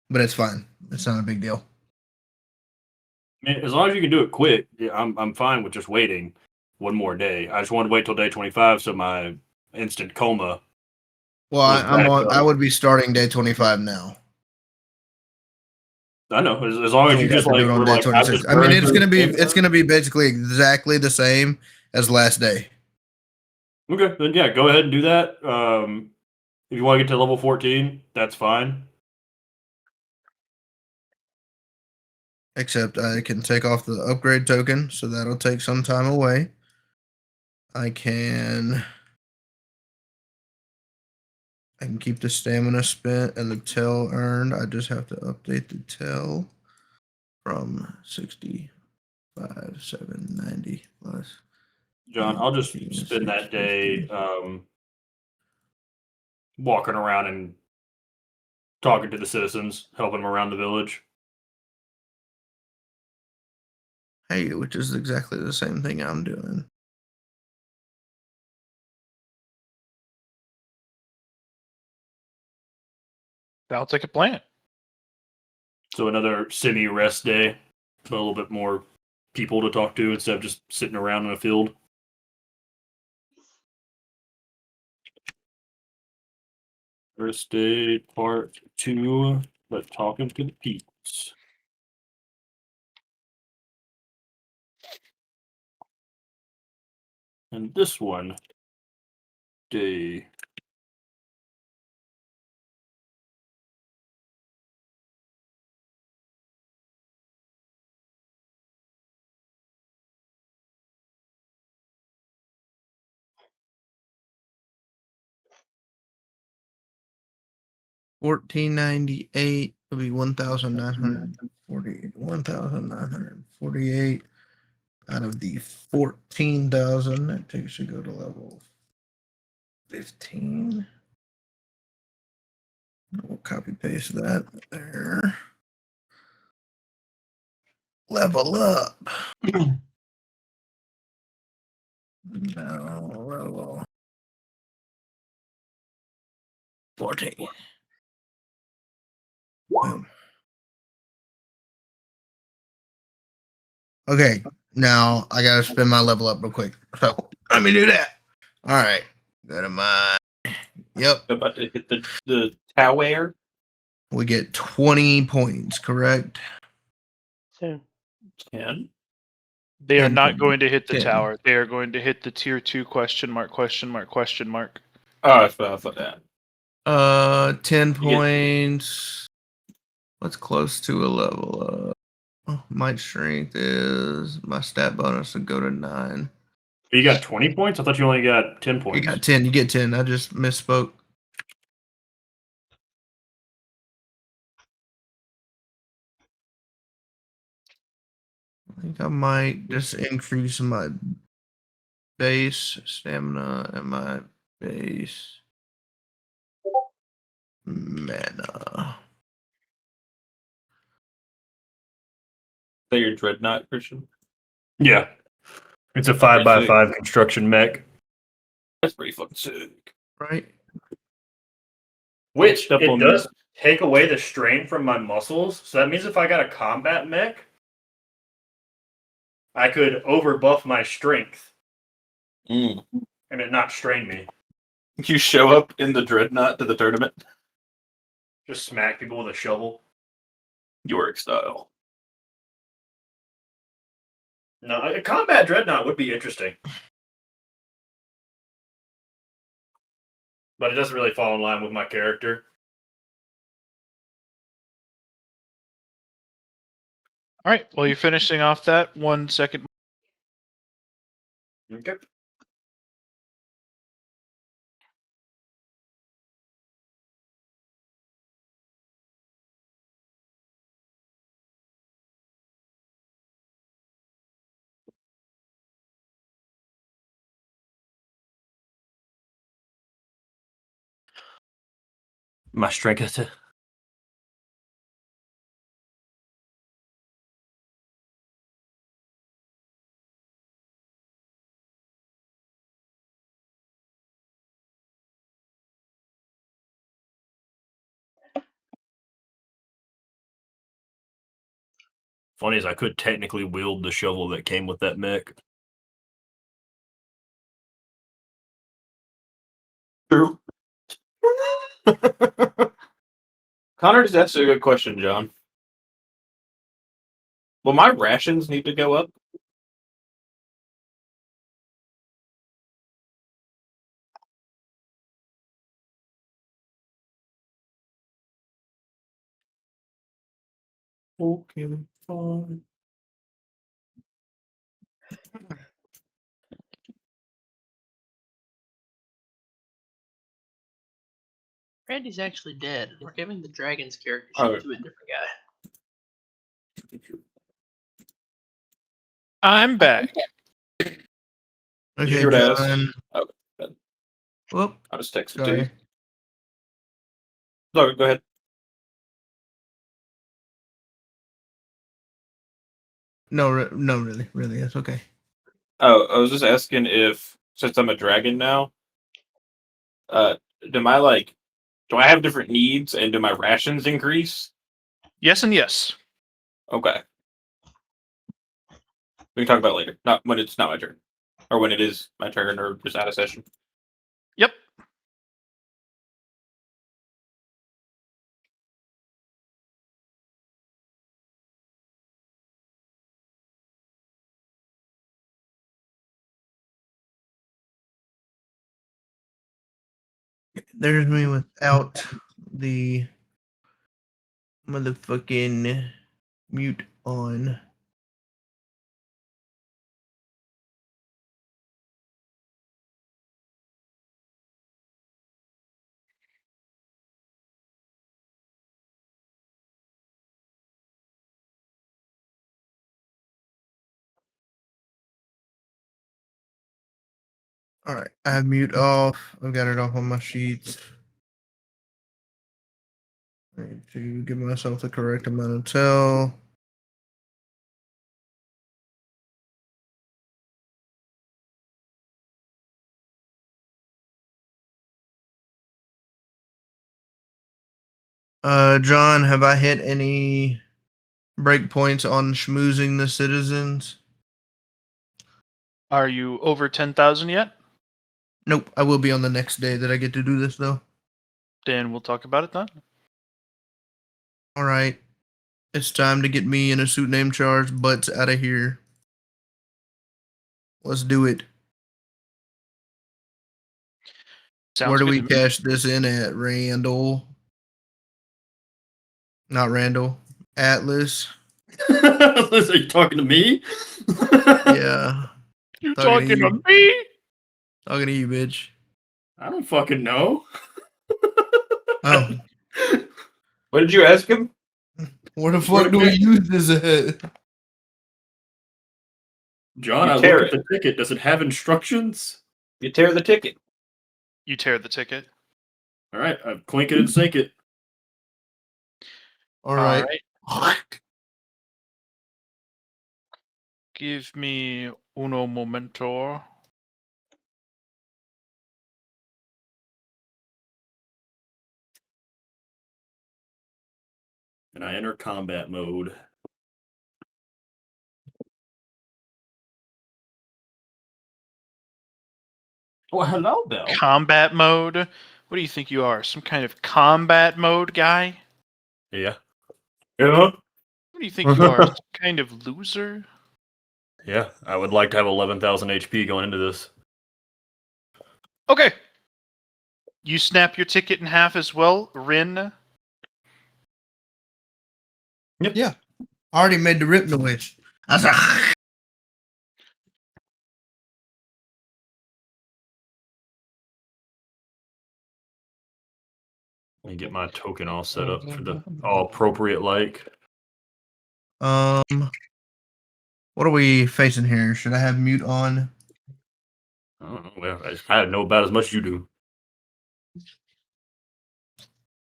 but it's fine. It's not a big deal. I mean, as long as you can do it quick, yeah, I'm fine with just waiting 1 more day. I just want to wait till day 25 so my instant coma. Well, Was I'm back on. up. I would be starting day 25 now. I know as long as So you we just have to do like it on were day like, I'm 26. just I mean, burning it's through gonna the be game. basically exactly the same as last day. Okay, then yeah, go ahead and do that. If you want to get to level 14, that's fine. Except I can take off the upgrade token, so that'll take some time away. I can keep the stamina spent and the tail earned. I just have to update the tail from 65, 790 plus. John, I'll just 19, spend that day 650. walking around and talking to the citizens, helping them around the village. Hey, which is exactly the same thing I'm doing. Sounds like a plan. So another semi-rest day, so a little bit more people to talk to instead of just sitting around in a field. First day, part 2, but talking to the peeps. And this one, day. $14.98 will be 1,948 out of the 14,000. That takes you go to level 15. We'll copy paste that there. Level up. Now level 14. Boom. Okay, now I gotta spin my level up real quick. So let me do that. All right. Go to my. Yep. About to hit the tower. We get 20 points, correct? So 10. They are 10 not points. going to hit the 10. tower. They are going to hit the tier 2 question mark, question mark, question mark. Oh, I thought that. 10 You get- points. What's close to a level up? Oh, might strength is my stat bonus would go to 9. You got 20 points? I thought you only got 10 You points. got 10. You get 10. I just misspoke. I think I might just increase my base stamina and my base mana. Is that your dreadnought, Christian? Yeah. It's a 5x5 construction mech. That's pretty fucking sick. Right? Which Up it on does these- take away the strain from my muscles. So that means if I got a combat mech, I could overbuff my strength and it not strain me. You show up in the dreadnought to the tournament. Just smack people with a shovel. Yorick style. No, a combat dreadnought would be interesting. But it doesn't really fall in line with my character. All right. Well, you're finishing off that 1 second. Okay. My strength. Funny as I could technically wield the shovel that came with that mech. True. Connor just asked a good question, John. Will my rations need to go up? Okay, fine. Randy's actually dead. We're giving the dragon's character sheet Oh. to a different guy. I'm back. Did you Okay, hear what I asked? John. Oh, good. Whoop. I was texting to Sorry. you. No, go ahead. No, no, really, that's okay. Oh, I was just asking if, since I'm a dragon now, do I have different needs and do my rations increase? Yes and yes. Okay. We can talk about it later. Not when it's not my turn. Or when it is my turn or just out of session. Yep. There's me without the motherfucking mute on. All right, I have mute off. I've got it off on my sheets. I need to give myself the correct amount of tell. John, have I hit any breakpoints on schmoozing the citizens? Are you over 10,000 yet? Nope, I will be on the next day that I get to do this though. Then we'll talk about it then. All right, it's time to get me in a suit name charge butts out of here. Let's do it. Sounds Where do good we to me. cash this in at, Randall? Not Randall. Atlas. Are you talking to me? Yeah. You Talking to talking to you. me? Talking to you, bitch. I don't fucking know. Oh, What did you ask him? where the fuck do we use this at? John, You I tear looked at the ticket. Does it have instructions? You tear the ticket. You tear the ticket. All right, I clink it and sink it. All right. Give me uno momento. And I enter combat mode. Well, hello, Bill. Combat mode? What do you think you are? Some kind of combat mode guy? Yeah. Yeah. What do you think you are? Some kind of loser? Yeah, I would like to have 11,000 HP going into this. Okay. You snap your ticket in half as well, Rin. Yeah. I already made the rip noise. I was like, Let me get my token all set up for the all appropriate like. what are we facing here? Should I have mute on? I don't know. Well, I know about as much as you do.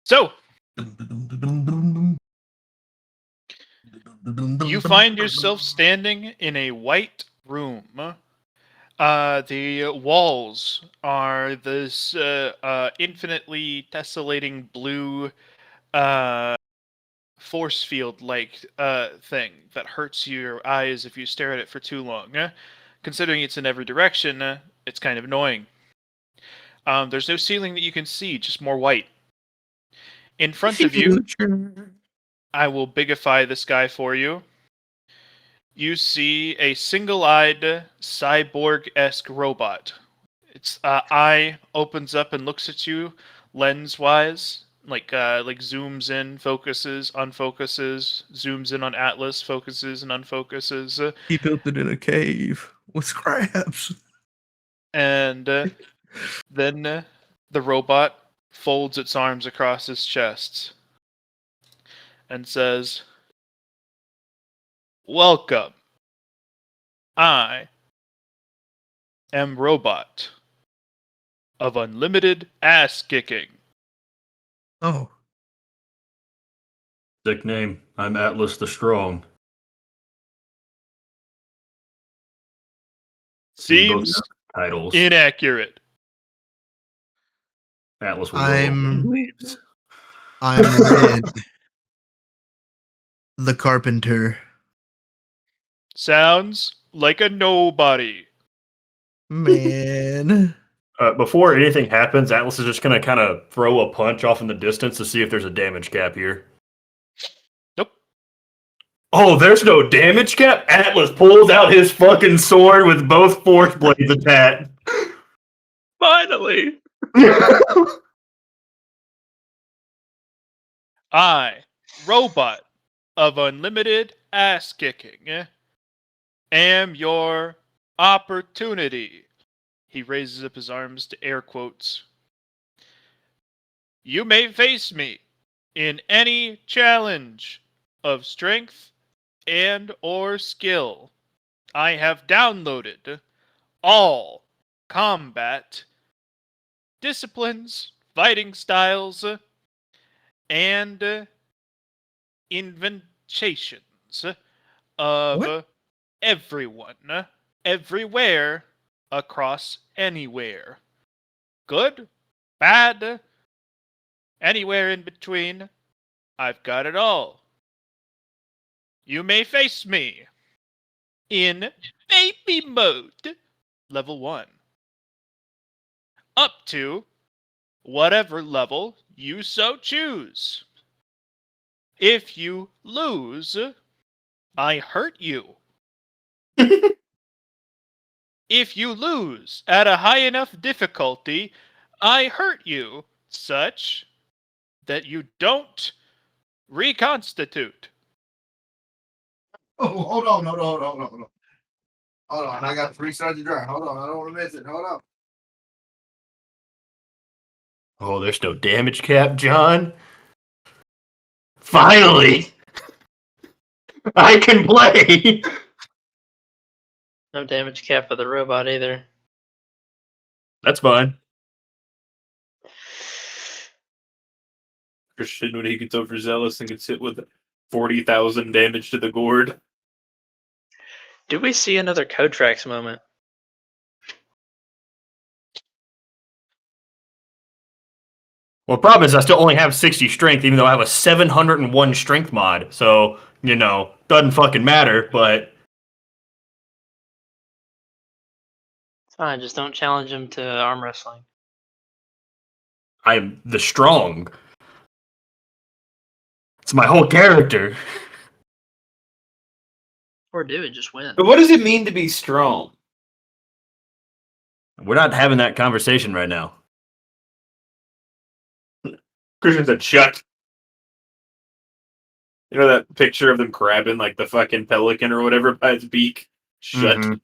So, you find yourself standing in a white room. The walls are this infinitely tessellating blue force field like thing that hurts your eyes if you stare at it for too long. Considering it's in every direction, it's kind of annoying. There's no ceiling that you can see, just more white. In front of you, I will bigify this guy for you. You see a single-eyed cyborg-esque robot. Its eye opens up and looks at you lens-wise, like zooms in, focuses, unfocuses, zooms in on Atlas, focuses and unfocuses. He built it in a cave with scraps. And then the robot folds its arms across his chest and says, "Welcome. I am Robot of Unlimited Ass Kicking." Oh. Sick name. I'm Atlas the Strong. See both Seems titles. inaccurate. Atlas will roll. I'm Red. The Carpenter. Sounds like a nobody. Man. Before anything happens, Atlas is just going to kind of throw a punch off in the distance to see if there's a damage cap here. Nope. Oh, there's no damage cap? Atlas pulls out his fucking sword with both force blades attached. Finally. I, robot of unlimited ass kicking, am your opportunity. He raises up his arms to air quotes. You may face me in any challenge of strength and or skill. I have downloaded all combat disciplines, fighting styles, and inventations of What? everyone, everywhere, across anywhere. Good, bad, anywhere in between. I've got it all. You may face me in baby mode, level 1, up to whatever level you so choose. If you lose, I hurt you. If you lose at a high enough difficulty, I hurt you such that you don't reconstitute. Oh, hold on. Hold on. I got to restart the drive. Hold on. I don't want to miss it. Hold on. Oh, there's no damage cap, John. Finally, I can play. No damage cap for the robot either. That's fine. Christian, when he gets overzealous and gets hit with 40,000 damage to the gourd. Do we see another Kotrax moment? Well, the problem is I still only have 60 strength, even though I have a 701 strength mod. So, doesn't fucking matter, but It's fine, just don't challenge him to arm wrestling. I'm the strong. It's my whole character. Or do it, just win. But what does it mean to be strong? We're not having that conversation right now. Christian said, shut. You know that picture of them grabbing like the fucking pelican or whatever by its beak? Shut. Mhm.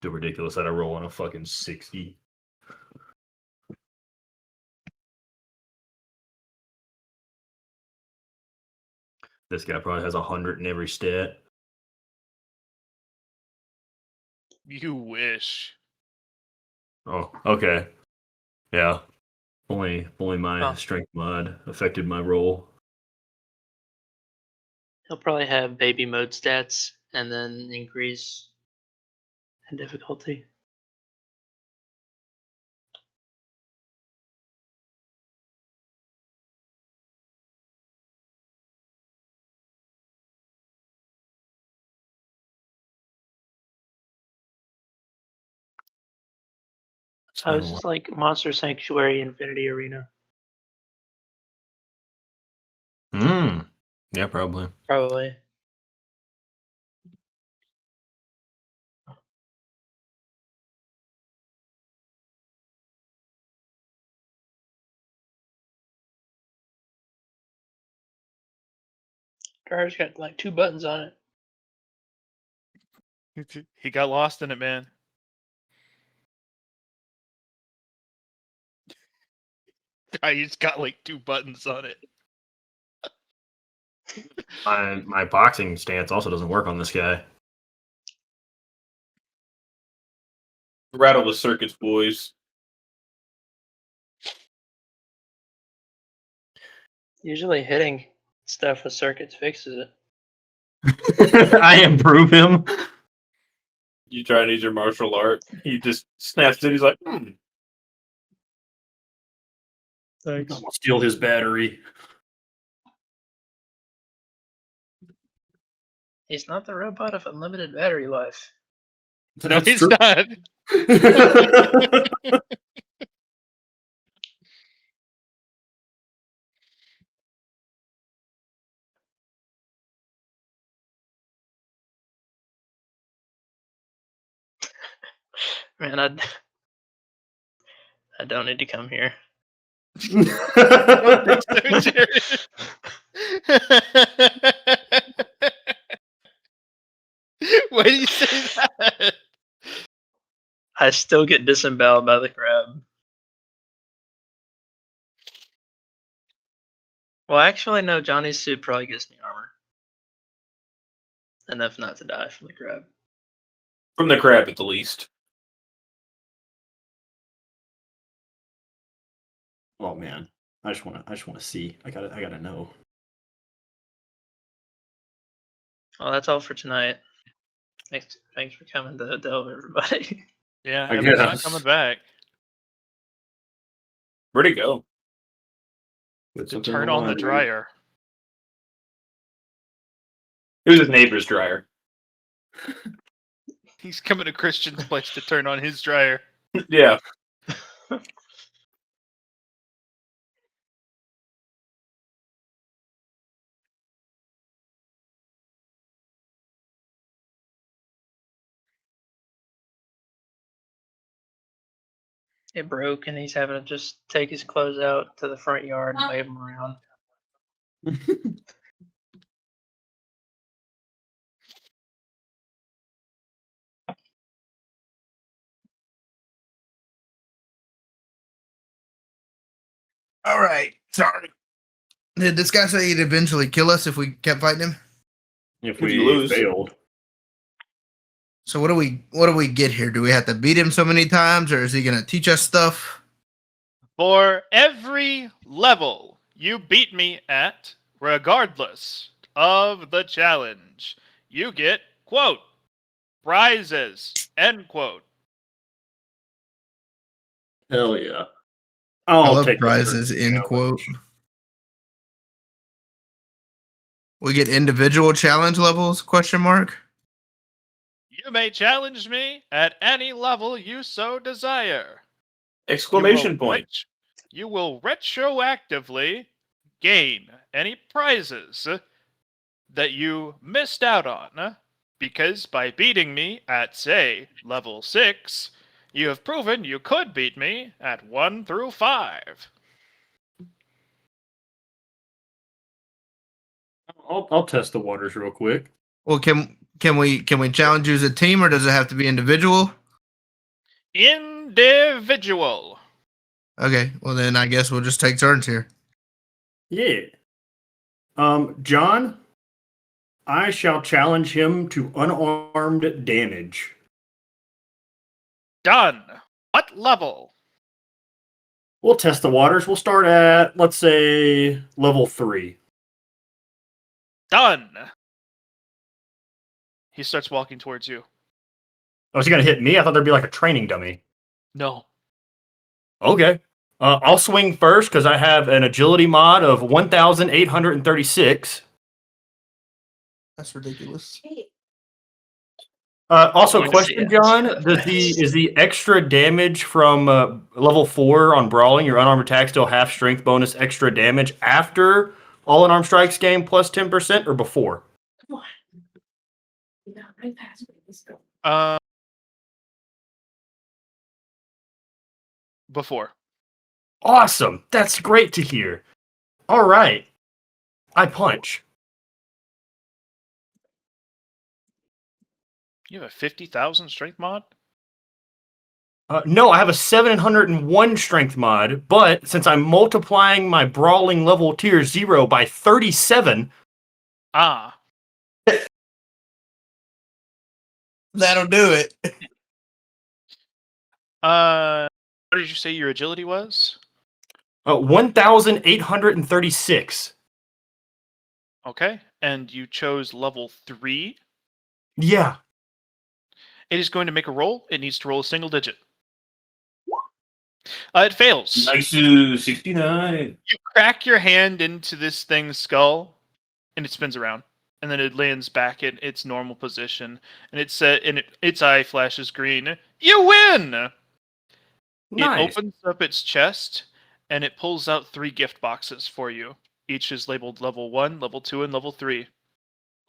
Too ridiculous that I roll on a fucking 60. This guy probably has 100 in every stat. You wish. Oh, okay. Yeah. Only my Oh. strength mod affected my roll. He'll probably have baby mode stats and then increase in difficulty. Oh, this is like Monster Sanctuary Infinity Arena. Yeah, probably. Probably. Driver's got like 2 buttons on it. He got lost in it, man. He's got like 2 buttons on it. My boxing stance also doesn't work on this guy. Rattle the circuits, boys. Usually hitting stuff with circuits fixes it. I improve him. You try and use your martial art. He just snaps it. He's like, I'm gonna steal his battery. He's not the robot of unlimited battery life. No, he's true. not. Man, I don't need to come here. So Jared. Why do you say that? I still get disemboweled by the crab. Well, actually, no. Johnny's suit probably gives me armor enough not to die from the crab. From the crab, at the least. Oh man, I just want to see. I gotta know. Well, that's all for tonight. Thanks for coming to Delve, everybody. Yeah, I Evan's not guess. coming back. Where'd he go? With To something turn on the line. dryer. It was his neighbor's dryer. He's coming to Christian's place to turn on his dryer. Yeah. It broke, and he's having to just take his clothes out to the front yard and wave them around. All right. Sorry. Did this guy say he'd eventually kill us if we kept fighting him? If If we you lose. failed, So what do we get here? Do we have to beat him so many times, or is he gonna teach us stuff? For every level you beat me at, regardless of the challenge, you get, quote, prizes, end quote. hell yeah. I I'll love take the prizes. first End quote. challenge. We get individual challenge levels? Question mark. You may challenge me at any level you so desire. Exclamation point. You will retroactively gain any prizes that you missed out on, because by beating me at, say, level 6, you have proven you could beat me at 1 through 5. I'll test the waters real quick. Well, can we challenge you as a team, or does it have to be individual? Individual. Okay. Well, then I guess we'll just take turns here. Yeah. John, I shall challenge him to unarmed damage. Done. What level? We'll test the waters. We'll start at, let's say, level 3. Done. He starts walking towards you. Oh, is he gonna hit me? I thought there'd be like a training dummy. No. Okay. I'll swing first because I have an agility mod of 1,836. That's ridiculous. Also, Going to see question, it. John: is the extra damage from level 4 on brawling, your unarmed attack, still half strength bonus extra damage after all unarmed strikes game plus 10% or before? Before. Awesome. That's great to hear. All right. I punch. You have a 50,000 strength mod? No, I have a 701 strength mod, but since I'm multiplying my brawling level tier 0 by 37, Ah. That'll do it. What did you say your agility was? 1,836. Okay. And you chose level 3. Yeah. It is going to make a roll. It needs to roll a single digit. It fails. Nice 69. You crack your hand into this thing's skull, and it spins around, and then it lands back in its normal position, and its eye flashes green. You win! Nice. It opens up its chest, and it pulls out 3 gift boxes for you. Each is labeled level 1, level 2, and level 3.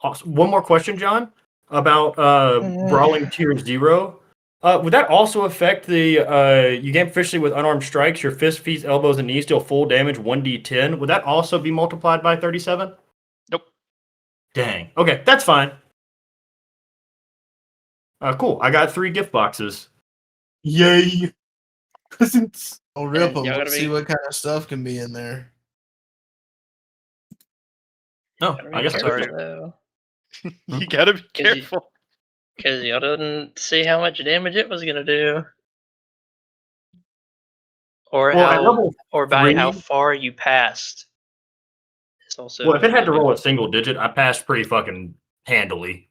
Awesome. One more question, John, about brawling tier 0. Would that also affect the you gain proficiency with unarmed strikes? Your fist, feet, elbows, and knees deal full damage 1d10. Would that also be multiplied by 37? Nope. Dang. Okay, that's fine. Cool. I got 3 gift boxes. Yay! Presents. I'll rip And them. y'all gotta Let's see be- what kind of stuff can be in there. No, Gotta I be guess I careful, could. though. You gotta be 'Cause you- careful. Because y'all didn't see how much damage it was gonna do. Or Well, at how level or by how 3 far you passed. It's also Well, if it had to roll a single digit, I passed pretty fucking handily.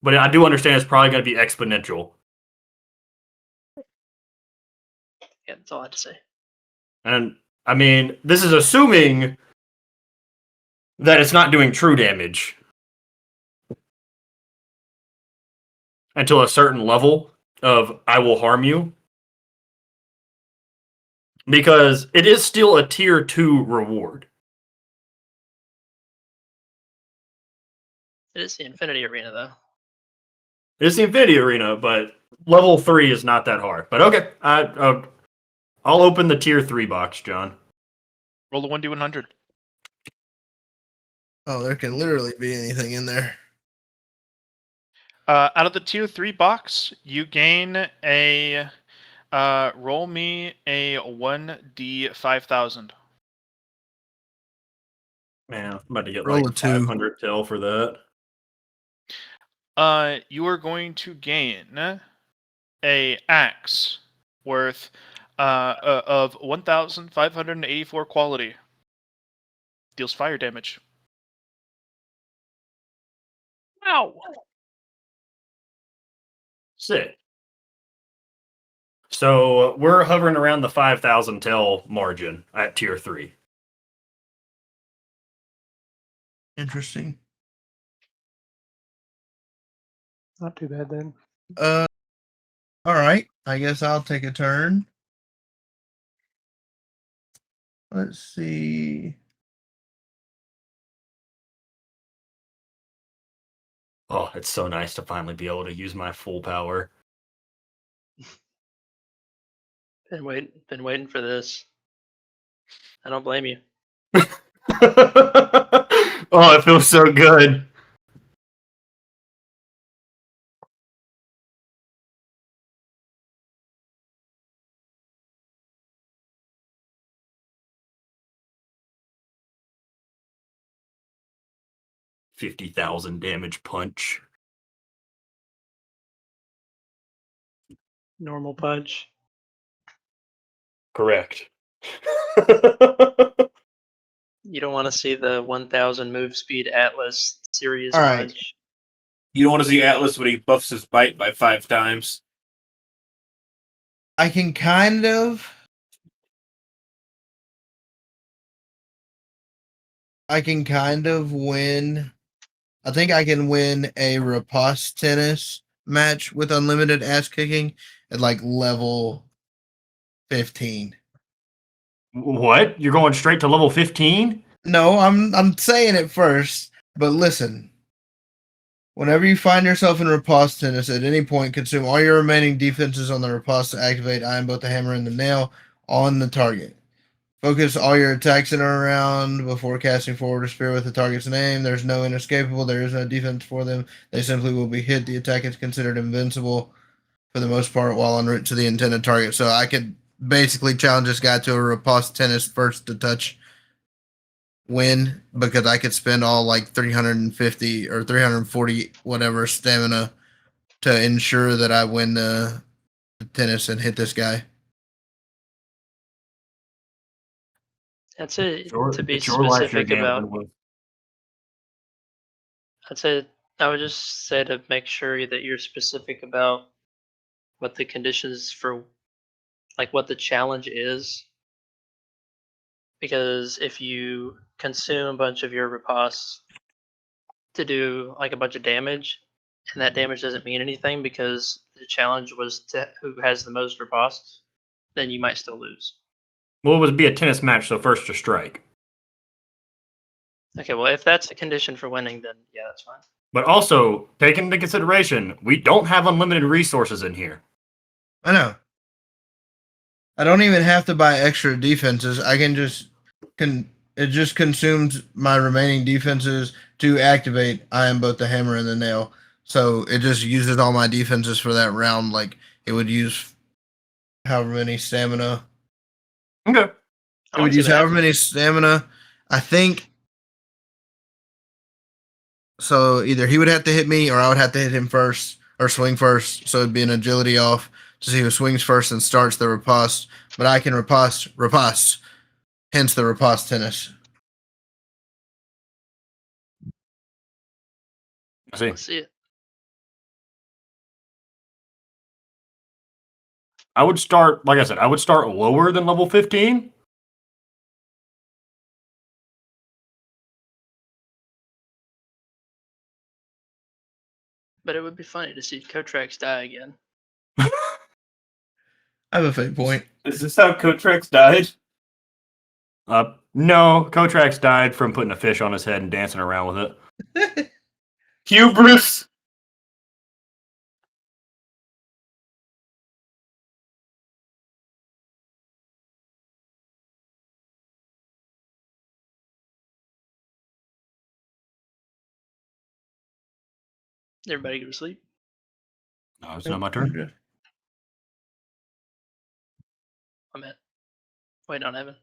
But I do understand it's probably going to be exponential. Yeah, that's all I had to say. And, I mean, this is assuming that it's not doing true damage. Until a certain level of I will harm you. Because it is still a tier 2 reward. It is the Infinity Arena, though. It's the Infinity Arena, but level 3 is not that hard. But okay, I'll open the tier 3 box, John. Roll a 1d100. Oh, there can literally be anything in there. Out of the tier 3 box, you gain a roll me a 1d5000. Man, I'm about to get Roll like a 2. 500 tel for that. You are going to gain a axe worth of 1,584 quality. Deals fire damage. Ow! Sick. So we're hovering around the 5,000 tel margin at tier 3. Interesting. Not too bad then. All right. I guess I'll take a turn. Let's see. Oh, it's so nice to finally be able to use my full power. Been waiting for this. I don't blame you. Oh, it feels so good. $50,000 damage punch. Normal punch. Correct. You don't want to see the 1,000 move speed Atlas series All right. punch. You don't want to see Atlas when he buffs his bite by 5 times. I can kind of. Win. I think I can win a riposte tennis match with unlimited ass kicking at like level 15. What? You're going straight to level 15? No, I'm saying it first, but listen. Whenever you find yourself in riposte tennis, at any point, consume all your remaining defenses on the riposte to activate I am both the hammer and the nail on the target. Focus all your attacks in or around before casting forward a spear with the target's name. There's no inescapable. There is no defense for them. They simply will be hit. The attack is considered invincible for the most part while en route to the intended target. So I could basically challenge this guy to a riposte tennis first to touch win because I could spend all like 350 or 340 whatever stamina to ensure that I win the tennis and hit this guy. That's it. Sure, To be it's your life you're specific about, gambling with. I would just say to make sure that you're specific about what the conditions for, like what the challenge is. Because if you consume a bunch of your ripostes to do like a bunch of damage, and that damage doesn't mean anything because the challenge was to who has the most ripostes, then you might still lose. Well, it would be a tennis match, so first to strike. Okay, well if that's a condition for winning, then yeah, that's fine. But also, take into consideration, we don't have unlimited resources in here. I know. I don't even have to buy extra defenses. I can just it just consumes my remaining defenses to activate I am both the hammer and the nail. So it just uses all my defenses for that round. Like it would use however many stamina. Okay. It I would don't see use that however happening. many stamina. I think so. Either he would have to hit me, or I would have to hit him first, or swing first. So it'd be an agility off to see who swings first and starts the riposte. But I can riposte, hence the riposte tennis. I see. Let's see it. I would start, like I said, I would start lower than level 15. But it would be funny to see Kotrax die again. I have a fate point. Is this how Kotrex died? No, Kotrax died from putting a fish on his head and dancing around with it. Hubris. Everybody go to sleep. No, it's not my turn. I'm at. Wait on Evan.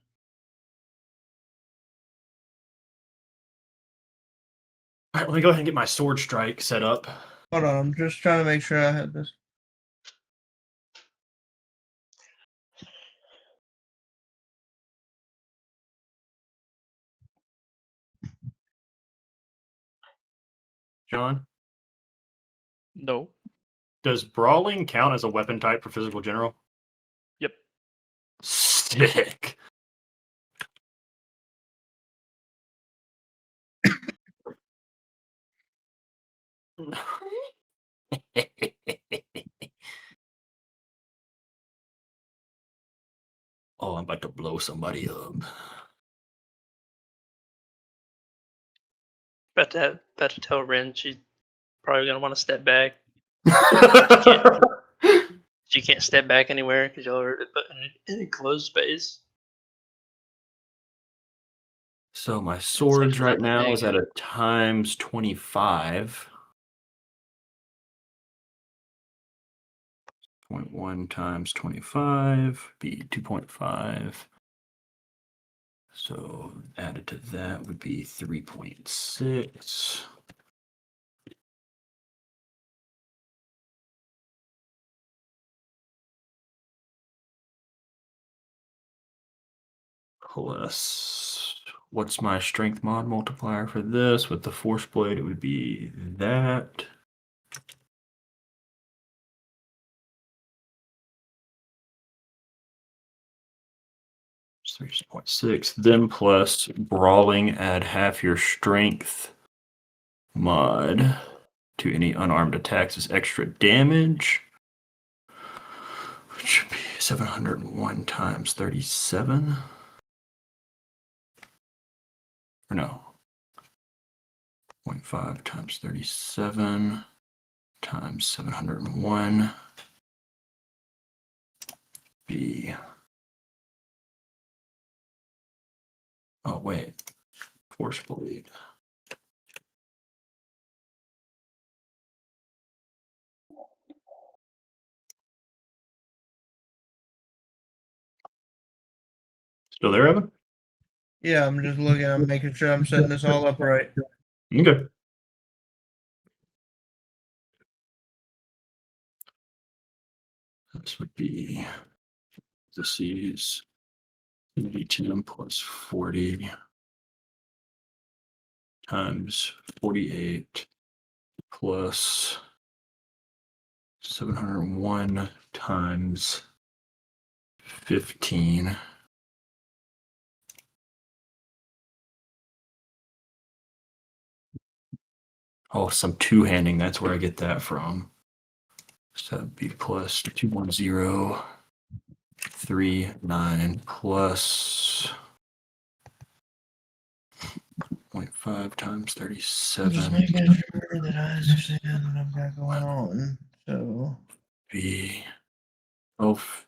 All right, let me go ahead and get my sword strike set up. Hold on, I'm just trying to make sure I had this. John, No. does brawling count as a weapon type for physical general? Yep. Sick. Oh, I'm about to blow somebody up. About to tell Ren she's probably gonna want to step back. She can't step back anywhere because y'all are in a closed space. So my swords actually right not that now big. is at a times 25. 0.1 times 25 be 2.5. So added to that would be 3.6. Plus, what's my strength mod multiplier for this? With the force blade, it would be that. It's 3.6. Then plus brawling, add half your strength mod to any unarmed attacks as extra damage. Which should be 701 times 37. Or no. 0.5 times 37 times 701 be. Oh, wait. Force blade. Still there, Evan? Yeah, I'm just looking. I'm making sure I'm setting this all up right. Okay. This would be, this is 10 plus 40 times 48 plus 701 times 15. Oh, some two-handing. That's where I get that from. So that'd be plus 21039 plus 0.5 5 times Just 37 making sure that I understand what I've got going on. So be 12,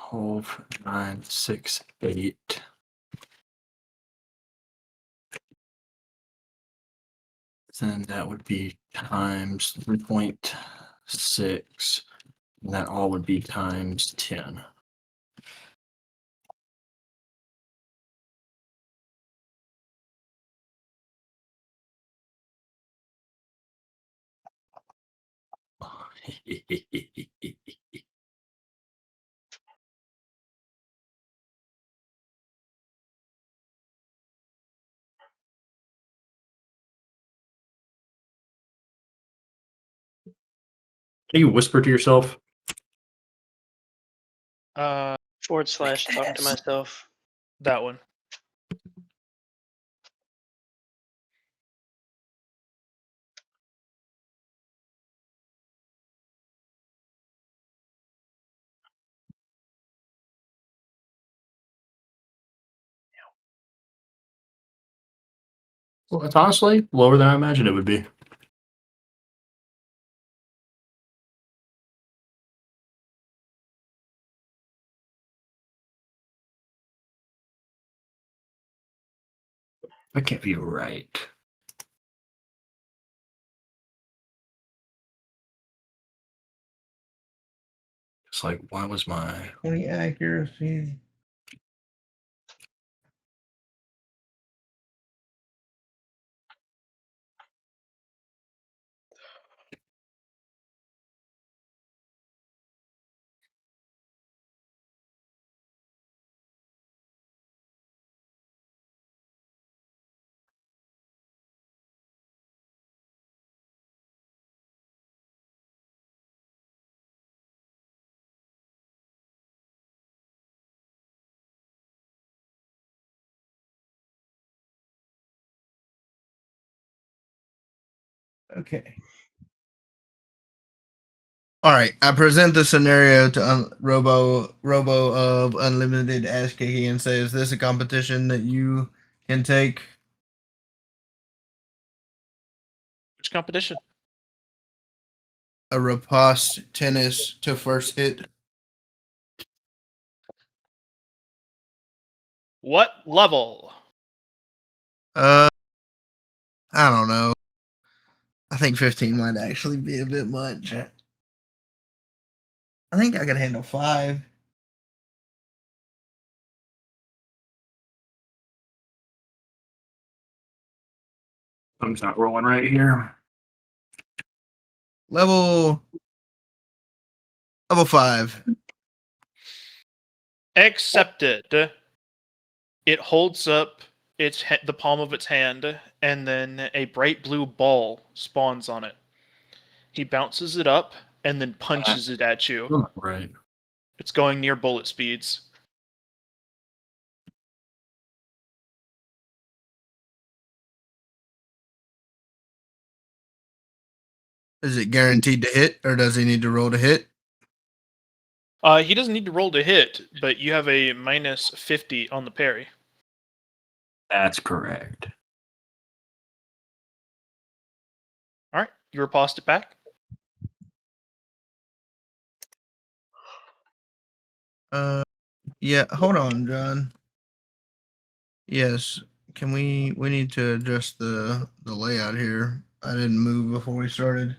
12, 9, 6, 8. Then that would be times 3.6. And that all would be times 10. Can you whisper to yourself? / talk to myself. That one. Well, it's honestly lower than I imagined it would be. That can't be right. It's like, why was my 20 accuracy. Okay. All right. I present the scenario to Robo of Unlimited Ass Kicking and say, "Is this a competition that you can take?" Which competition? A riposte tennis to first hit. What level? I don't know. I think 15 might actually be a bit much. I think I can handle 5. Thumb's not rolling right here. Level 5. Accepted. It holds up the palm of its hand, and then a bright blue ball spawns on it. He bounces it up and then punches it at you. right? It's going near bullet speeds. Is it guaranteed to hit, or does he need to roll to hit? He doesn't need to roll to hit, but you have a minus 50 on the parry. That's correct. All right, you riposte it back. Yeah. Hold on, John. Yes. Can we need to adjust the layout here. I didn't move before we started.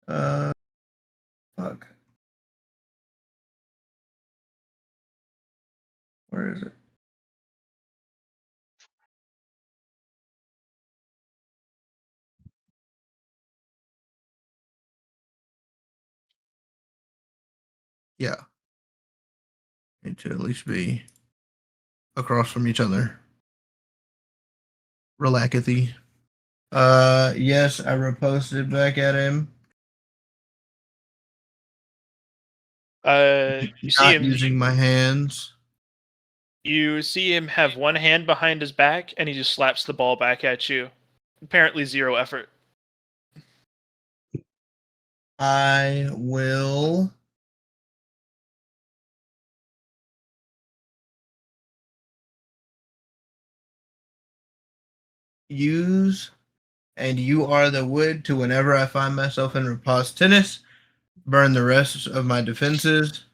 Fuck. Where is it? Yeah. Need to at least be across from each other. Relaxathy. Yes, I reposted back at him. You see Not him. using my hands. You see him have one hand behind his back, and he just slaps the ball back at you. Apparently, 0 effort. I will. use and you are the wood to whenever I find myself in riposte tennis, burn the rest of my defenses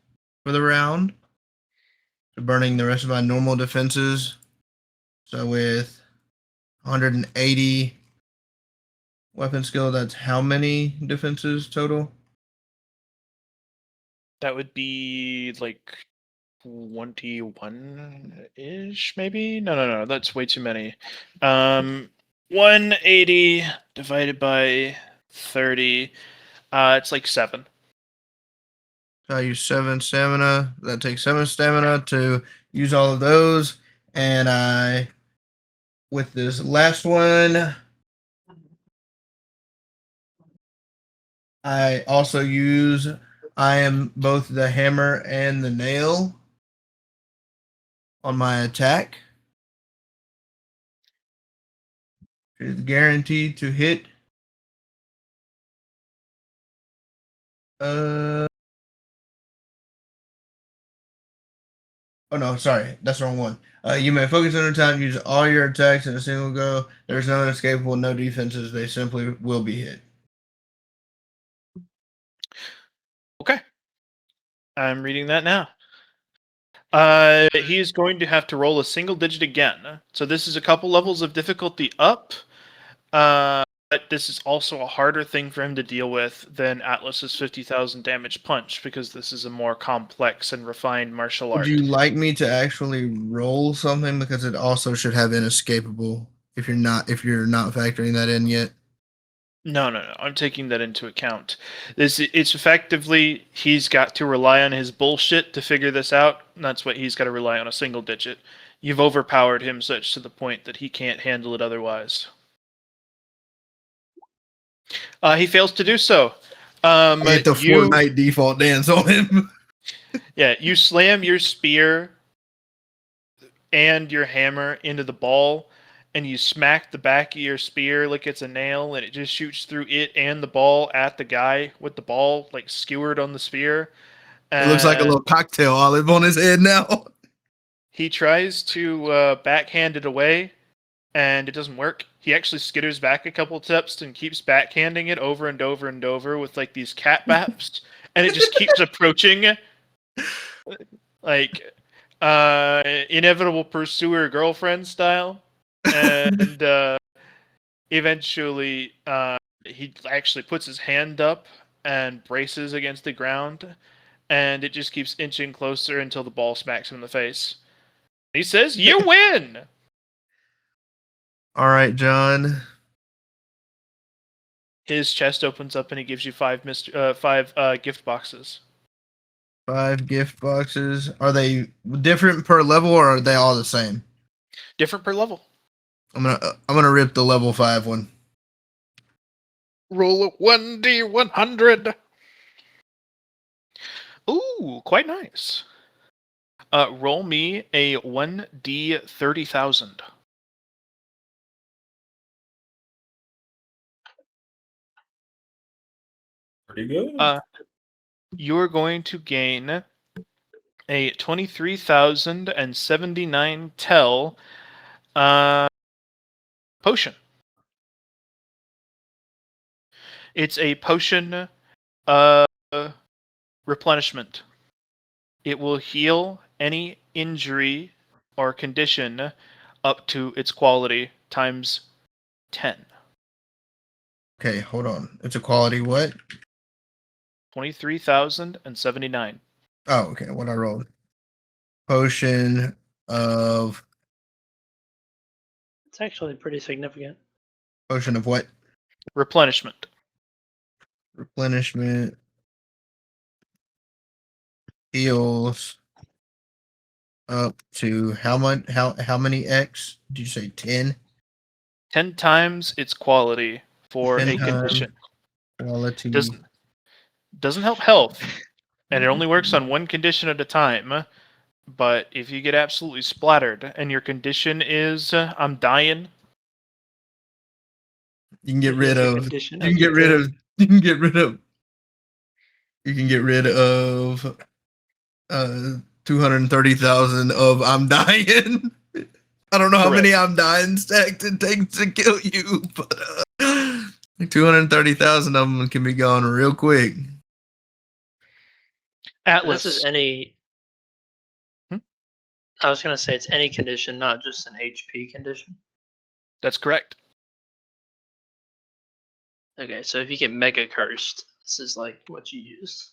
for the round. So burning the rest of my normal defenses. So with 180 weapon skill, that's how many defenses total? That would be like 21-ish, maybe? No. That's way too many. 180 divided by 30. It's like 7. So I use 7 stamina. That takes 7 stamina to use all of those. And I, with this last one, I also use, I am both the hammer and the nail on my attack. It is guaranteed to hit. Oh no, sorry, that's the wrong one. You may focus on a time, use all your attacks in a single go. There's no inescapable, no defenses. They simply will be hit. Okay. I'm reading that now. He is going to have to roll a single digit again. So this is a couple levels of difficulty up. But this is also a harder thing for him to deal with than Atlas's 50,000 damage punch, because this is a more complex and refined martial art. Would you like me to actually roll something, because it also should have inescapable if you're not factoring that in yet? No. I'm taking that into account. It's effectively, he's got to rely on his bullshit to figure this out. And that's what he's got to rely on, a single digit. You've overpowered him such to the point that he can't handle it otherwise. He fails to do so. Hit the Fortnite default dance on him. Yeah, you slam your spear and your hammer into the ball, and you smack the back of your spear like it's a nail, and it just shoots through it and the ball at the guy with the ball like skewered on the spear. It looks like a little cocktail olive on his head now. He tries to backhand it away, and it doesn't work. He actually skitters back a couple steps and keeps backhanding it over and over and over with like these cat baps, and it just keeps approaching, like inevitable pursuer girlfriend style. And eventually he actually puts his hand up and braces against the ground, and it just keeps inching closer until the ball smacks him in the face. He says, "You win!" All right, John. His chest opens up and he gives you 5 gift boxes. 5 gift boxes. Are they different per level, or are they all the same? Different per level. I'm gonna rip the level 5 one. Roll a 1d100. Ooh, quite nice. Roll me a 1d30,000. Pretty good. You're going to gain a 23,079 tel potion. It's a potion replenishment. It will heal any injury or condition up to its quality times 10. Okay, hold on. It's a quality what? 23,079. Oh, okay. What I rolled. Potion of It's actually pretty significant. potion of what? Replenishment. Replenishment. Heals up to how much? How many X? Did you say 10? 10 times its quality for 10 a condition. Quality. Doesn't help health, and it only works on one condition at a time. But if you get absolutely splattered and your condition is I'm dying, You can get It rid is a of. condition You can get of rid the- of. You can get rid of. You can get rid of 230,000 of I'm dying. I don't know how Correct. many I'm dying stacked it takes to kill you, but 230,000 of them can be gone real quick. Atlas. This is any. Hmm? I was gonna say it's any condition, not just an HP condition. That's correct. Okay, so if you get mega cursed, this is like what you use.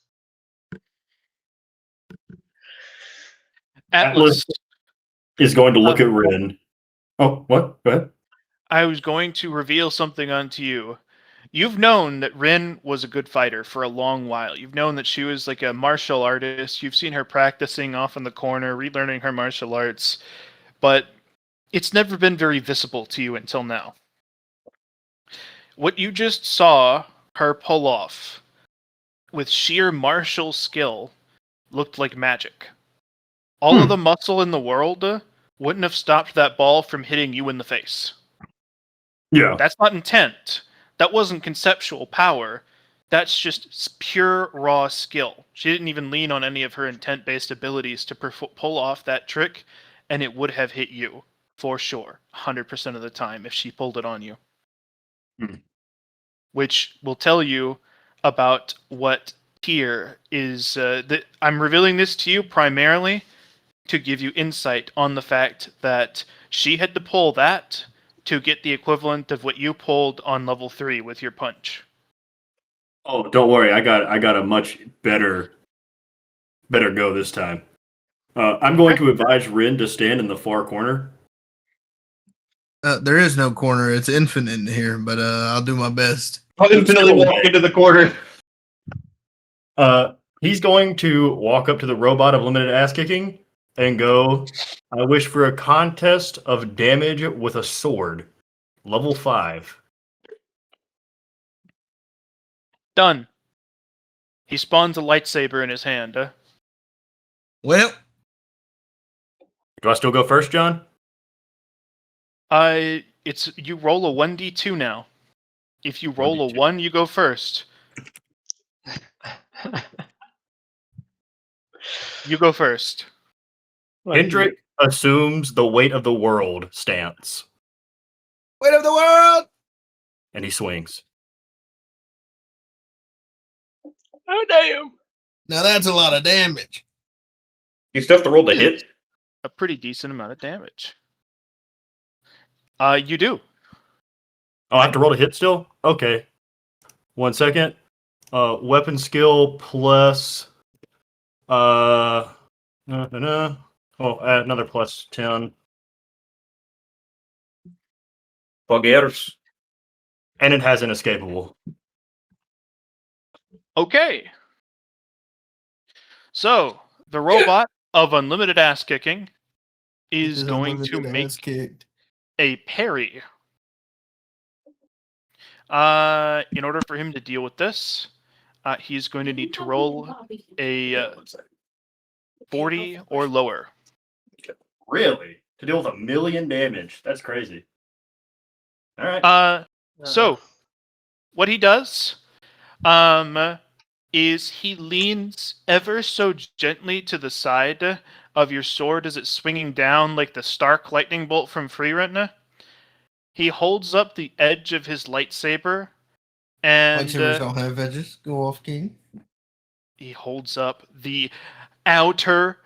Atlas. Is going to look at Rin. Oh, what? Go ahead. I was going to reveal something unto you. You've known that Rin was a good fighter for a long while. You've known that she was like a martial artist. You've seen her practicing off in the corner, relearning her martial arts. But it's never been very visible to you until now. What you just saw her pull off with sheer martial skill looked like magic. All of the muscle in the world wouldn't have stopped that ball from hitting you in the face. Yeah. That's not intent. That wasn't conceptual power. That's just pure raw skill. She didn't even lean on any of her intent-based abilities to pull off that trick, and it would have hit you, for sure, 100% of the time if she pulled it on you. Which will tell you about what tier is... I'm revealing this to you primarily to give you insight on the fact that she had to pull that to get the equivalent of what you pulled on level 3 with your punch. Oh, don't worry. I got a much better go this time. I'm going to advise Rin to stand in the far corner. There is no corner. It's infinite in here, but I'll do my best. I'll infinitely walk into the corner. He's going to walk up to the robot of limited ass kicking and go, I wish for a contest of damage with a sword. Level 5. Done. He spawns a lightsaber in his hand. Well, Do I still go first, John? It's you roll a 1d2 now. If you roll a 1d2. 1, you go first. You go first. Hendrik assumes the weight of the world stance, weight of the world. and he swings. Oh damn! Now that's a lot of damage. You still have to roll the hit. A pretty decent amount of damage. You do. Oh, I have to roll to hit still? Okay. 1 second. Weapon skill plus... another plus 10. Buggers. And it has inescapable. Okay. So, the robot of unlimited ass kicking is going to make a parry. In order for him to deal with this, he's going to need to roll a 40 or lower. Really? To deal with 1 million damage? That's crazy. All right. So, what he does, is he leans ever so gently to the side of your sword as it's swinging down like the Stark lightning bolt from Freerun. He holds up the edge of his lightsaber, and Lightsabers don't have edges. Go off, King. he holds up the outer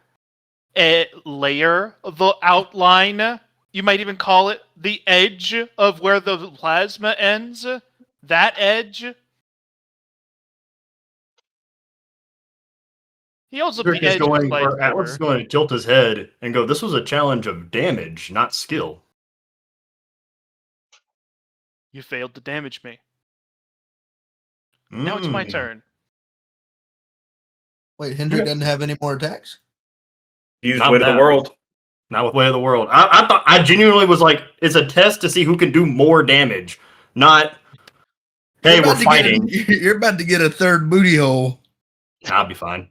layer, the outline. You might even call it the edge of where the plasma ends. That edge. He holds up the edge of his Atlas is lightsaber. going to tilt his head and go, this was a challenge of damage, not skill. You failed to damage me. Now it's my turn. Wait, Hendrik doesn't have any more attacks? Use Not weight of the that. world. Not with Way of the World. I genuinely was like, it's a test to see who can do more damage. Not, hey, we're fighting. You're about to get a third booty hole. I'll be fine.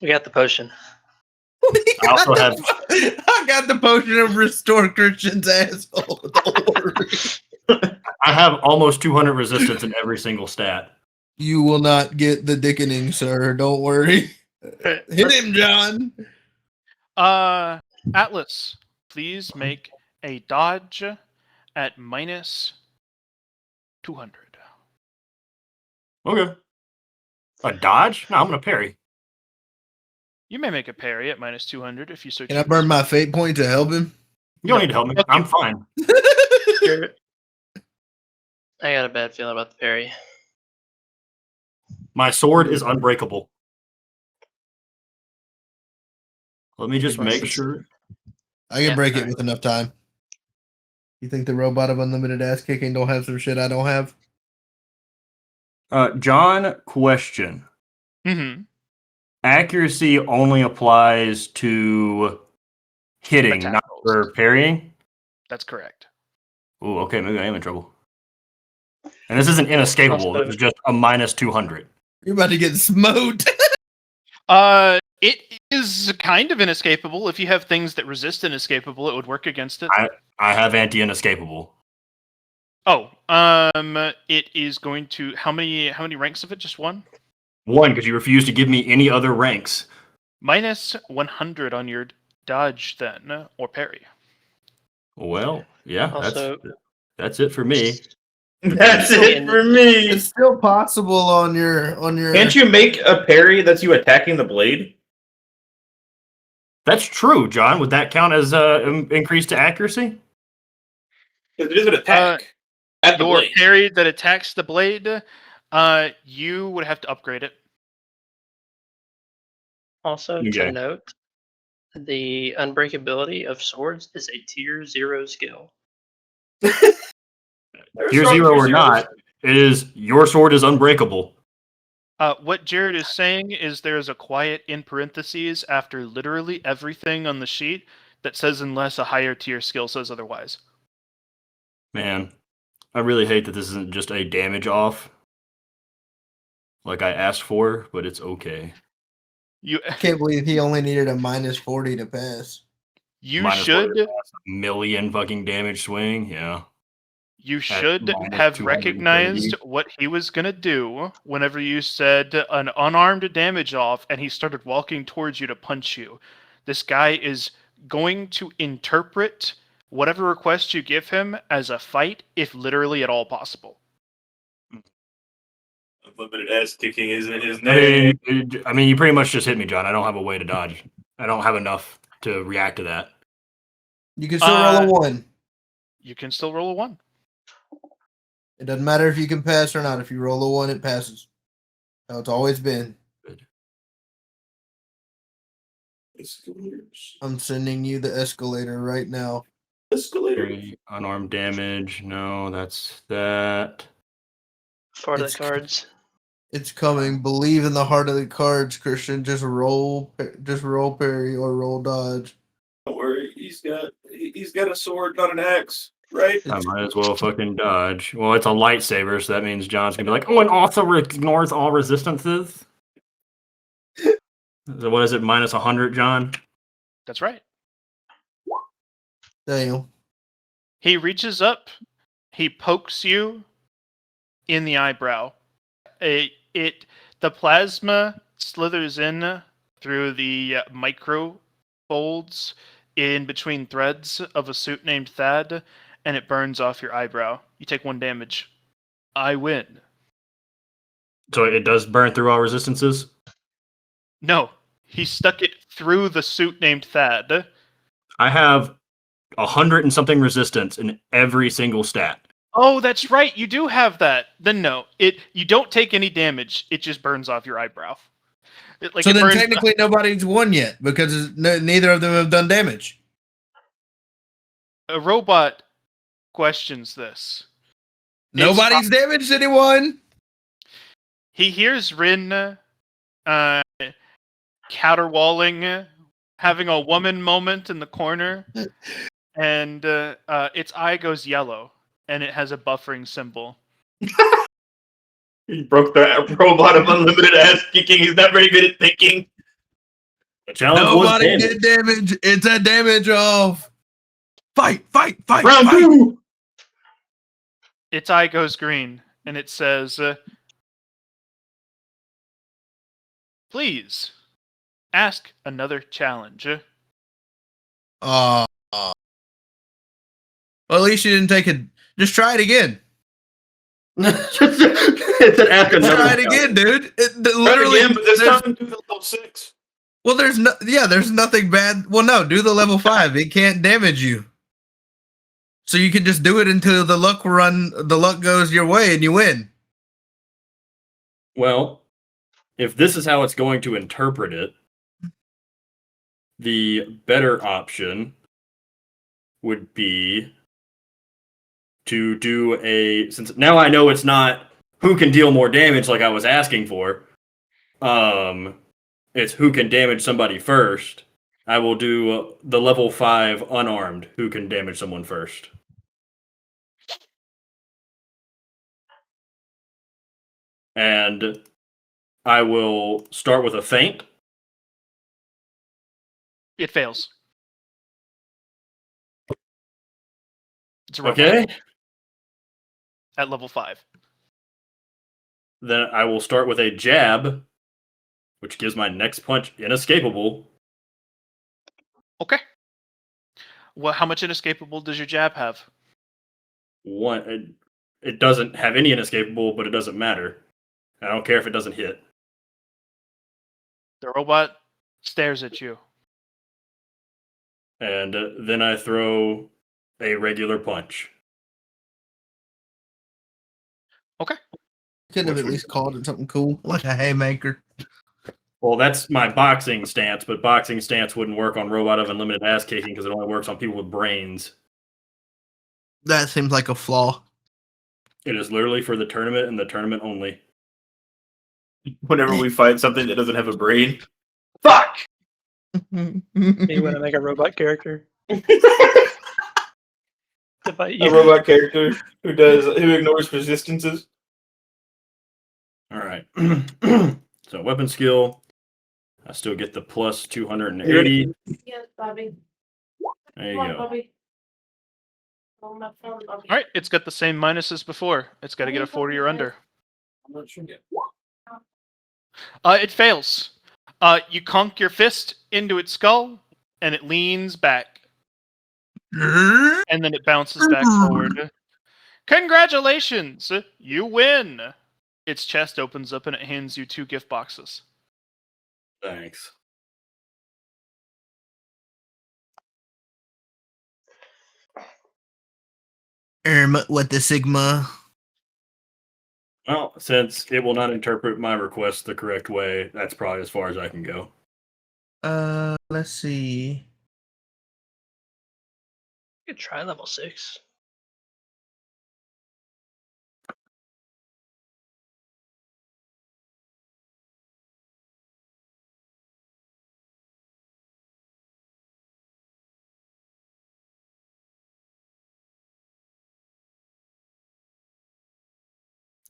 We got the potion. I also have. I got the potion of restore Christian's asshole. Don't worry. I have almost 200 resistance in every single stat. You will not get the dickening, sir. Don't worry. Hit him, John. Atlas, please make a dodge at minus 200. Okay. A dodge? No, I'm gonna parry. You may make a parry at minus 200 if you so Can I choose. burn my fate point to help him? You don't No, need to help me. fuck I'm you. fine. I got a bad feeling about the parry. My sword is unbreakable. Let me just make sure. I can Yeah, break it alright. with enough time. You think the robot of unlimited ass kicking don't have some shit I don't have? John, question. Mm-hmm. Accuracy only applies to hitting, Attack not rolls. for parrying? That's correct. Ooh, okay, maybe I am in trouble. And this isn't inescapable. Also- This is just a minus 200. You're about to get smoked. It is kind of inescapable. If you have things that resist inescapable, it would work against it. I have anti-inescapable. Oh, it is going to how many ranks of it? Just one? One, because you refuse to give me any other ranks. Minus 100 on your dodge then, or parry. Well, yeah, Also, that's it for me. That's In it the- for me. It's still possible on your Can't you make a parry that's you attacking the blade? That's true, John. Would that count as increase to accuracy? Because it is an attack at the Your blade. parry that attacks the blade, you would have to upgrade it. Also, Okay. to note, the unbreakability of swords is a tier 0 skill. Tier 0 or not, it is your sword is unbreakable. What Jared is saying is there is a quiet in parentheses after literally everything on the sheet that says unless a higher tier skill says otherwise. Man, I really hate that this isn't just a damage off like I asked for, but it's okay. You I can't believe he only needed a minus 40 to pass. you Minus should 1 million fucking damage swing, yeah. you should minus have 230. recognized what he was gonna do whenever you said an unarmed damage off and he started walking towards you to punch you. This guy is going to interpret whatever request you give him as a fight if literally at all possible. Unlimited ass kicking isn't his I name. mean, you pretty much just hit me, John. I don't have a way to dodge. I don't have enough to react to that. You can still roll a 1. You can still roll a 1. It doesn't matter if you can pass or not. If you roll a 1, it passes. How it's always been. Escalators. I'm sending you the escalator right now. Escalator. Very unarmed damage. No, that's that. For the It's- cards. It's coming. Believe in the heart of the cards, Christian. Just roll parry or roll dodge. Don't worry, he's got a sword, not an axe, right? I might as well fucking dodge. Well, it's a lightsaber, so that means John's gonna be like, oh, and also ignores all resistances. So what is it, minus 100, John? That's right. Damn. He reaches up, he pokes you in the eyebrow. The plasma slithers in through the micro folds in between threads of a suit named Thad, and it burns off your eyebrow. You take 1 damage. I win. So it does burn through all resistances? No, he stuck it through the suit named Thad. I have 100 and something resistance in every single stat. Oh, that's right. You do have that. Then no, you don't take any damage. It just burns off your eyebrow. So then technically nobody's won yet because neither of them have done damage. A robot questions this. Nobody's damaged anyone. He hears Rin caterwauling, having a woman moment in the corner, and its eye goes yellow, and it has a buffering symbol. He broke the robot of unlimited ass kicking. He's not very good at thinking. The challenge was Nobody damage. did damage. It's a damage of fight. Round fight. 2. Its eye goes green, and it says, please, ask another challenge. Well, at least you didn't take it. Just try it again. It's an after Just another try it count. again, dude. Try it again, but this there's- time do the level 6. well, there's nothing bad. Well, no, do the level 5. It can't damage you. So you can just do it until the luck goes your way and you win. Well, if this is how it's going to interpret it, the better option would be to do since now I know it's not who can deal more damage like I was asking for. It's who can damage somebody first. I will do the level 5 unarmed who can damage someone first. And I will start with a feint. It fails. It's a robot Okay. at level 5. Then I will start with a jab, which gives my next punch inescapable. Okay. Well, how much inescapable does your jab have? It doesn't have any inescapable, but it doesn't matter. I don't care if it doesn't hit. The robot stares at you. And then I throw a regular punch. Okay. Couldn't have Which at would- least called it something cool, like a haymaker. Well, that's my boxing stance, but boxing stance wouldn't work on Robot of Unlimited Ass Kicking because it only works on people with brains. That seems like a flaw. It is literally for the tournament and the tournament only. Whenever we find something that doesn't have a brain. Fuck! You want to make a robot character to fight you? A robot character who ignores resistances. All right. So weapon skill. I still get the plus 280. Yes, Bobby. There you Come on, go. Bobby. On my phone, Bobby. All right, it's got the same minus as before. It's got to get a 40 or under. I'm not sure yet. It fails. You conk your fist into its skull, and it leans back, and then it bounces back forward. Congratulations! You win! Its chest opens up, and it hands you 2 gift boxes. Thanks. What the Sigma? Well, since it will not interpret my request the correct way, that's probably as far as I can go. Let's see. You could try level 6.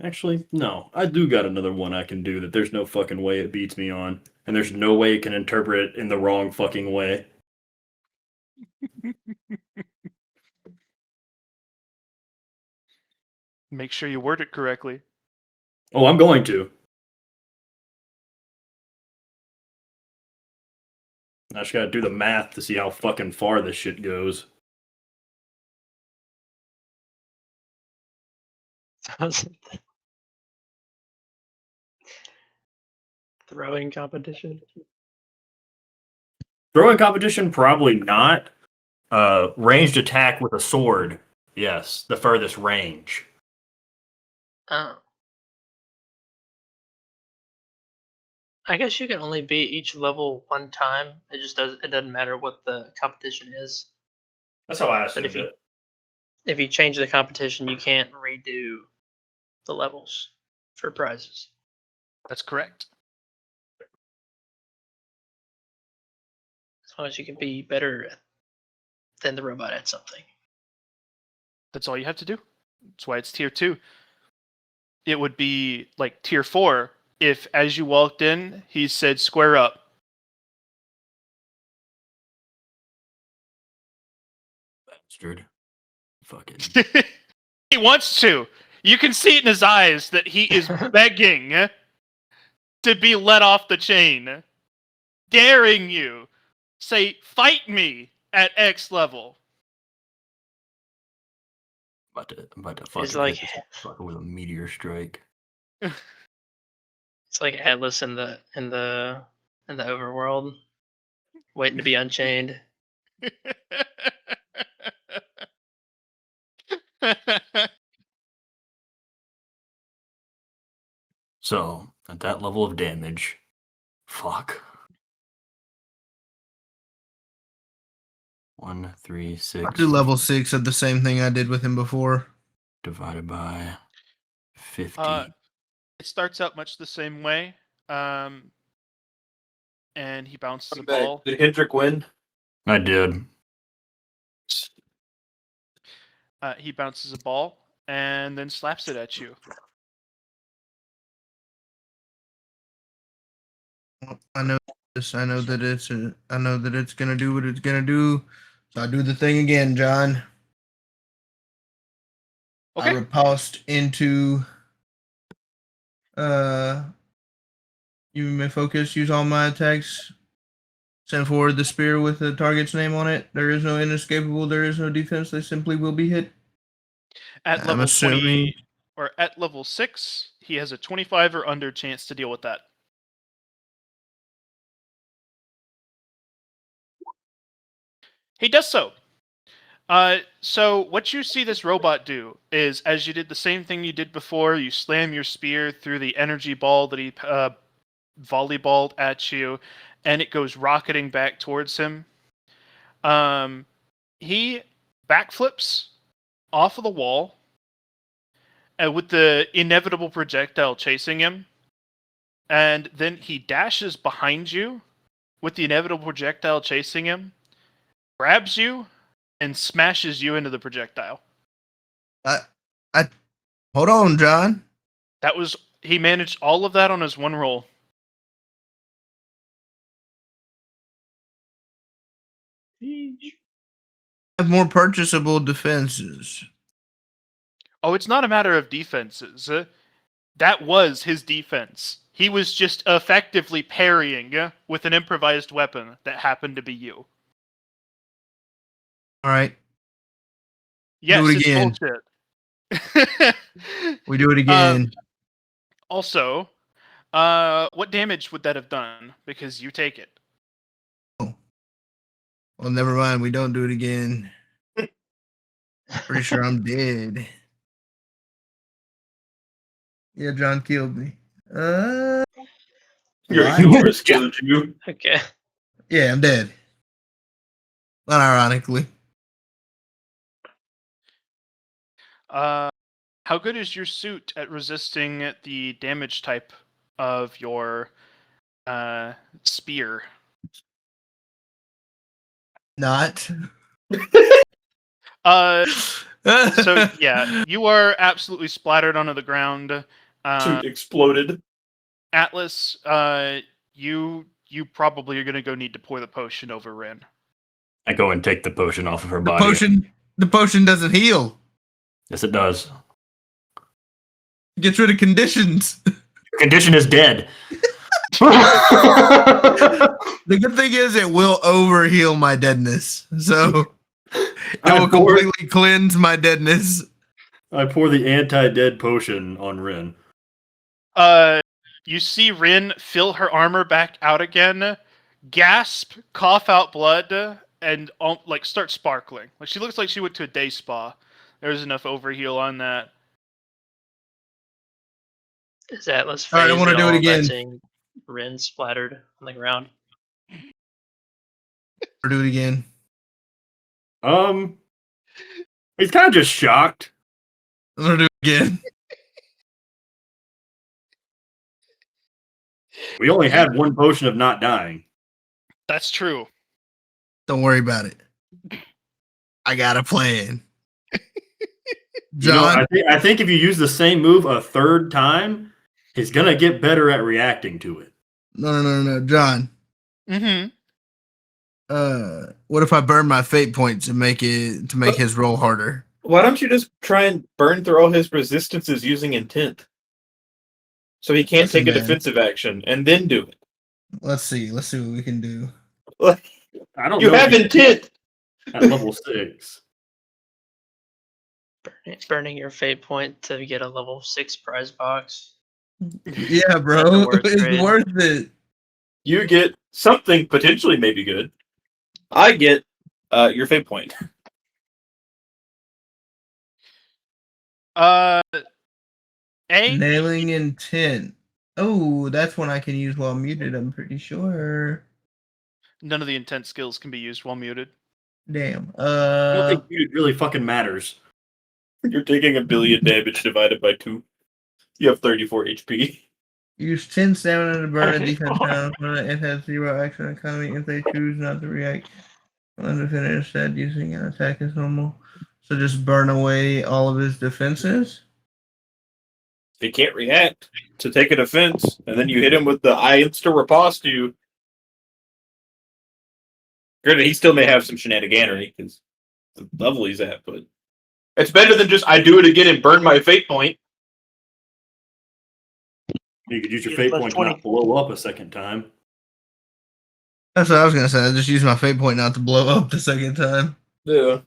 Actually, no. I do got another one I can do that there's no fucking way it beats me on. And there's no way it can interpret it in the wrong fucking way. Make sure you word it correctly. Oh, I'm going to. I just gotta do the math to see how fucking far this shit goes. Throwing competition. Throwing competition, probably not. Ranged attack with a sword. Yes, the furthest range. Oh. I guess you can only beat each level one time. It doesn't matter what the competition is. That's how I But assumed if you it. if you change the competition, you can't redo the levels for prizes. That's correct. As long as you can be better than the robot at something. That's all you have to do. That's why it's tier 2. It would be like tier 4 if, as you walked in, he said square up. Bastard. Fucking. He wants to. You can see it in his eyes that he is begging to be let off the chain. Daring you. Say, fight me. at X level. I'm about to It's fucking like hit this fucker with a meteor strike. it's like Atlas in the overworld, waiting to be unchained. So, at that level of damage, fuck. 1, 3, 6 I'll do level 6 of the same thing I did with him before. divided by 50. It starts out much the same way. And he bounces a I'm back. ball. Did Hendrick win? I did. He bounces a ball and then slaps it at you. I know this. I know that it's gonna do what it's gonna do. So I do the thing again, John. I Okay. riposte into you may focus, use all my attacks. Send forward the spear with the target's name on it. There is no inescapable, there is no defense, they simply will be hit. At I'm level assuming- 20 or at level 6, he has a 25 or under chance to deal with that. He does so. So what you see this robot do is, as you did the same thing you did before, you slam your spear through the energy ball that he volleyballed at you, and it goes rocketing back towards him. He backflips off of the wall, with the inevitable projectile chasing him, and then he dashes behind you with the inevitable projectile chasing him, grabs you, and smashes you into the projectile. Hold on, John. He managed all of that on his one roll. Have more purchasable defenses. Oh, it's not a matter of defenses. That was his defense. He was just effectively parrying with an improvised weapon that happened to be you. All right, Yes, Do it it's again. bullshit. we do it again. Also, what damage would that have done? Because you take it. Well, never mind. We don't do it again. Pretty sure I'm dead. Yeah, John killed me. Your What? humorous killed you. Okay. Yeah, I'm dead. Unironically. How good is your suit at resisting the damage type of your spear? Not. So yeah, you are absolutely splattered onto the ground. Suit exploded. Atlas, you probably are gonna go need to pour the potion over Rin. I go and take the potion off of her the body. potion doesn't heal. Yes, it does. It gets rid of conditions. Condition is dead. The good thing is it will overheal my deadness. So it I will pour- completely cleanse my deadness. I pour the anti-dead potion on Rin. You see Rin fill her armor back out again, gasp, cough out blood, and start sparkling. Like she looks like she went to a day spa. There's enough overheal on that. Is Atlas All right, I phased wanna at do it all by again. seeing Rin splattered on the ground? Or do it again. He's kind of just shocked. I'm gonna do it again. We only had one potion of not dying. That's true. Don't worry about it. I got a plan. You know, John, I think if you use the same move a third time, he's gonna get better at reacting to it. no. John, Mm-hmm. what if I burn my fate points to make his roll harder? Why don't you just try and burn through all his resistances using intent? So he can't Listen, take a man. defensive action and then do it. Let's see what we can do. I don't You know. have intent. at level 6. Burning your fate point to get a level 6 prize box. Yeah, Not the bro. worst It's trade. worth it. You get something potentially maybe good. I get your fate point. A. Nailing intent. Oh, that's one I can use while muted, I'm pretty sure. None of the intent skills can be used while muted. Damn. I don't think it really fucking matters. You're taking 1 billion damage divided by 2. You have 34 HP. Use 10 stamina to burn a defense down. It has 0 action economy if they choose not to react. Undefended instead, using an attack as normal. So just burn away all of his defenses. They can't react to take a defense, and then you hit him with the I insta riposte you. Granted, he still may have some shenaniganery because the level he's at, but it's better than just I do it again and burn my fate point. You could use your Get fate plus point 20. to not blow up a second time. That's what I was gonna say. I just use my fate point not to blow up the second time. Yeah,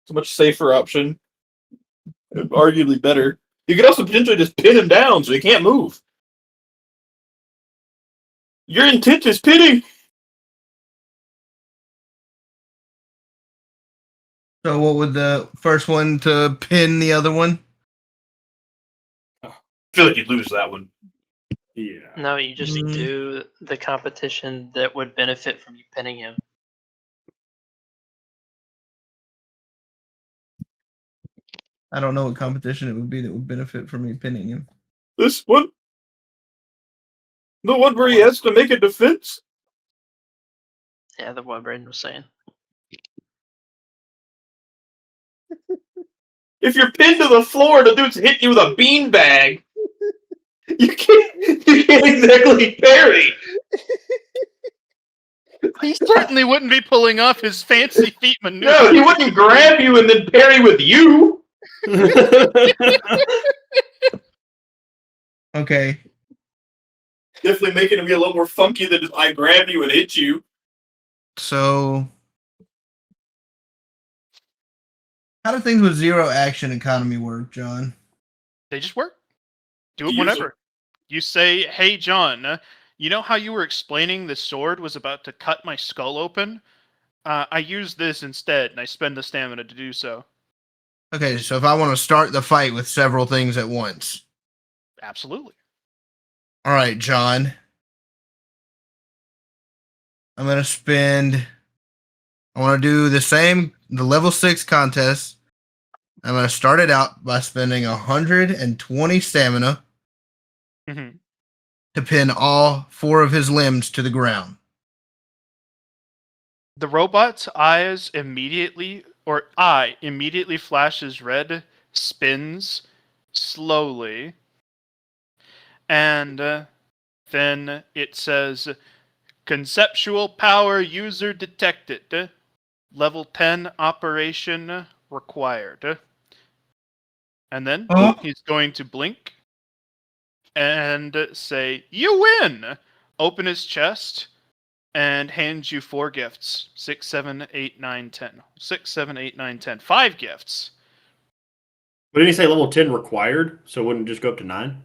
it's a much safer option. Arguably better. You could also potentially just pin him down so he can't move. Your intent is pinning. So what would the first one to pin the other one? I feel like you'd lose that one. Yeah. No, you just Mm. do the competition that would benefit from you pinning him. I don't know what competition it would be that would benefit from me pinning him. This one? The one where he has to make a defense? Yeah, the one Braden was saying. If you're pinned to the floor, the dude's hitting you with a beanbag. You can't exactly parry. He certainly wouldn't be pulling off his fancy feet maneuver. No, he wouldn't grab you and then parry with you. Okay. Definitely making him be a little more funky than just I grab you and hit you. So how do things with 0 action economy work, John? They just work. Do it Use whenever. You say, "Hey, John, you know how you were explaining the sword was about to cut my skull open? I use this instead, and I spend the stamina to do so." Okay, so if I want to start the fight with several things at once. Absolutely. All right, John. I'm going to spend. I want to do the level 6 contest. I'm going to start it out by spending 120 stamina Mhm. to pin all 4 of his limbs to the ground. The robot's eye immediately flashes red, spins slowly, and then it says, "Conceptual power user detected. Level 10 operation required." And then Oh. he's going to blink and say, "You win!" Open his chest and hand you 4 gifts. 6, 7, 8, 9, 10. 6, 7, 8, 9, 10. 5 gifts. But didn't he say level 10 required? So it wouldn't just go up to 9?